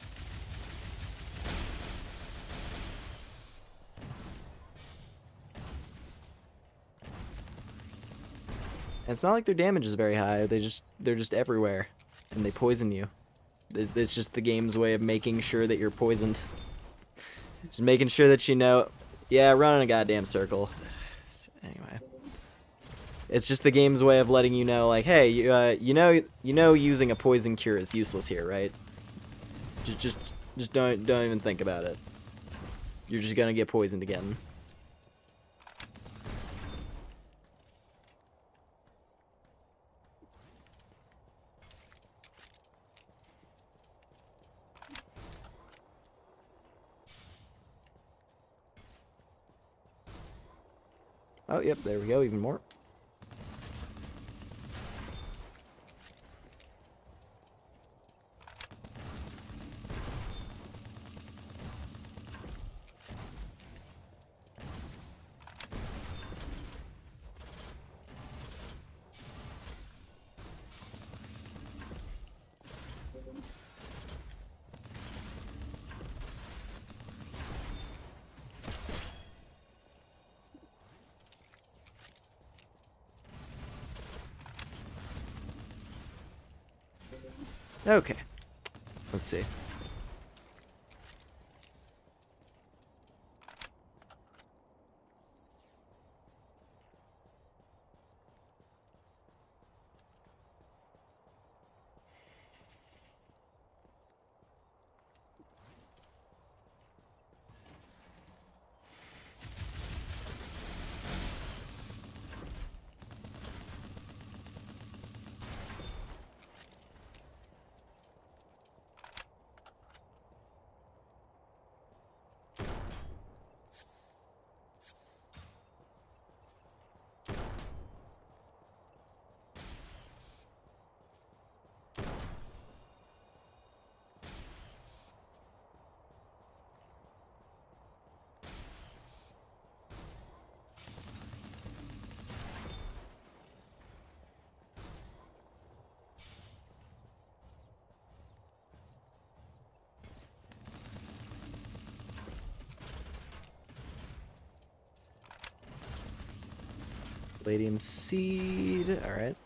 it's not like their damage is very high. They're just everywhere, and they poison you. It's just the game's way of making sure that you're poisoned. Just making sure that you know. Yeah, run in a goddamn circle. Anyway, it's just the game's way of letting you know, like, hey, you know, using a poison cure is useless here, right? Just don't even think about it. You're just gonna get poisoned again. Oh, yep, there we go, even more. Okay, let's see. Palladium seed, alright.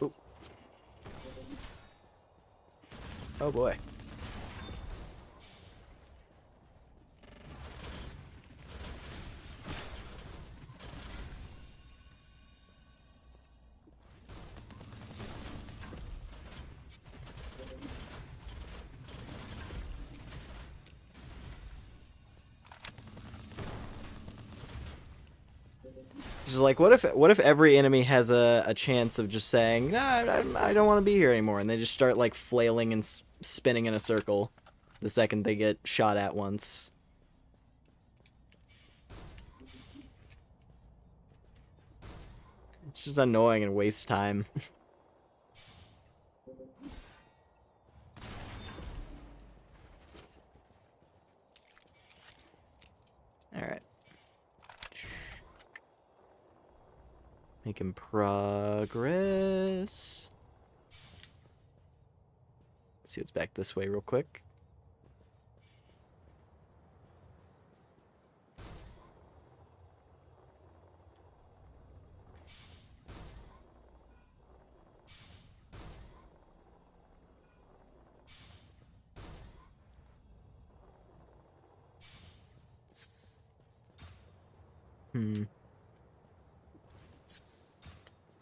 Ooh. Oh boy. Just like, what if every enemy has a chance of just saying, nah, I don't want to be here anymore, and they just start like flailing and spinning in a circle the second they get shot at once. It's just annoying and wastes time. Alright. Making progress. Let's see what's back this way real quick.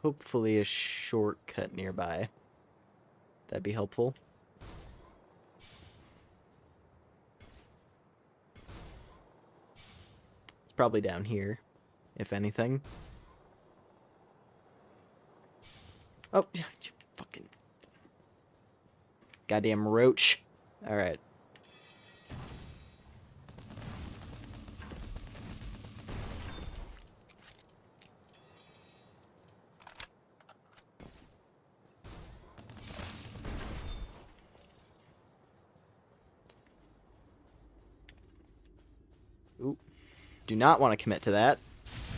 Hopefully a shortcut nearby. That'd be helpful. It's probably down here, if anything. Oh, fucking goddamn roach. Alright. Ooh. Do not want to commit to that.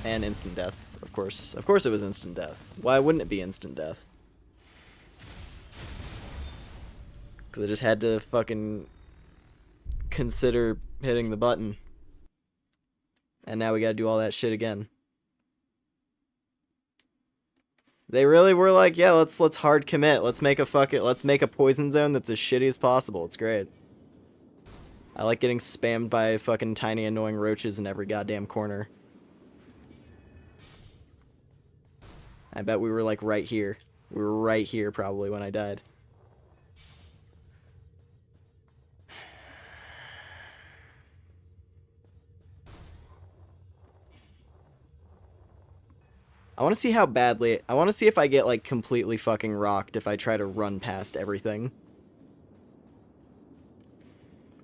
And instant death, of course. Of course it was instant death. Why wouldn't it be instant death? Because I just had to fucking consider hitting the button. And now we gotta do all that shit again. They really were like, yeah, let's hard commit. Let's make a poison zone that's as shitty as possible. It's great. I like getting spammed by fucking tiny annoying roaches in every goddamn corner. I bet we were like right here. We were right here probably when I died. I want to see how badly... I want to see if I get, like, completely fucking rocked if I try to run past everything.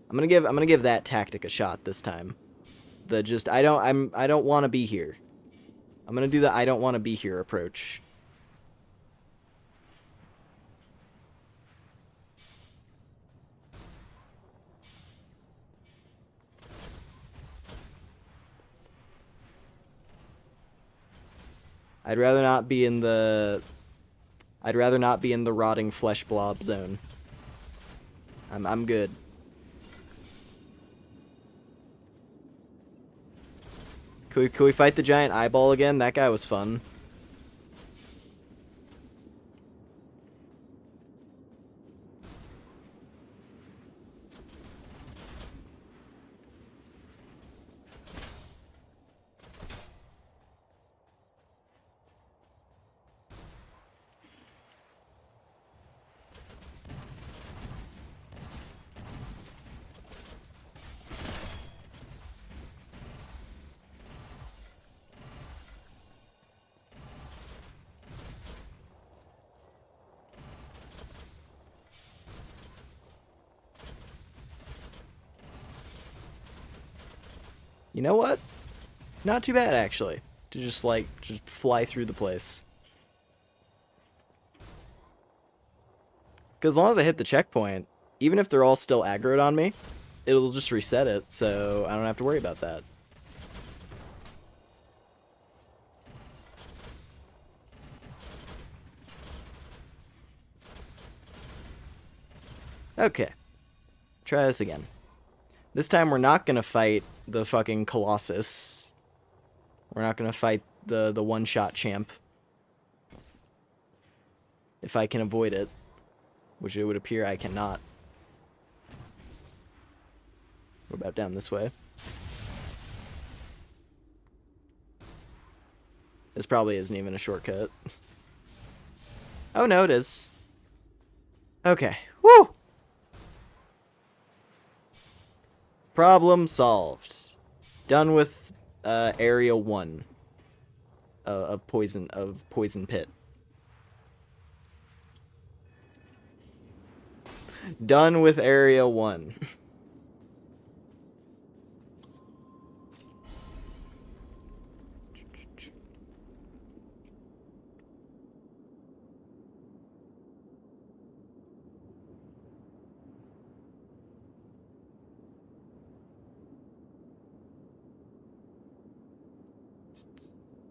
I'm gonna give that tactic a shot this time. I don't want to be here. I'm gonna do the I don't want to be here approach. I'd rather not be in the rotting flesh blob zone. I'm good. Can we fight the giant eyeball again? That guy was fun. You know what? Not too bad, actually. To just fly through the place. Because as long as I hit the checkpoint, even if they're all still aggroed on me, it'll just reset it, so I don't have to worry about that. Okay. Try this again. This time we're not gonna fight the fucking Colossus. We're not gonna fight the one-shot champ. If I can avoid it. Which it would appear I cannot. What about down this way? This probably isn't even a shortcut. Oh no, it is. Okay. Woo! Problem solved. Done with area 1 of poison pit. Done with area 1.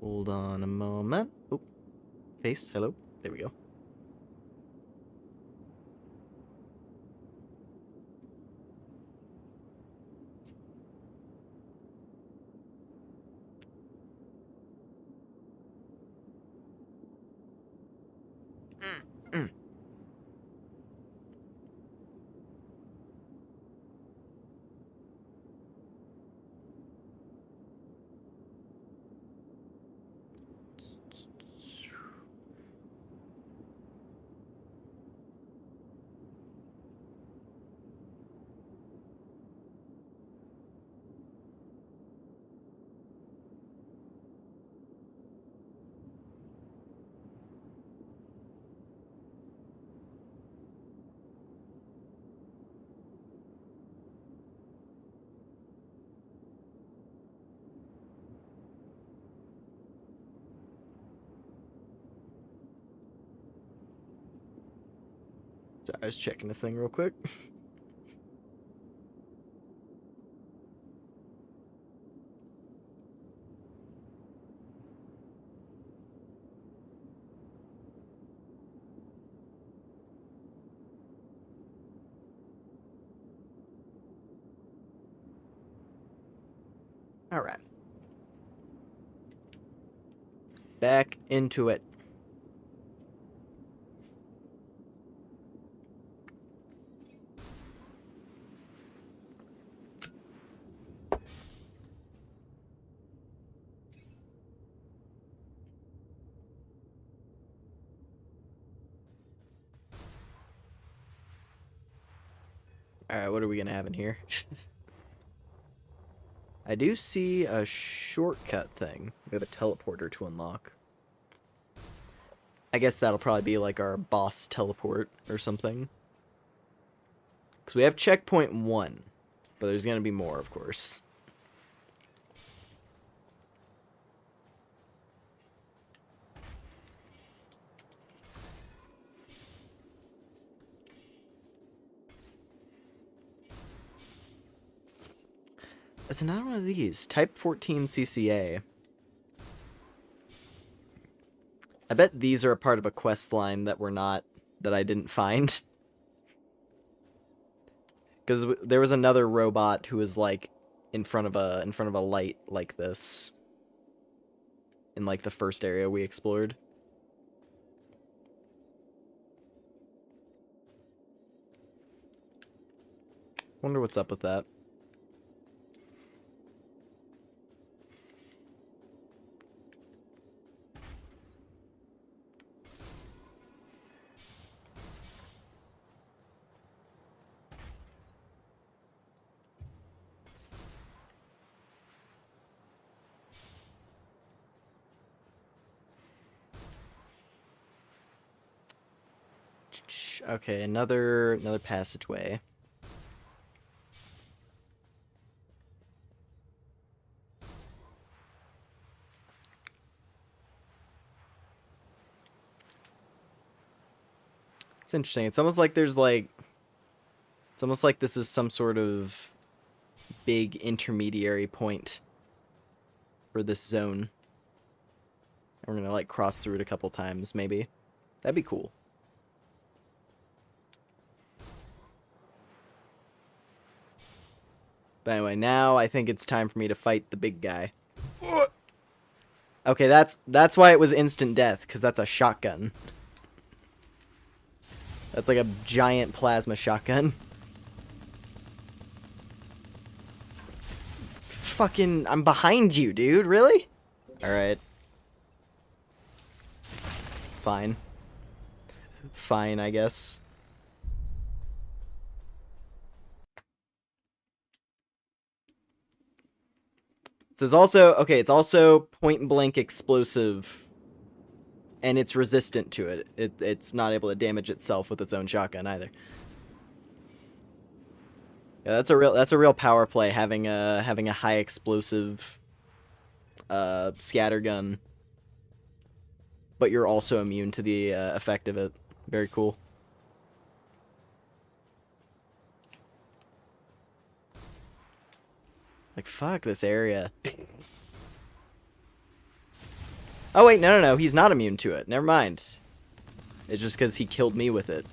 Hold on a moment. Oh, face, hello. There we go. Sorry, I was checking the thing real quick. Alright. Back into it. Alright, what are we gonna have in here? I do see a shortcut thing. We have a teleporter to unlock. I guess that'll probably be like our boss teleport or something. Because we have checkpoint 1, but there's gonna be more, of course. It's another one of these. Type 14 CCA. I bet these are a part of a quest line that that I didn't find. Because there was another robot who was like in front of a light like this. In like the first area we explored. Wonder what's up with that. Okay, another passageway. It's interesting. It's almost like there's like it's almost like this is some sort of big intermediary point for this zone. And we're gonna like cross through it a couple times, maybe. That'd be cool. But anyway, now I think it's time for me to fight the big guy. Okay, that's why it was instant death, because that's a shotgun. That's like a giant plasma shotgun. Fucking, I'm behind you, dude, really? Alright. Fine. Fine, I guess. So it's also, okay, it's also point blank explosive, and it's resistant to it. It's not able to damage itself with its own shotgun either. Yeah, that's a real power play, having a high explosive scattergun, but you're also immune to the effect of it. Very cool. Like, fuck this area. Oh, wait, no, he's not immune to it. Never mind. It's just because he killed me with it.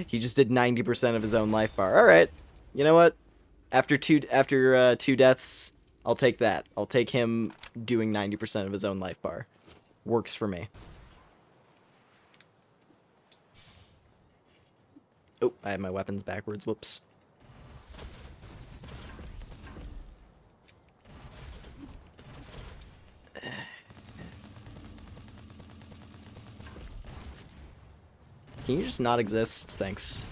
He just did 90% of his own life bar. Alright. You know what? After two deaths, I'll take that. I'll take him doing 90% of his own life bar. Works for me. Oh, I have my weapons backwards. Whoops. Can you just not exist? Thanks.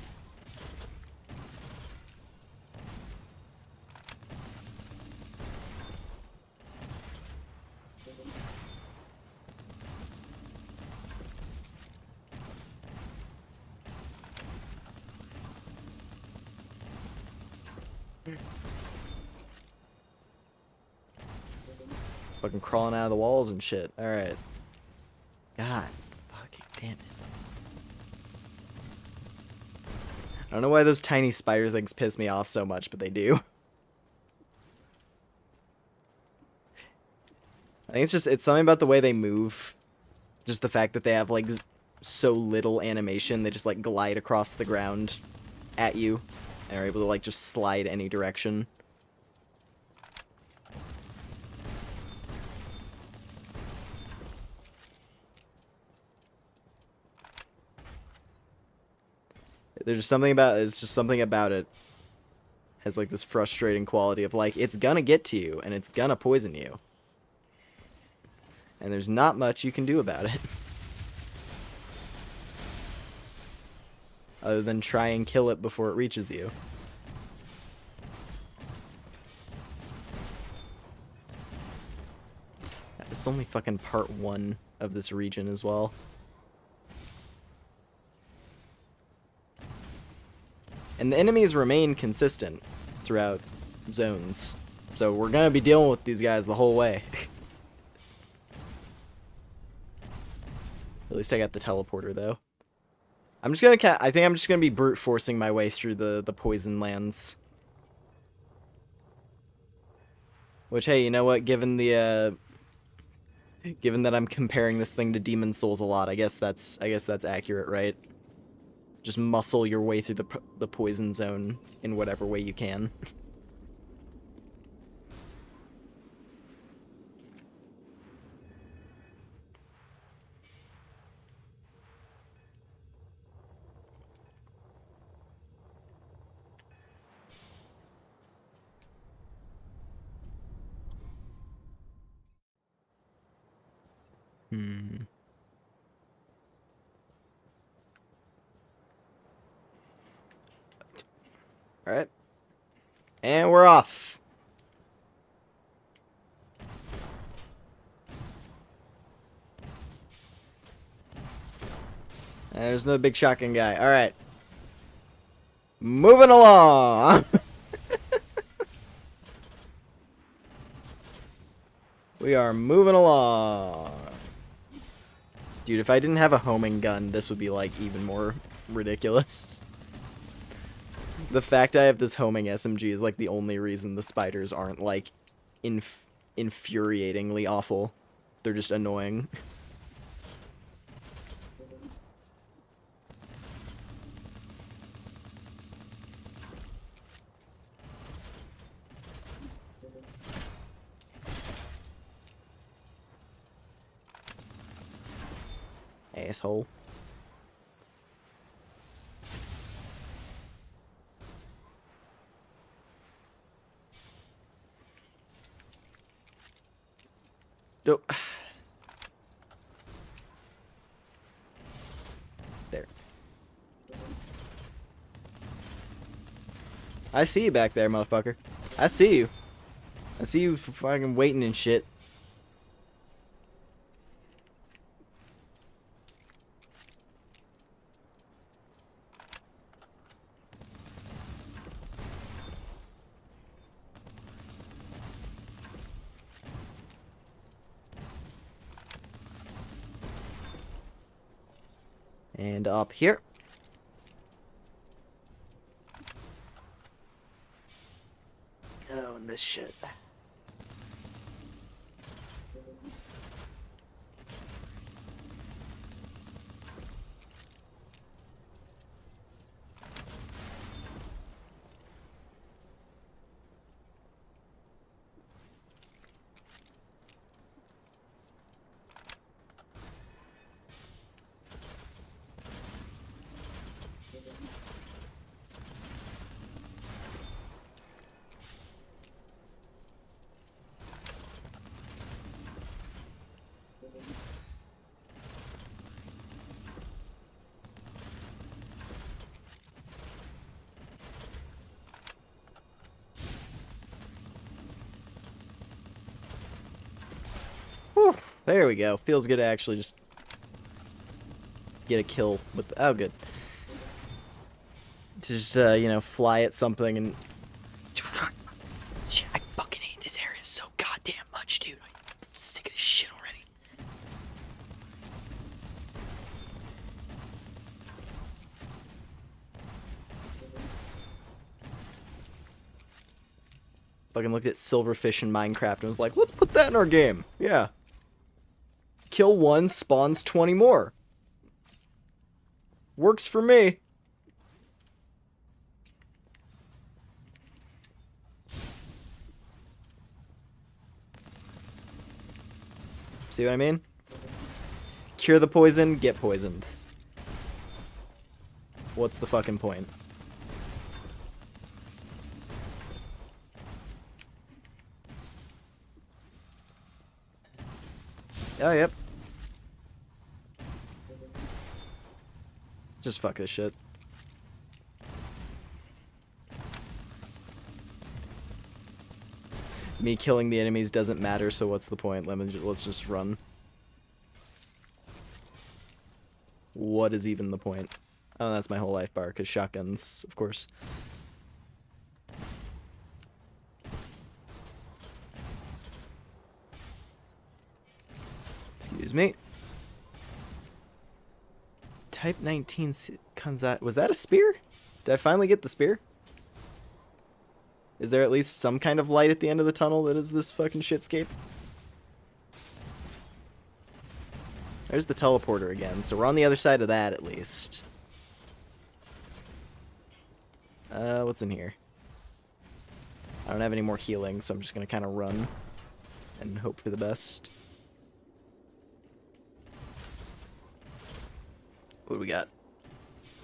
Fucking crawling out of the walls and shit. Alright. God fucking damn it. I don't know why those tiny spider things piss me off so much, but they do. I think it's something about the way they move. Just the fact that they have, like, so little animation. They just, like, glide across the ground at you. And are able to, like, just slide any direction. There's just something about it's just something about it has like this frustrating quality of like it's gonna get to you and it's gonna poison you. And there's not much you can do about it. Other than try and kill it before it reaches you. It's only fucking part 1 of this region as well. And the enemies remain consistent throughout zones. So we're gonna be dealing with these guys the whole way. At least I got the teleporter though. I think I'm just gonna be brute forcing my way through the poison lands. Which, hey, you know what? Given that I'm comparing this thing to Demon Souls a lot, I guess that's accurate, right? Just muscle your way through the poison zone in whatever way you can. Alright. And we're off. And there's another big shotgun guy. Alright. Moving along. We are moving along. Dude, if I didn't have a homing gun, this would be like even more ridiculous. The fact I have this homing SMG is like the only reason the spiders aren't like infuriatingly awful. They're just annoying. Asshole. Dope. There. I see you back there, motherfucker. I see you. I see you fucking waiting and shit. And up here. Oh, and this shit. Whew, there we go. Feels good to actually just get a kill with the, oh, good. To just, you know, fly at something and... Shit, I fucking hate this area so goddamn much, dude. I'm sick of this shit already. Fucking looked at Silverfish in Minecraft and was like, let's put that in our game. Yeah. Kill one, spawns 20 more. Works for me. See what I mean? Cure the poison, get poisoned. What's the fucking point? Oh, yep. Just fuck this shit. Me killing the enemies doesn't matter, so what's the point? Let's just run. What is even the point? Oh, that's my whole life bar, because shotguns, of course. Excuse me. Type 19 comes out. Was that a spear? Did I finally get the spear? Is there at least some kind of light at the end of the tunnel that is this fucking shitscape? There's the teleporter again, so we're on the other side of that at least. What's in here? I don't have any more healing, so I'm just gonna kind of run and hope for the best. What do we got?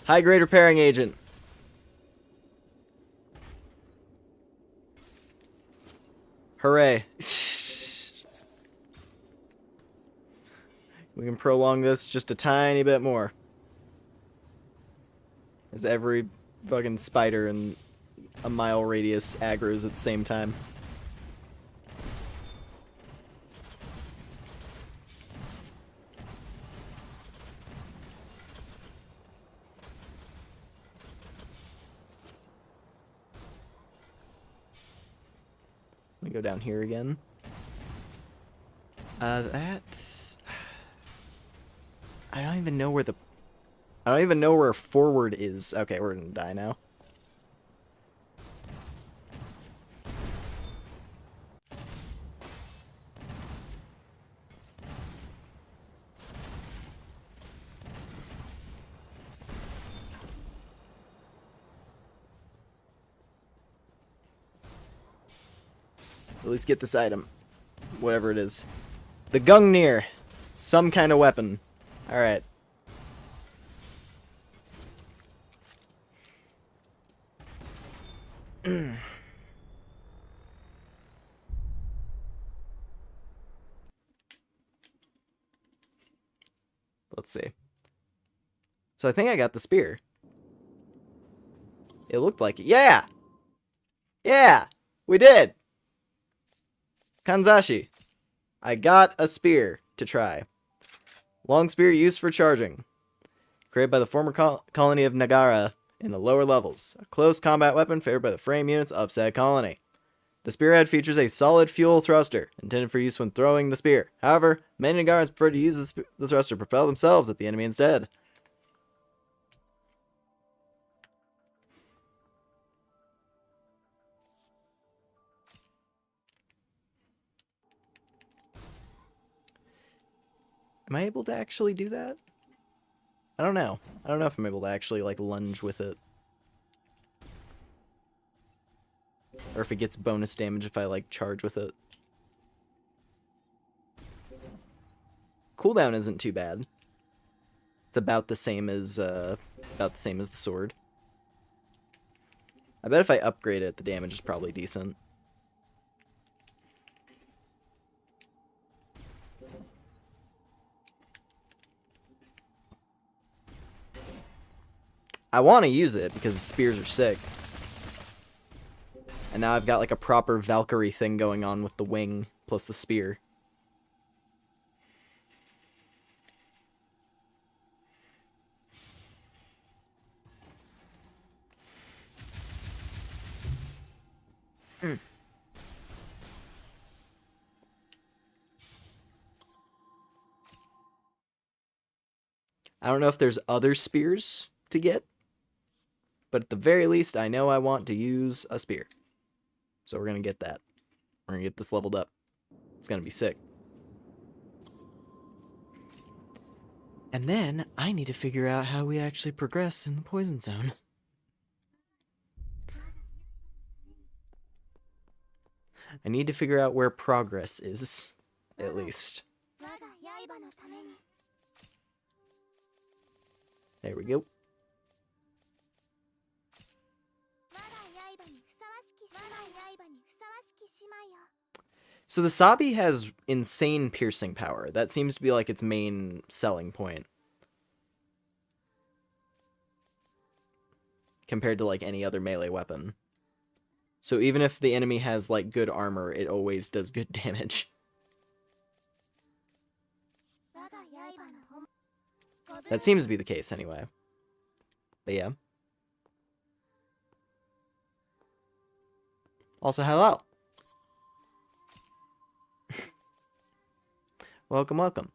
High grade repairing agent. Hooray. We can prolong this just a tiny bit more. As every fucking spider in a mile radius aggroes at the same time. Let me go down here again. I don't even know where forward is. Okay, we're gonna die now. At least get this item. Whatever it is. The Gungnir. Some kind of weapon. Alright. Let's see. So I think I got the spear. It looked like it. Yeah! Yeah! We did! Kanzashi. I got a spear to try. Long spear used for charging. Created by the former colony of Nagara in the lower levels. A close combat weapon favored by the frame units of said colony. The spearhead features a solid fuel thruster, intended for use when throwing the spear. However, many Nagarans prefer to use the thruster to propel themselves at the enemy instead. Am I able to actually do that? I don't know. I don't know if I'm able to actually, like, lunge with it. Or if it gets bonus damage if I, like, charge with it. Cooldown isn't too bad. It's about the same as the sword. I bet if I upgrade it, the damage is probably decent. I want to use it because the spears are sick. And now I've got like a proper Valkyrie thing going on with the wing plus the spear. I don't know if there's other spears to get. But at the very least, I know I want to use a spear. So we're going to get that. We're going to get this leveled up. It's going to be sick. And then I need to figure out how we actually progress in the poison zone. I need to figure out where progress is, at least. There we go. So the Sabi has insane piercing power. That seems to be like its main selling point. Compared to like any other melee weapon. So even if the enemy has like good armor, it always does good damage. That seems to be the case anyway. But yeah. Also, hello. Welcome, welcome.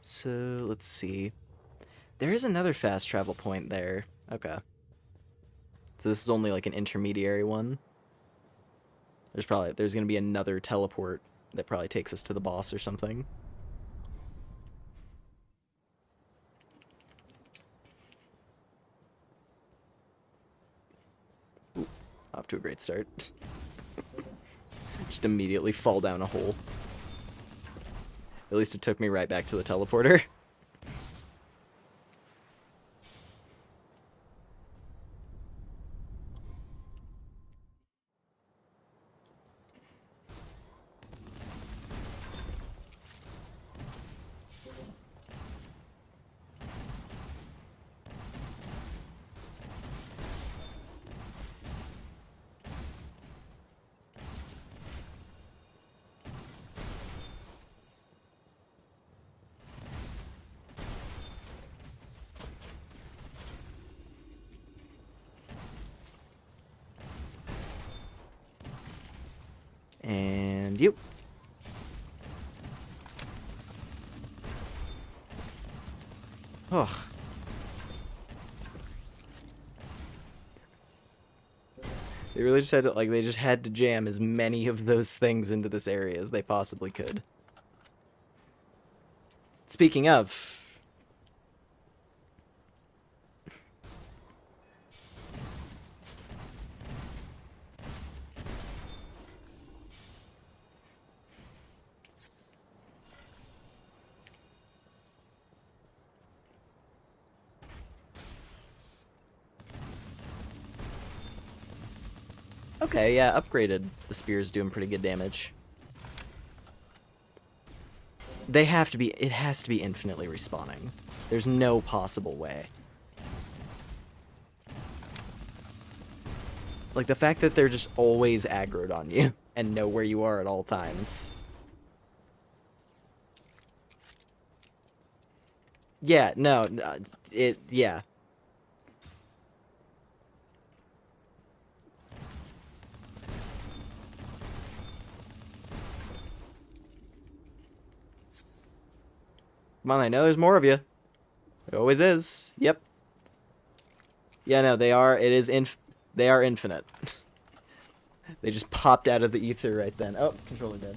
So, let's see. There is another fast travel point there. Okay. So this is only like an intermediary one. There's going to be another teleport that probably takes us to the boss or something. Ooh, off to a great start. Just immediately fall down a hole. At least it took me right back to the teleporter. And you. Oh. They really just had to, like, they just had to jam as many of those things into this area as they possibly could. Speaking of... Okay, yeah, upgraded. The spear's doing pretty good damage. They have to be... It has to be infinitely respawning. There's no possible way. Like, the fact that they're just always aggroed on you and know where you are at all times. Yeah, no, yeah. Come on, I know there's more of you. There always is. Yep. Yeah, no, they are, they are infinite. They just popped out of the ether right then. Oh, controller dead.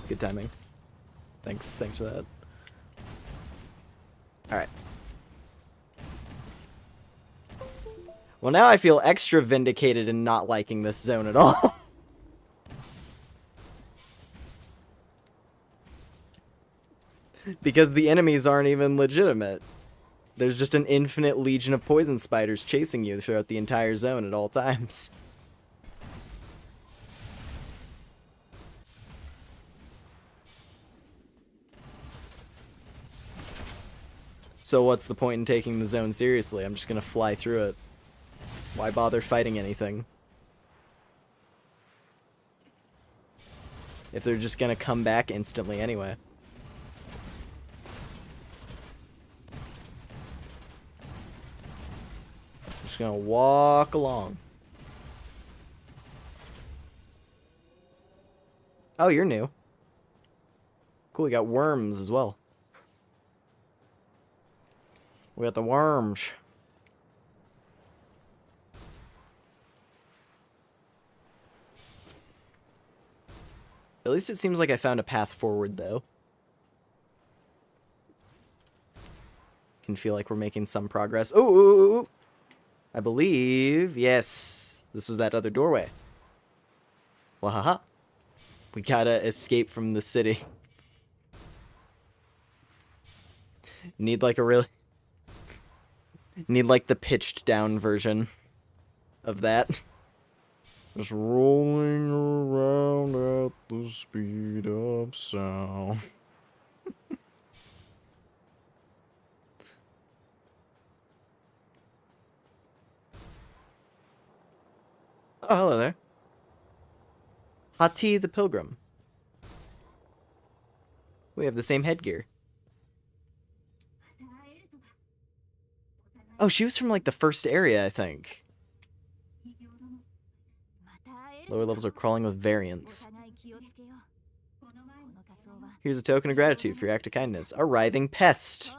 Good timing. Thanks for that. Alright. Well, now I feel extra vindicated in not liking this zone at all. Because the enemies aren't even legitimate. There's just an infinite legion of poison spiders chasing you throughout the entire zone at all times. So what's the point in taking the zone seriously? I'm just gonna fly through it. Why bother fighting anything? If they're just gonna come back instantly anyway. Just gonna walk along. Oh, you're new. Cool, we got worms as well. We got the worms. At least it seems like I found a path forward, though. Can feel like we're making some progress. Ooh! I believe, yes, this was that other doorway. Well, haha. We gotta escape from the city. Need like the pitched down version of that. Just rolling around at the speed of sound. Oh, hello there. Hati the Pilgrim. We have the same headgear. Oh, she was from like the first area, I think. Lower levels are crawling with variants. Here's a token of gratitude for your act of kindness. A writhing pest.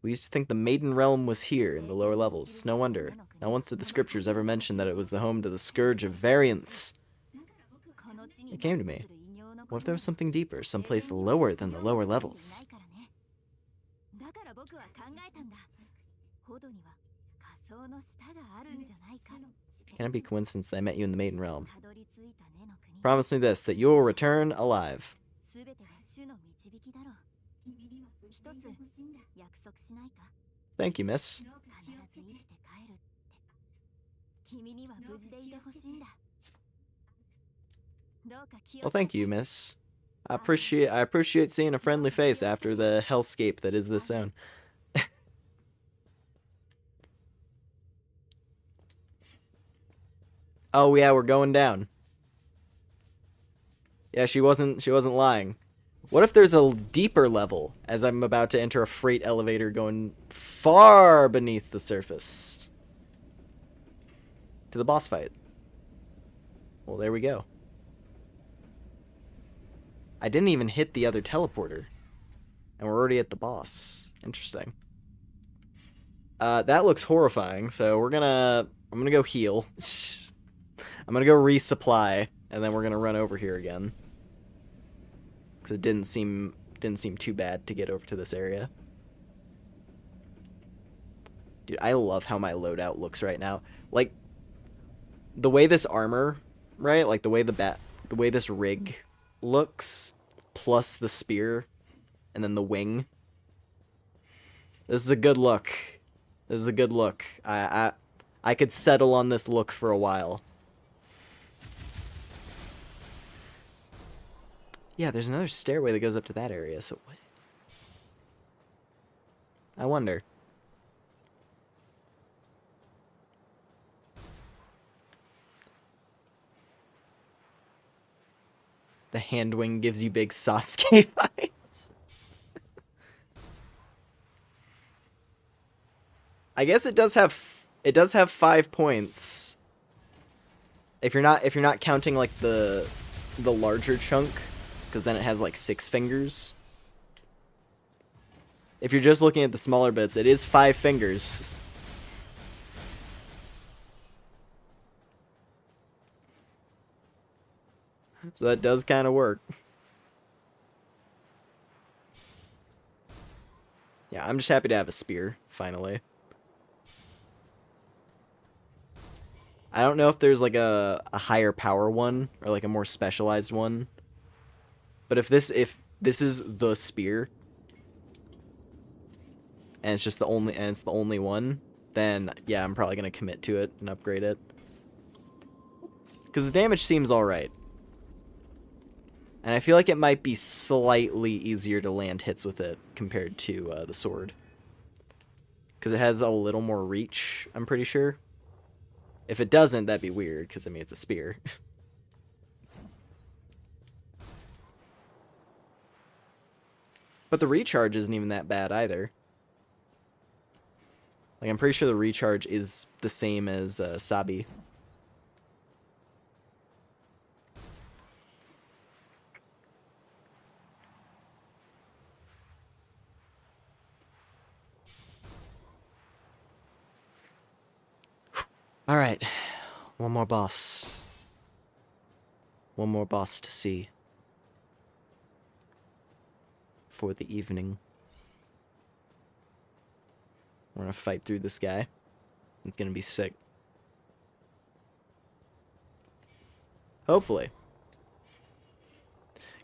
We used to think the Maiden Realm was here in the lower levels. No wonder. Not once did the scriptures ever mention that it was the home to the scourge of variants. It came to me. What if there was something deeper, someplace lower than the lower levels? Can it be coincidence that I met you in the Maiden Realm? Promise me this, that you will return alive. Thank you, miss. Well, thank you, miss. I appreciate seeing a friendly face after the hellscape that is this zone. Oh yeah, we're going down. Yeah, she wasn't lying. What if there's a deeper level as I'm about to enter a freight elevator going far beneath the surface to the boss fight? Well, there we go. I didn't even hit the other teleporter, and we're already at the boss. Interesting. That looks horrifying, so I'm gonna go heal. I'm gonna go resupply, and then we're gonna run over here again. Because it didn't seem too bad to get over to this area. Dude, I love how my loadout looks right now. Like, the way this armor, right? Like, the way this rig looks, plus the spear, and then the wing. This is a good look. This is a good look. I could settle on this look for a while. Yeah, there's another stairway that goes up to that area, so what? I wonder. The hand wing gives you big Sasuke vibes. I guess it does have 5 points. If you're not counting like the larger chunk, because then it has like 6 fingers. If you're just looking at the smaller bits, it is 5 fingers. So that does kind of work. Yeah, I'm just happy to have a spear, finally. I don't know if there's like a higher power one, or like a more specialized one. But if this is the spear, and it's the only one, then yeah, I'm probably gonna commit to it and upgrade it. Because the damage seems alright. And I feel like it might be slightly easier to land hits with it compared to the sword. Because it has a little more reach, I'm pretty sure. If it doesn't, that'd be weird, because I mean, it's a spear. But the recharge isn't even that bad either. Like, I'm pretty sure the recharge is the same as Sabi. Alright, One more boss. One more boss to see. For the evening. We're gonna fight through this guy. It's gonna be sick. Hopefully.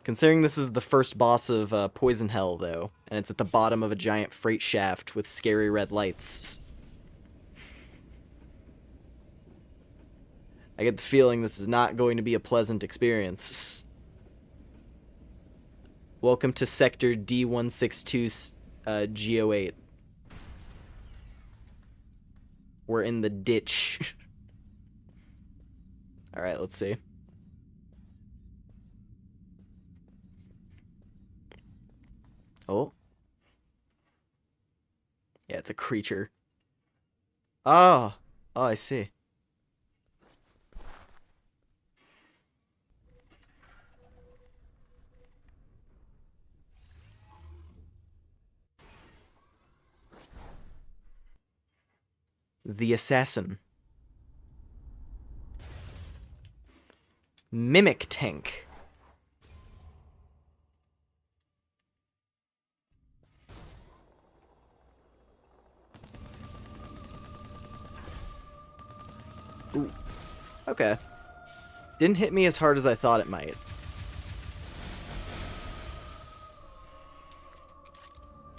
Considering this is the first boss of Poison Hell, though, and it's at the bottom of a giant freight shaft with scary red lights. I get the feeling this is not going to be a pleasant experience. Welcome to Sector D162 G08. We're in the ditch. Alright, let's see. Oh. Yeah, it's a creature. Oh. Oh, I see. The assassin. Mimic tank. Ooh. Okay. Didn't hit me as hard as I thought it might.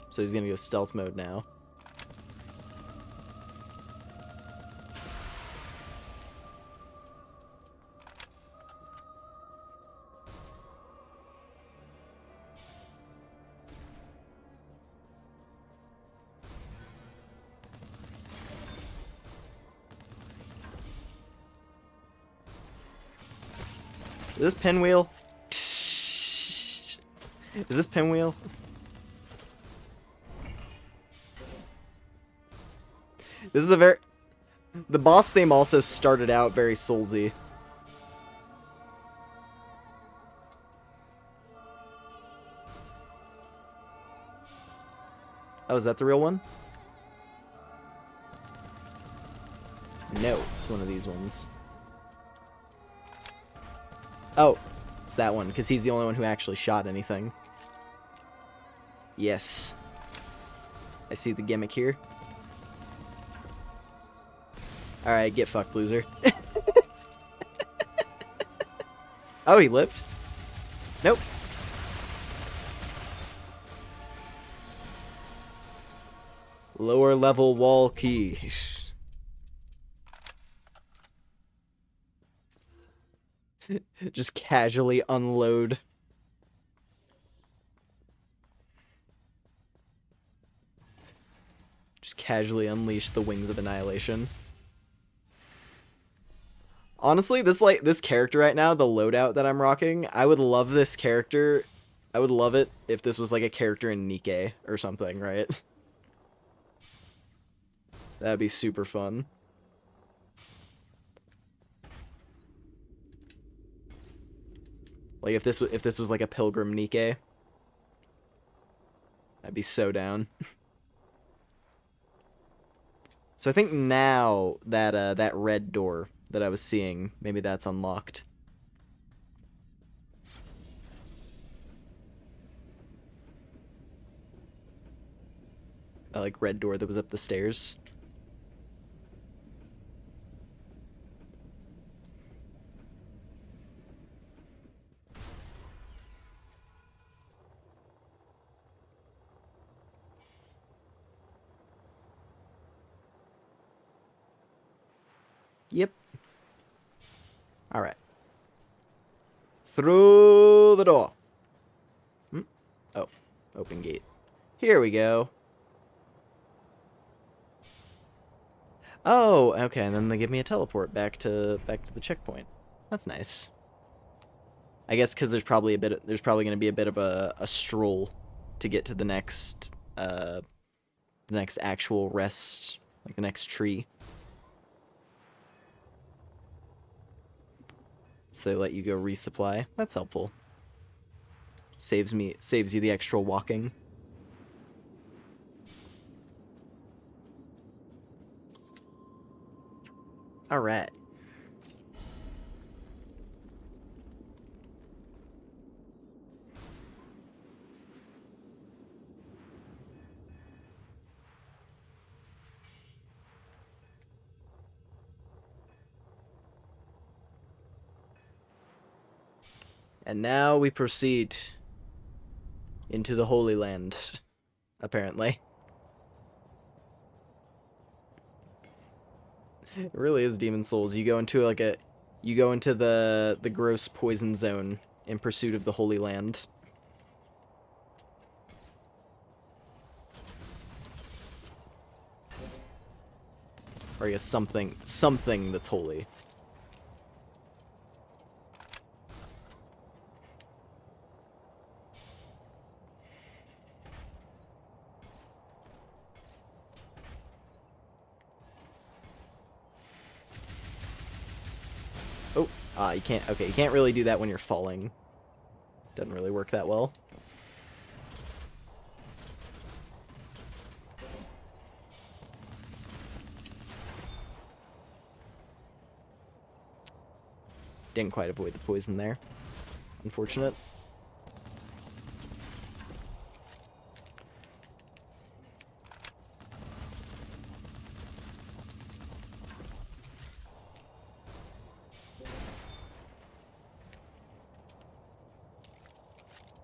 So he's gonna go stealth mode now. Is this pinwheel? Is this pinwheel? This is a very... The boss theme also started out very Soulsy. Oh, is that the real one? No, it's one of these ones. Oh, it's that one, because he's the only one who actually shot anything. Yes. I see the gimmick here. Alright, get fucked, loser. Oh, he lived? Nope. Lower level wall key. Just casually unload. Just casually unleash the wings of annihilation. Honestly, this character right now, the loadout that I'm rocking, I would love this character. I would love it if this was like a character in Nikke or something, right? That'd be super fun. Like if this was like a Pilgrim Nikke, I'd be so down. So I think now that that red door that I was seeing, maybe that's unlocked. That like red door that was up the stairs. Yep. All right. Through the door. Oh, open gate. Here we go. Oh, okay, and then they give me a teleport back to the checkpoint. That's nice. I guess because there's probably going to be a bit of a stroll to get to the next actual rest, like the next tree. So they let you go resupply. That's helpful. Saves you the extra walking. All right. And now we proceed into the Holy Land, apparently. It really is Demon Souls. You go into like you go into the gross poison zone in pursuit of the Holy Land. Or I guess something that's holy. Oh, you can't, okay, you can't really do that when you're falling. Doesn't really work that well. Didn't quite avoid the poison there. Unfortunate.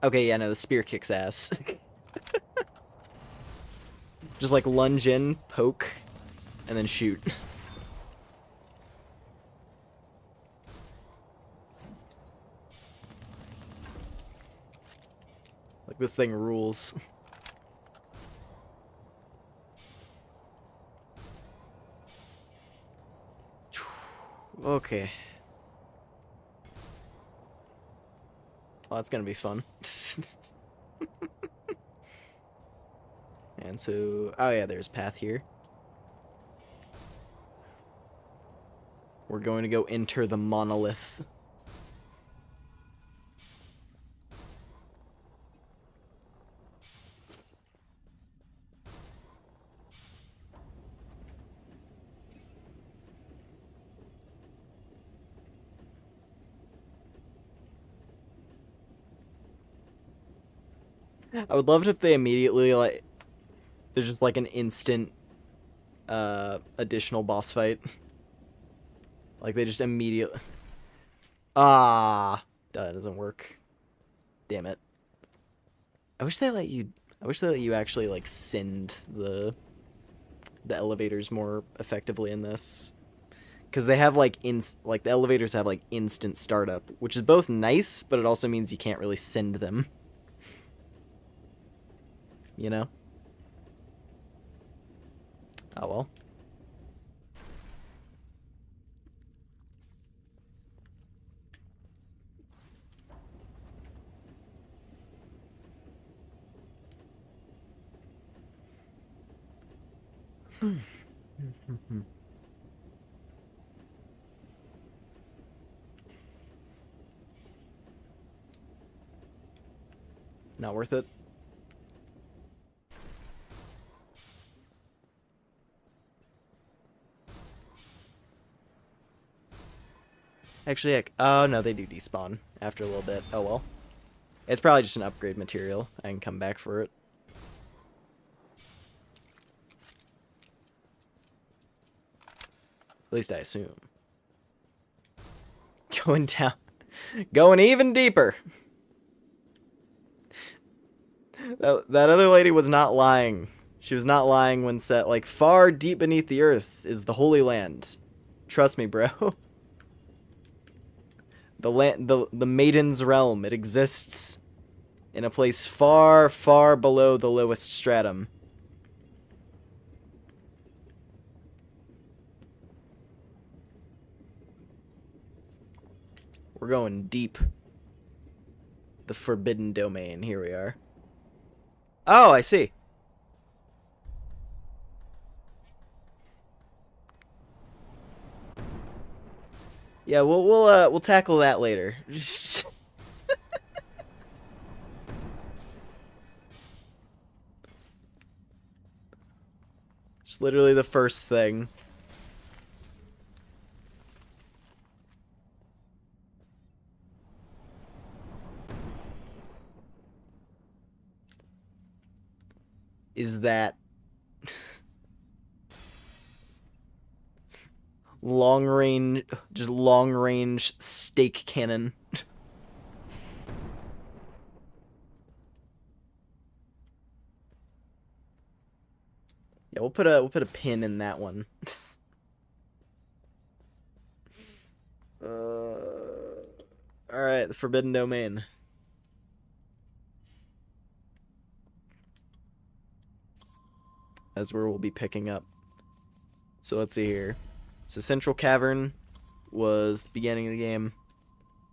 Okay, yeah, no, the spear kicks ass. Just like lunge in, poke, and then shoot. Like, this thing rules. Okay. Well, that's gonna be fun. And so, oh yeah, there's path here. We're going to go enter the monolith. I would love it if they immediately, like, there's just like an instant additional boss fight. Like they just immediately... Ah, that doesn't work. Damn it. I wish they let you actually like send the elevators more effectively in this. Cuz they have like the elevators have like instant startup, which is both nice, but it also means you can't really send them. You know? Oh well. Not worth it. Actually, heck, oh no, they do despawn after a little bit. Oh well. It's probably just an upgrade material. I can come back for it. At least I assume. Going down. Going even deeper. That other lady was not lying. She was not lying when said, like, far deep beneath the earth is the Holy Land. Trust me, bro. The Maiden's Realm. It exists in a place far, far below the lowest stratum. We're going deep. The Forbidden Domain. Here we are. Oh, I see. Yeah, we'll tackle that later. Just literally the first thing. Is that long range stake cannon. Yeah, we'll put a pin in that one. All right, the Forbidden Domain. That's where we'll be picking up. So let's see here. So Central Cavern was the beginning of the game.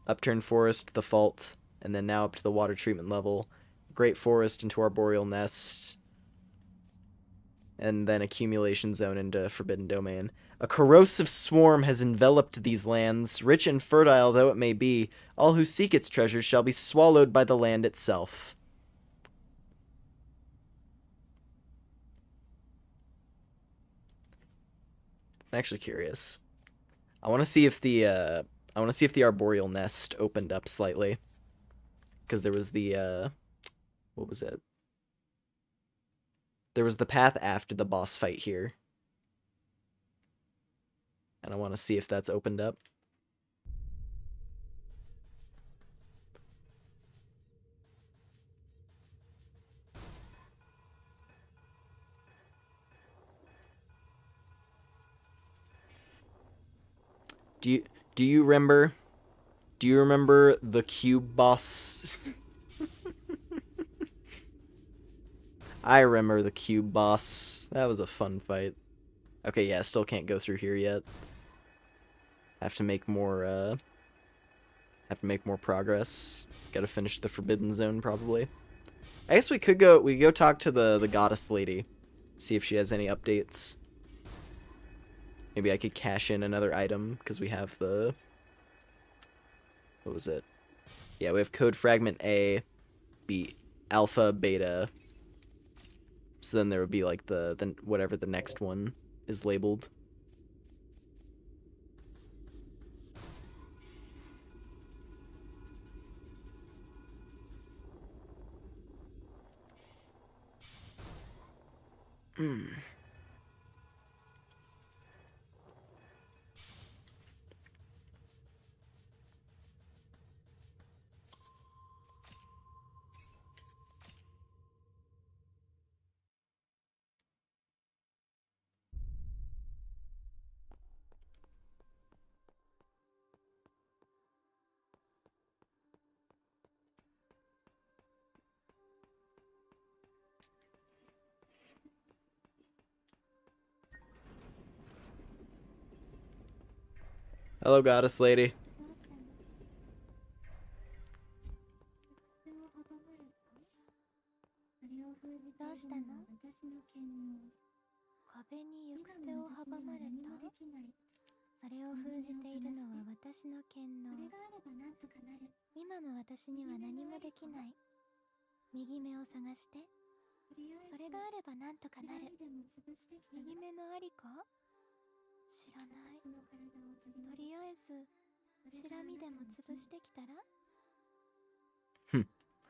Upturned Forest, the Fault, and then now up to the water treatment level. Great Forest into Arboreal Nest. And then Accumulation Zone into Forbidden Domain. A corrosive swarm has enveloped these lands, rich and fertile though it may be. All who seek its treasures shall be swallowed by the land itself. I'm actually curious. I want to see if the Arboreal Nest opened up slightly, because there was the what was it? There was the path after the boss fight here, and I want to see if that's opened up. Do you remember? Do you remember the cube boss? I remember the cube boss. That was a fun fight. Okay, yeah, still can't go through here yet. Have to make more progress. Gotta finish the Forbidden Zone probably. I guess we go talk to the goddess lady. See if she has any updates. Maybe I could cash in another item because we have the, what was it? Yeah, we have code fragment A, B, alpha, beta. So then there would be like the whatever the next one is labeled. Hello, goddess lady.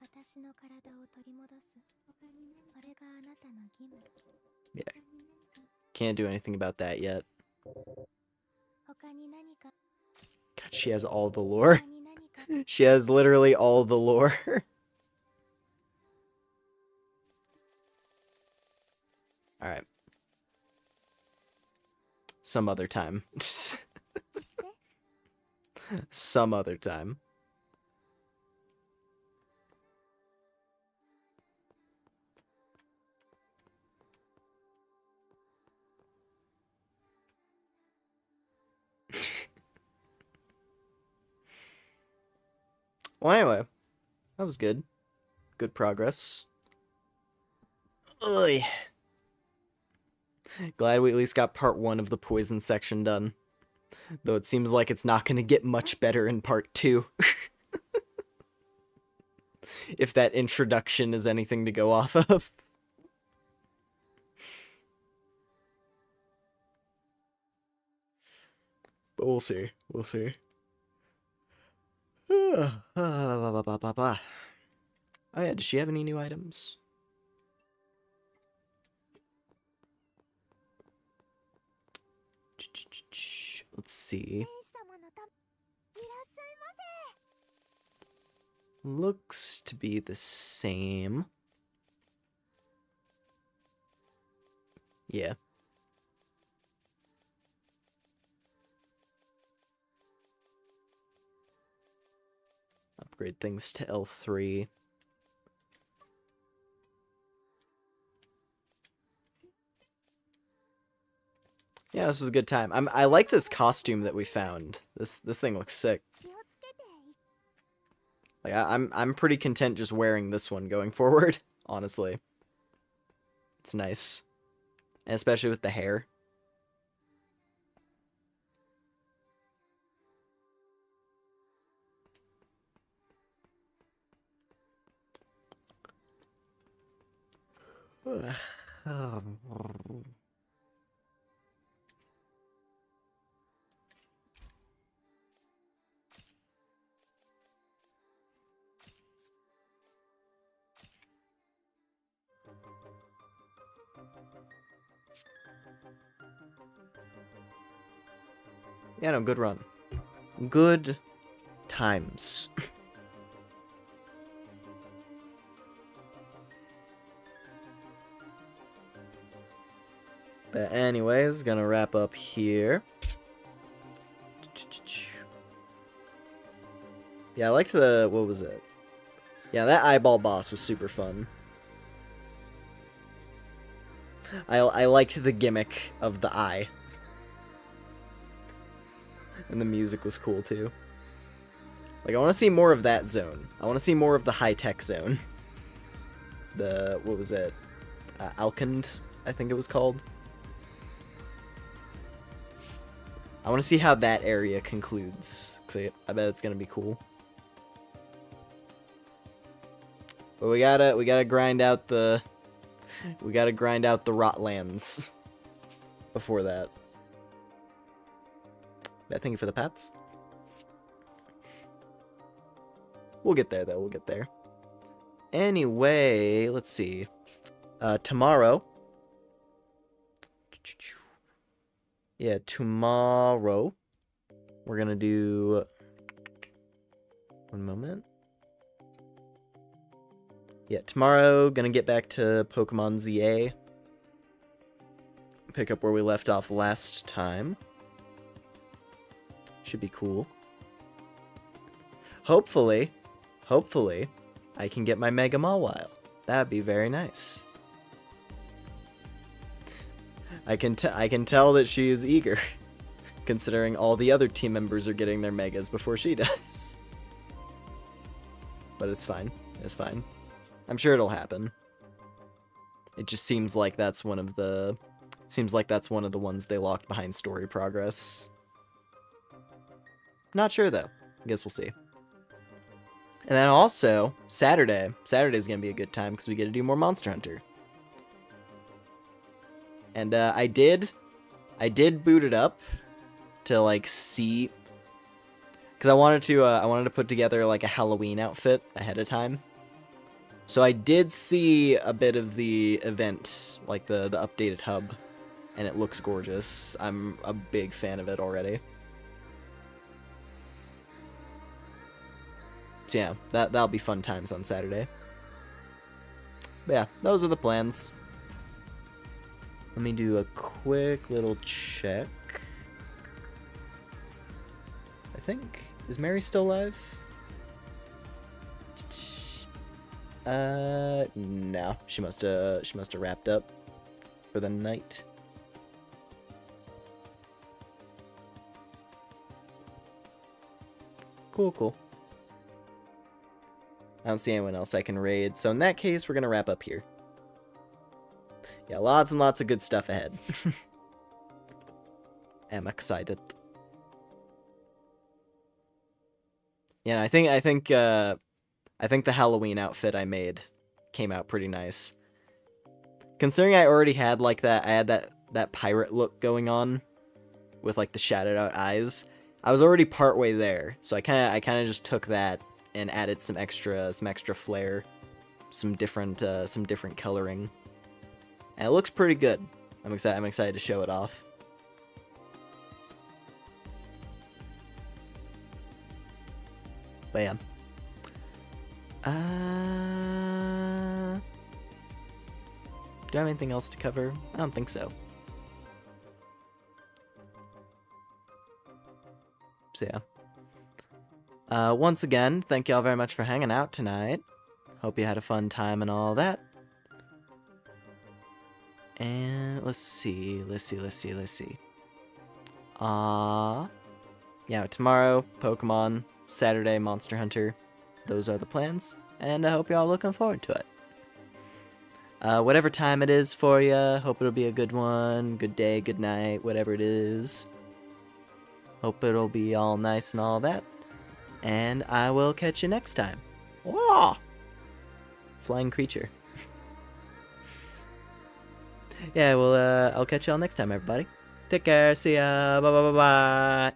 私の体を取り戻す。それがあなたの義務。 Yeah. Can't do anything about that yet. 他に何か God, she has all the lore. 他に何か She has literally all the lore. Alright. Some other time. Some other time. Well, anyway, that was good. Good progress. Oy. Glad we at least got part 1 of the poison section done. Though it seems like it's not going to get much better in part 2. If that introduction is anything to go off of. But we'll see. We'll see. Oh yeah, does she have any new items? Let's see. Looks to be the same. Yeah. Upgrade things to L3. Yeah, this was a good time. I like this costume that we found. This thing looks sick. Like I'm pretty content just wearing this one going forward, honestly. It's nice. And especially with the hair. Yeah, no, good run. Good times. But anyways, gonna wrap up here. Yeah, I liked the, what was it? Yeah, that eyeball boss was super fun. I liked the gimmick of the eye. And the music was cool too. Like, I want to see more of that zone. I want to see more of the high-tech zone. The, what was it? Alkand, I think it was called. I want to see how that area concludes, because I bet it's going to be cool. But we gotta grind out the Rotlands before that. Thank you for the pats. We'll get there, though. We'll get there. Anyway, let's see. Tomorrow. Yeah, tomorrow. We're gonna do... One moment. Yeah, tomorrow, gonna get back to Pokemon ZA. Pick up where we left off last time. Should be cool. Hopefully, I can get my Mega Mawile. That'd be very nice. I can tell that she is eager, considering all the other team members are getting their Megas before she does. But it's fine. It's fine. I'm sure it'll happen. It just seems like that's one of the ones they locked behind story progress. Not sure though. I guess we'll see. And then also, Saturday's gonna be a good time because we get to do more Monster Hunter. And I did boot it up to like see, because I wanted to put together like a Halloween outfit ahead of time. So I did see a bit of the event, like the updated hub, and it looks gorgeous. I'm a big fan of it already. So yeah, that'll be fun times on Saturday. But yeah, those are the plans. Let me do a quick little check. I think, is Mary still alive? No, she must have wrapped up for the night. Cool. I don't see anyone else I can raid, so in that case, we're gonna wrap up here. Yeah, lots and lots of good stuff ahead. I'm excited. Yeah, I think the Halloween outfit I made came out pretty nice. Considering I already had like that, I had that pirate look going on with like the shadowed out eyes. I was already partway there, so I kind of just took that and added some extra flair, some different coloring. And it looks pretty good. I'm excited to show it off. But yeah. Do I have anything else to cover? I don't think so. So yeah. Once again, thank y'all very much for hanging out tonight. Hope you had a fun time and all that. And let's see. Yeah, tomorrow, Pokemon, Saturday, Monster Hunter. Those are the plans, and I hope you're all looking forward to it. Whatever time it is for you, hope it'll be a good one, good day, good night, whatever it is. Hope it'll be all nice and all that. And I will catch you next time. Whoa! Flying creature. Yeah, well, I'll catch y'all next time, everybody. Take care, see ya, bye bye bye bye.